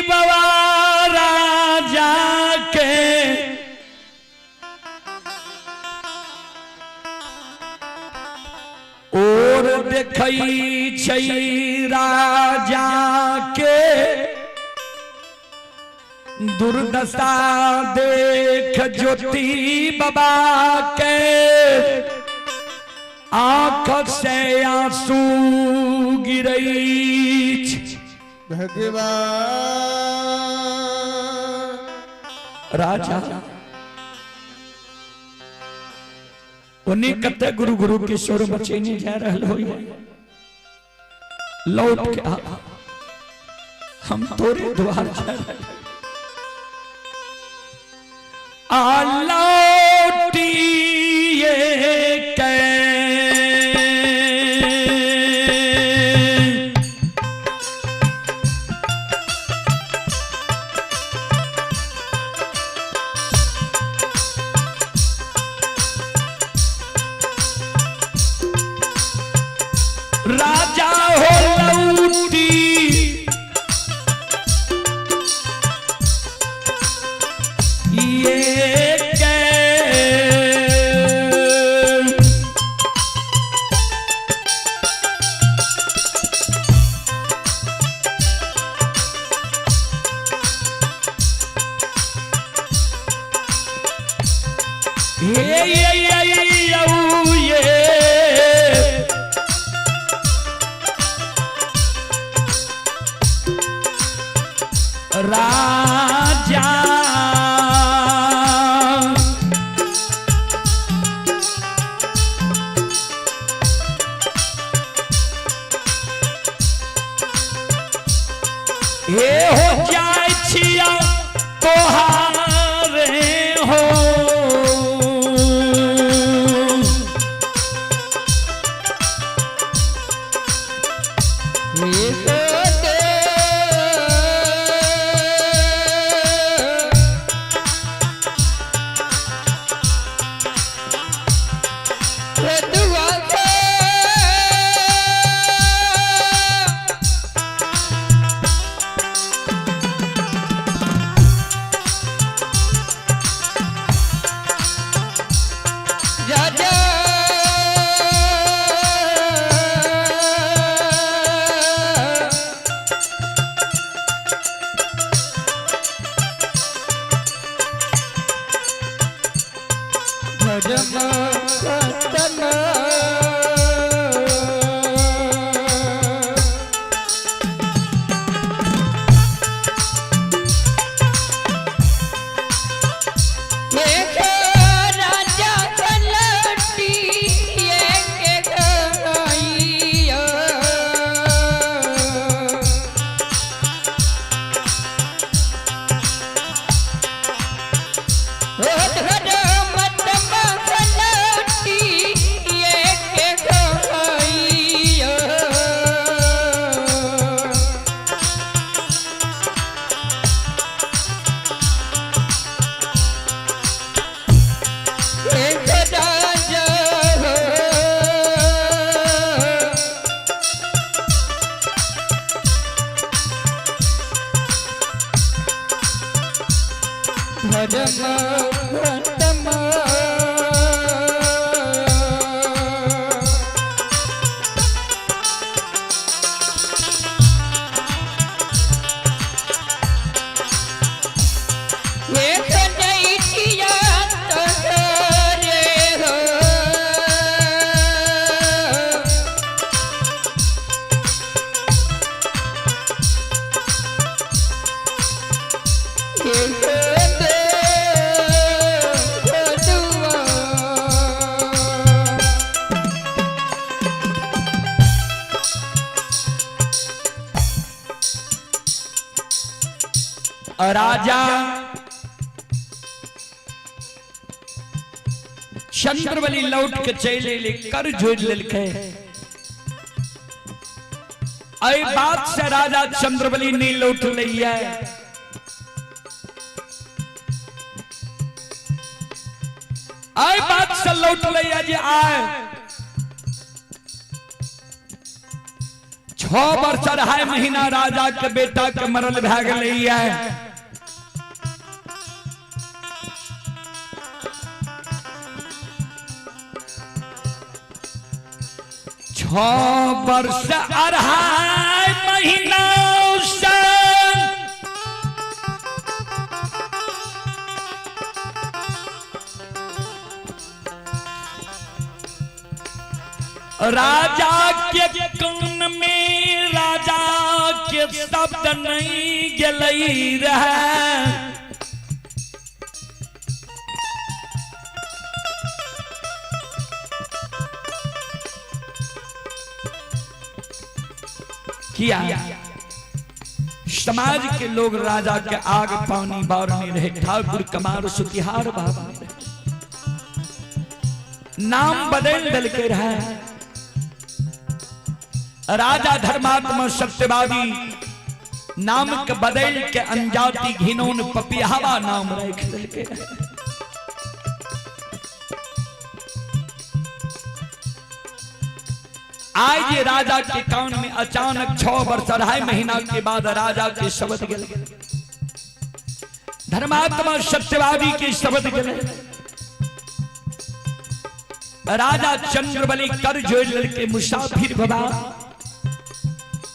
बाबा राजा के और देखई छई राजा के दुर्दशा देख ज्योति बाबा के आंख से आंसू गिरई। भगवान राजा उन्हीं कते गुरु गुरु के शोर बचे नहीं जा रहा हो लौट के आ हम तोरे द्वार जा रहे आ लौटिए के राजा हे हो जाय छिया तोहारे हो राजा चंद्रबली लौट के चले ले कर जोड़ लेके आई बात से राजा चंद्रबली नहीं लौट लिया आई बात से लौट लिया जी आए 6 वर्ष 2.5 महीना राजा के बेटा के मरल भाग लिया है 6 वर्ष 2.5 महीना से राजा के कान में राजा के शब्द नहीं गलई रहा किया समाज के लोग राजा के आग पानी बारने रहे ठाकुर कमार सुतिहार बाबा नाम बदल दल के रहा राजा धर्मात्मा सत्यवादी नाम के बदल के अनजाति घिनौन पपियावा नाम रख दल के आज ये राजा के कान में अचानक 6 वर्ष 2.5 महीना के बाद राजा के शब्द गए धर्मात्मा सत्यवादी के शब्द गए राजा चंद्रबली कर जोड़ लड़के मुसाफिर बाबा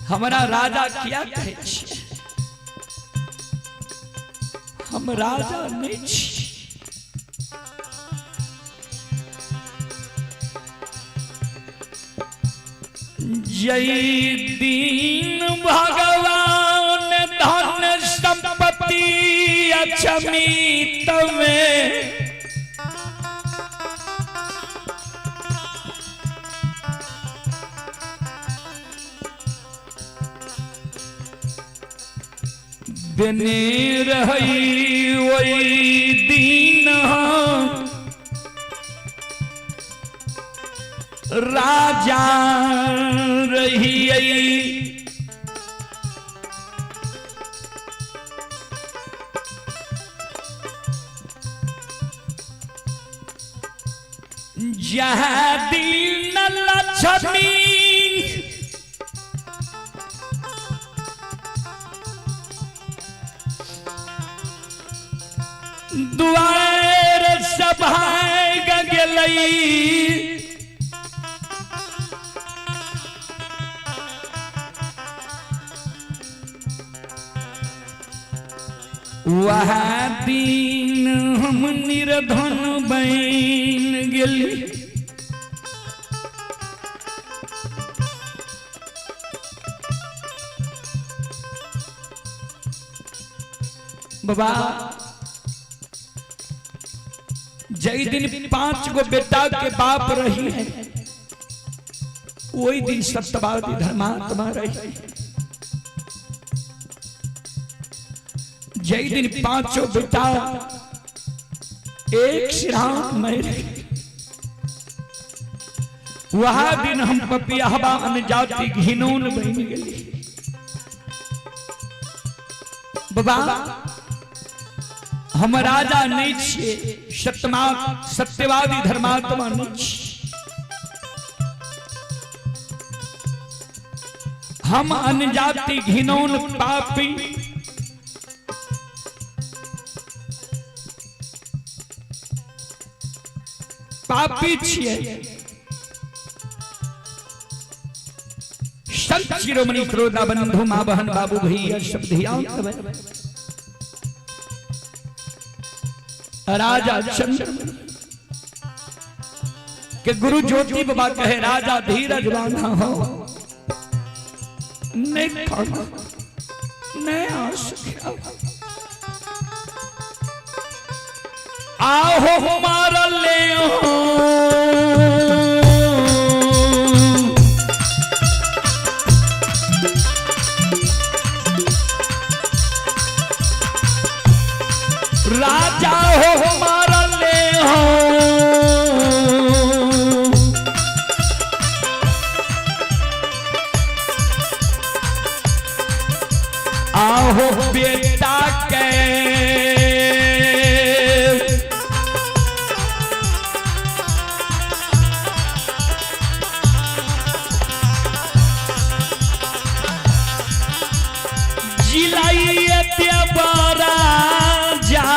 हमारा राजा क्या कहे हम राजा नहीं जय दीन भगवान धन संपत्ति अचमित में बने रही वही दीन राजा रही जहाँ दीन लक्ष्मी द्वार सभाए गगलई वह दिन हम निर्धन बन गेली बाबा जय दिन 5 गो बेटा के बाप रही है वही दिन सत्यवादी धर्मात्मा रही जय दिन 5 बेटा एक श्राम में वह दिन हम पपियाहबा अनजाति घिनौन बन गेली बाबा हम राजा नहीं छे सत्यवादी धर्मात्मा नहीं हम अनजाति घिनौन पापी पापी छिए संत शिरोमणि क्रोधा बंधु मां बहन बाबू भैया शब्द राजा चंद्र के गुरु ज्योति बाबा कहे राजा धीरज बांधा हो नहीं खाना नहीं आ सका आओ हमारा ले राजा हो हमारा ले हो आओ बेटा के जिलाइए बड़ा जा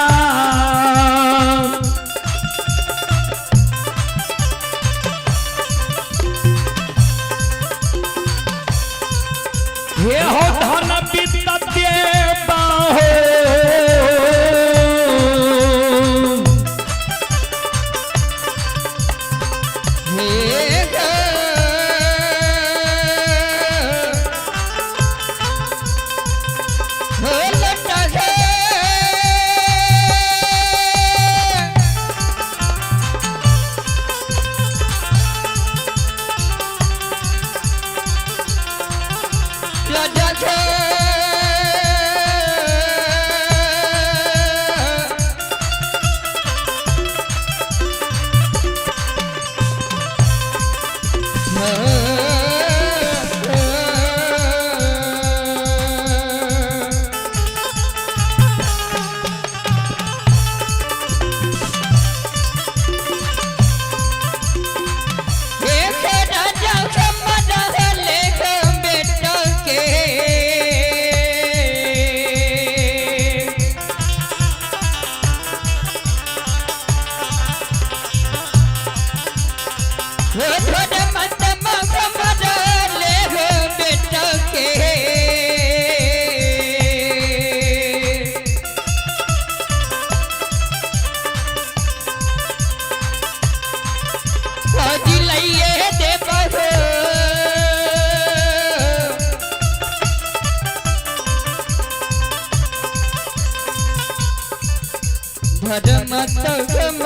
भरमत गम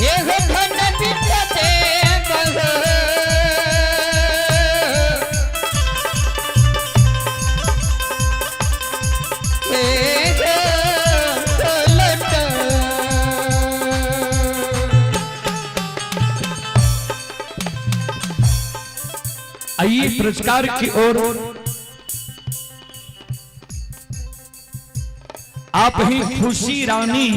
एह धन बिटते बह एह पलट आइए पुरस्कार की ओर आप ही खुशी रानी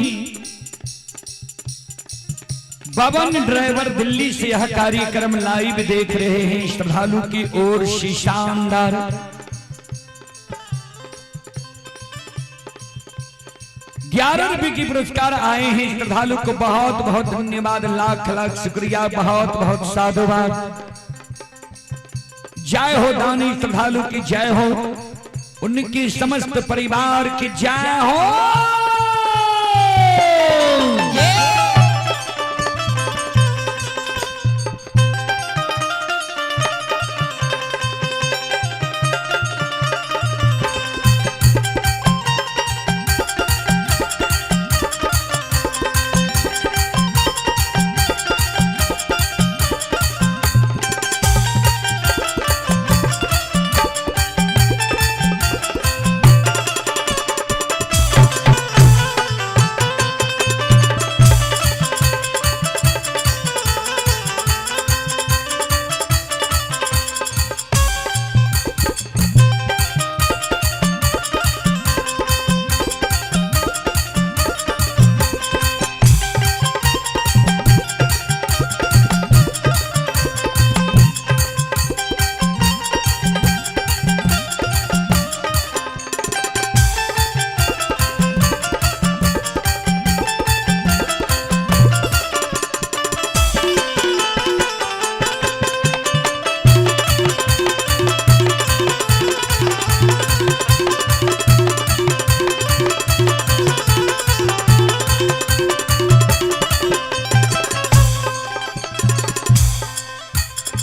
पवन ड्राइवर दिल्ली से यह कार्यक्रम लाइव देख रहे हैं। श्रद्धालु की ओर से शानदार 11 रुपए की पुरस्कार आए हैं। श्रद्धालु को बहुत बहुत धन्यवाद, लाख लाख शुक्रिया, बहुत बहुत साधुवाद। जय हो दानी श्रद्धालु की जय हो, उनकी समस्त परिवार की जय हो।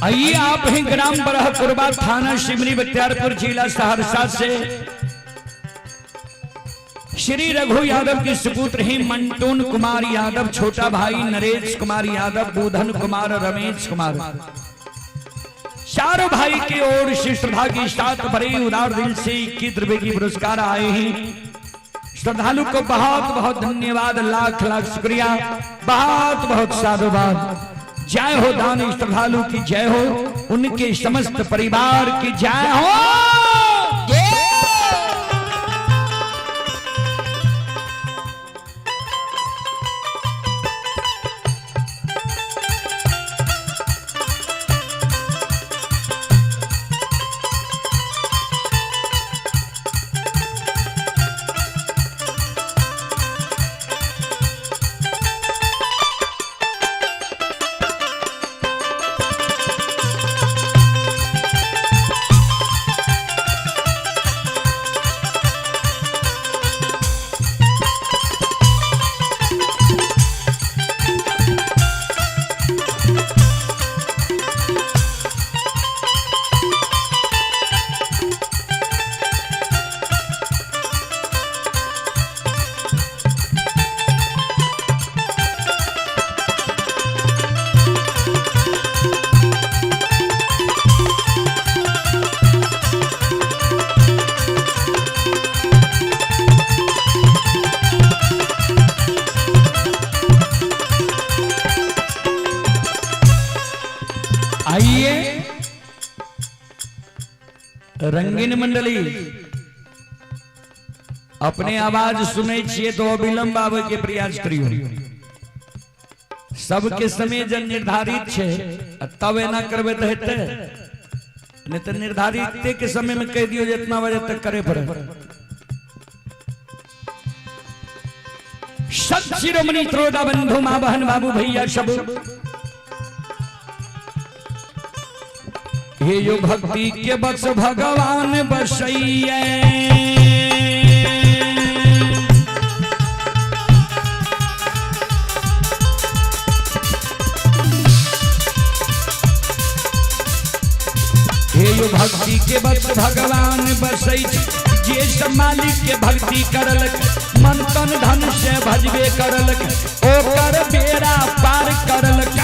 आइए आप हैं ग्राम बरहपुरवा, थाना शिमरी, बख्तियारपुर, जिला सहरसा से श्री रघु यादव के सुपुत्र हैं मंटून कुमार यादव, छोटा भाई नरेश कुमार यादव, बुधन कुमार, रमेश कुमार। चारों भाई की ओर से श्रद्धा के साथ बड़े उदार दिल से 21 रुपए की पुरस्कार आए हैं। श्रद्धालु को बहुत बहुत धन्यवाद, लाख लाख शुक्रिया, बहुत बहुत साधुवाद। जय हो दानी श्रद्धालु की जय हो, उनके समस्त परिवार की जय हो। आइए रंगीन मंडली, अपने आवाज सुने छिए तो अविलंब आवे के प्रयास करियो। सबके समय जन निर्धारित छे, तब एना करबे तो हेते, नहीं तो निर्धारित के समय में कह दियो जितना बजे तक करे पड़े। सत शिरोमणि त्रोदा बंधु मां बहन बाबू भैया सब, हे यो भक्ति के बस भगवान बसैये। एगो भक्ति के बस भगवान बसै जे सब मालिक के भक्ति करलक मन तन धन से भजबे करलक ओकर बेड़ा पार करलक।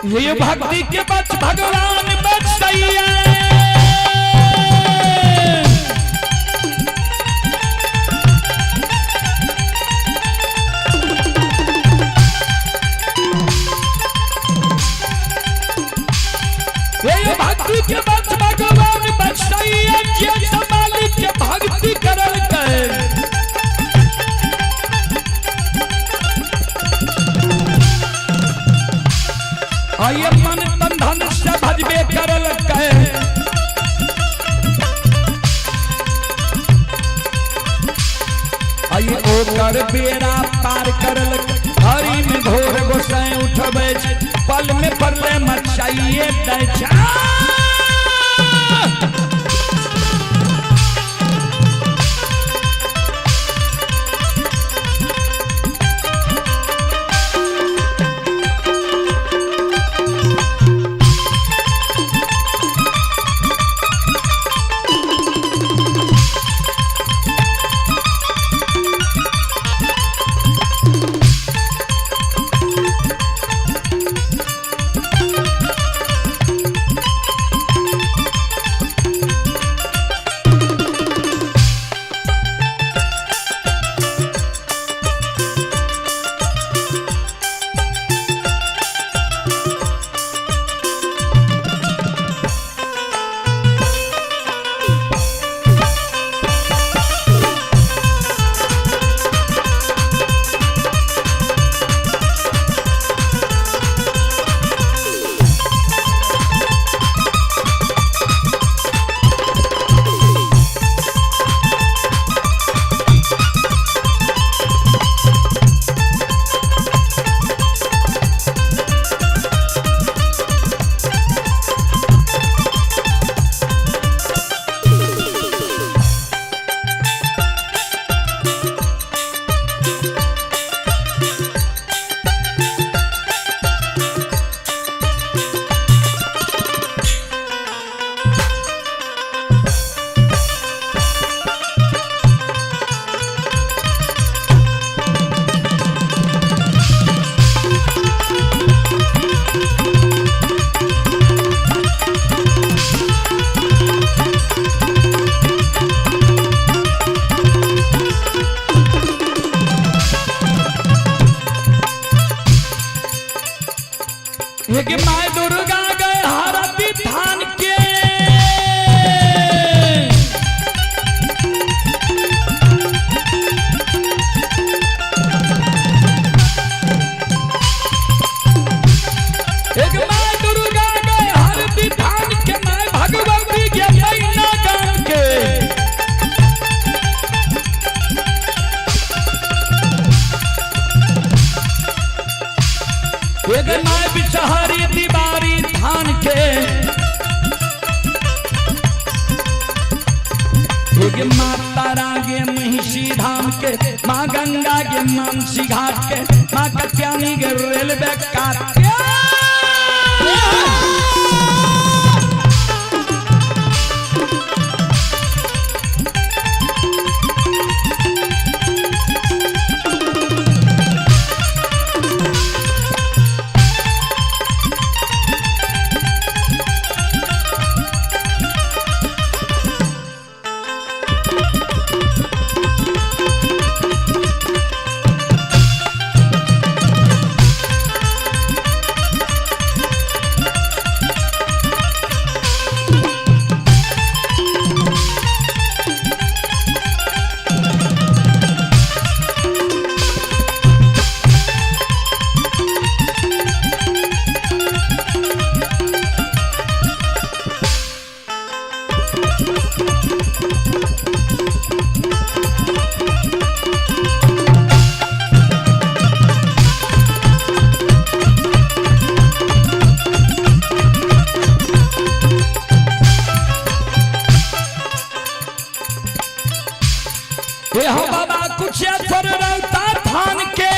ये भक्ति के बच भगवान बचैया ये भक्ति के बच भगवान बचैया जे सब मालिक के भक्ति करल कर आइए मन तन धन से भजबे करल कहे आइए ओकर बेड़ा पार करल हरि में घोर गोसाई उठबे पल में परले मचाइए दै माय दुर्गा गए हारती धान के एक माय दुर्गा गए हारती एक माय बिचहरी दीवारी धान के एक माता रागे महिषी धाम के माँ गंगा के मानसी घाट के माँ कत्यानी के रेलवे काट के हो बाबा कुछ रौता धान के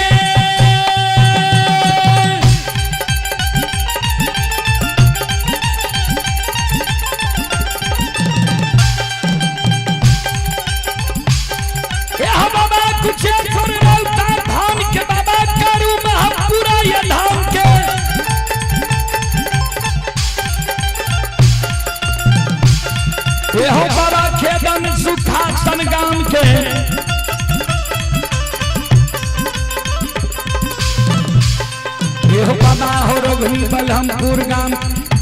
हो बाबा कुछ रौता धान के बाबा करू महापुरा ये धाम के हो बाबा खेदन सुखा संगाम के हो बाबा हो रघुनी बलहमपुर गाम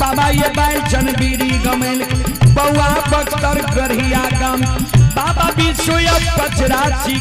बाबा ये बैचन बीरी गमेन बउआ बख्तर गढ़िया गाम बाबा विश्व पचराची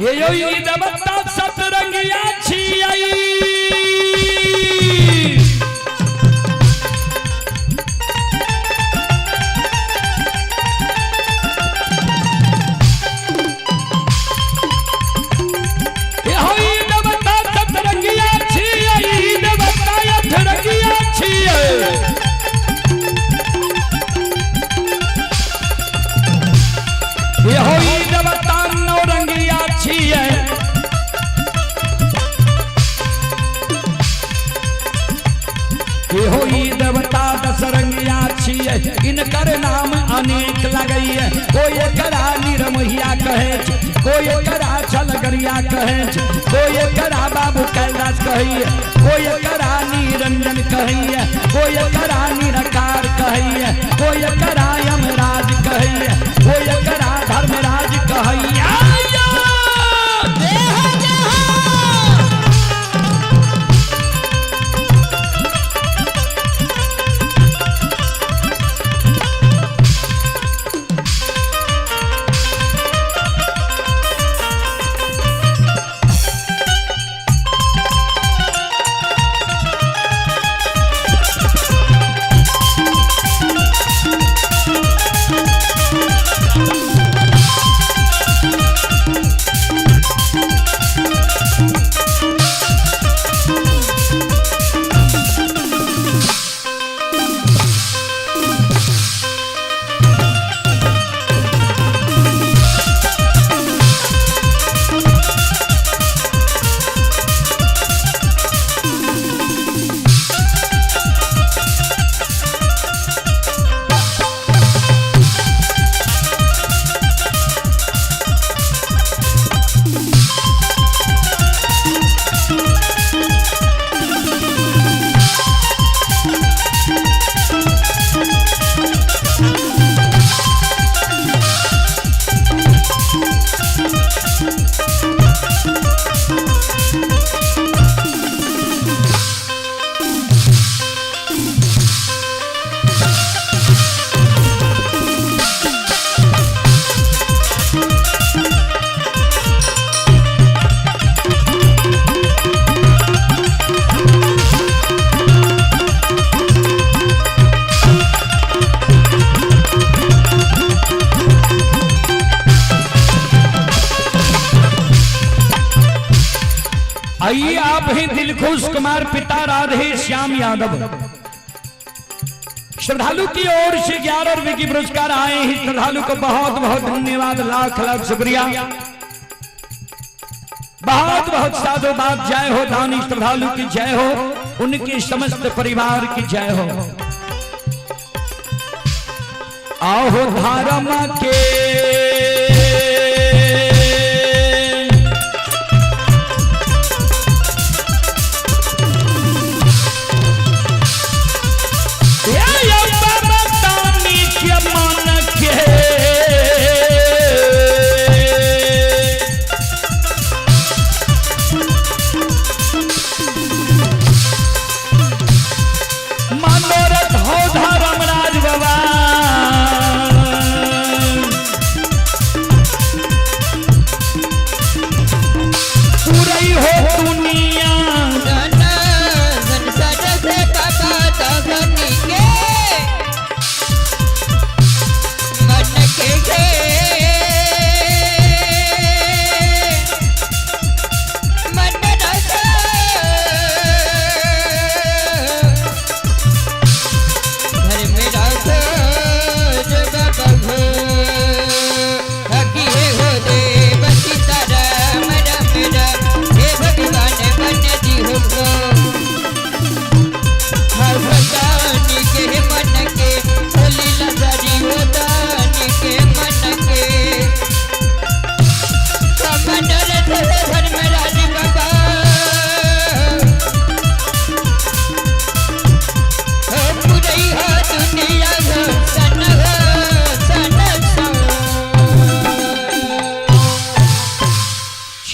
ये यो ई दबता सतरंगिया छियाई ये हो ई दबता सतरंगिया छियाई दबता सतरंगिया छियाई ये हो ई दबता नौरंगिया छियै ये हो ई देवता दसरंगिया छियै इनकर नाम अनेक लगैया कोई करा निरमहिया कहे कोई करा छलगरिया कहे कोई करा बाबू कैलाश कहिए कोई करा निरंजन कहिए कोई करा निरकार कहिए कोई करा यमराज कहिए कोई करा धर्मराज कहिए हैं दिलखुश कुमार, पिता राधे श्याम यादव। श्रद्धालु की ओर से 11 रुपए की पुरस्कार आए हैं। श्रद्धालु को बहुत बहुत धन्यवाद, लाख लाख शुक्रिया, बहुत बहुत साधुवाद। जय हो दानी श्रद्धालु की जय हो, उनके समस्त परिवार की जय हो। आहो धर्म के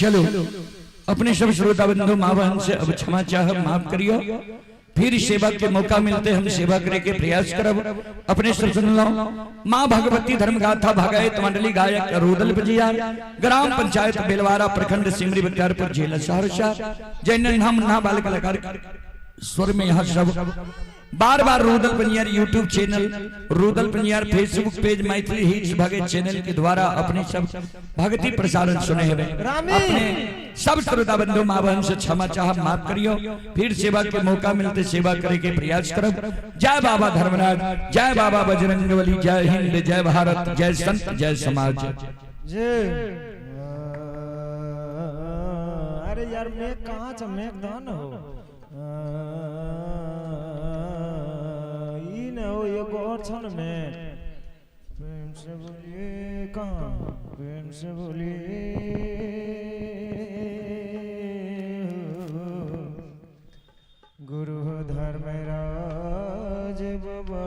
चलो अपने सब श्रोता बंधु माँ बहन से अब क्षमा चाह, माफ करियो। फिर सेवा के मौका मिलते हम सेवा करे के प्रयास करब। अपने सब सुन लो। माँ भगवती धर्मगाथा भगायत मंडली गायक रुदल बजिया, ग्राम पंचायत बेलवारा, प्रखंड सिमरी बख्तियारपुर जिला सहरसा। जैन हम ना बाल कलाकार स्वर में यहाँ सब बार बार Rudal Panjiyar YouTube channel, Rudal Panjiyar Facebook page, Maithili hits Bhagat channel के द्वारा अपने सब भक्ति प्रसारण सुने हुए। अपने सब श्रोता बंधु माँ बहन से क्षमा चाह, माफ करियो। फिर सेवा के मौका मिलते सेवा करे के प्रयास करब। जय बाबा धर्मराज, जय बाबा बजरंगबली, जय हिंद, जय भारत, जय संत, जय समाज। अरे यार मैं कहाँ छ, मैं दान हो हो ये और छन में प्रेम से बोलिए, कहाँ प्रेम से बोलिए। गुरु धर्मराज बाबा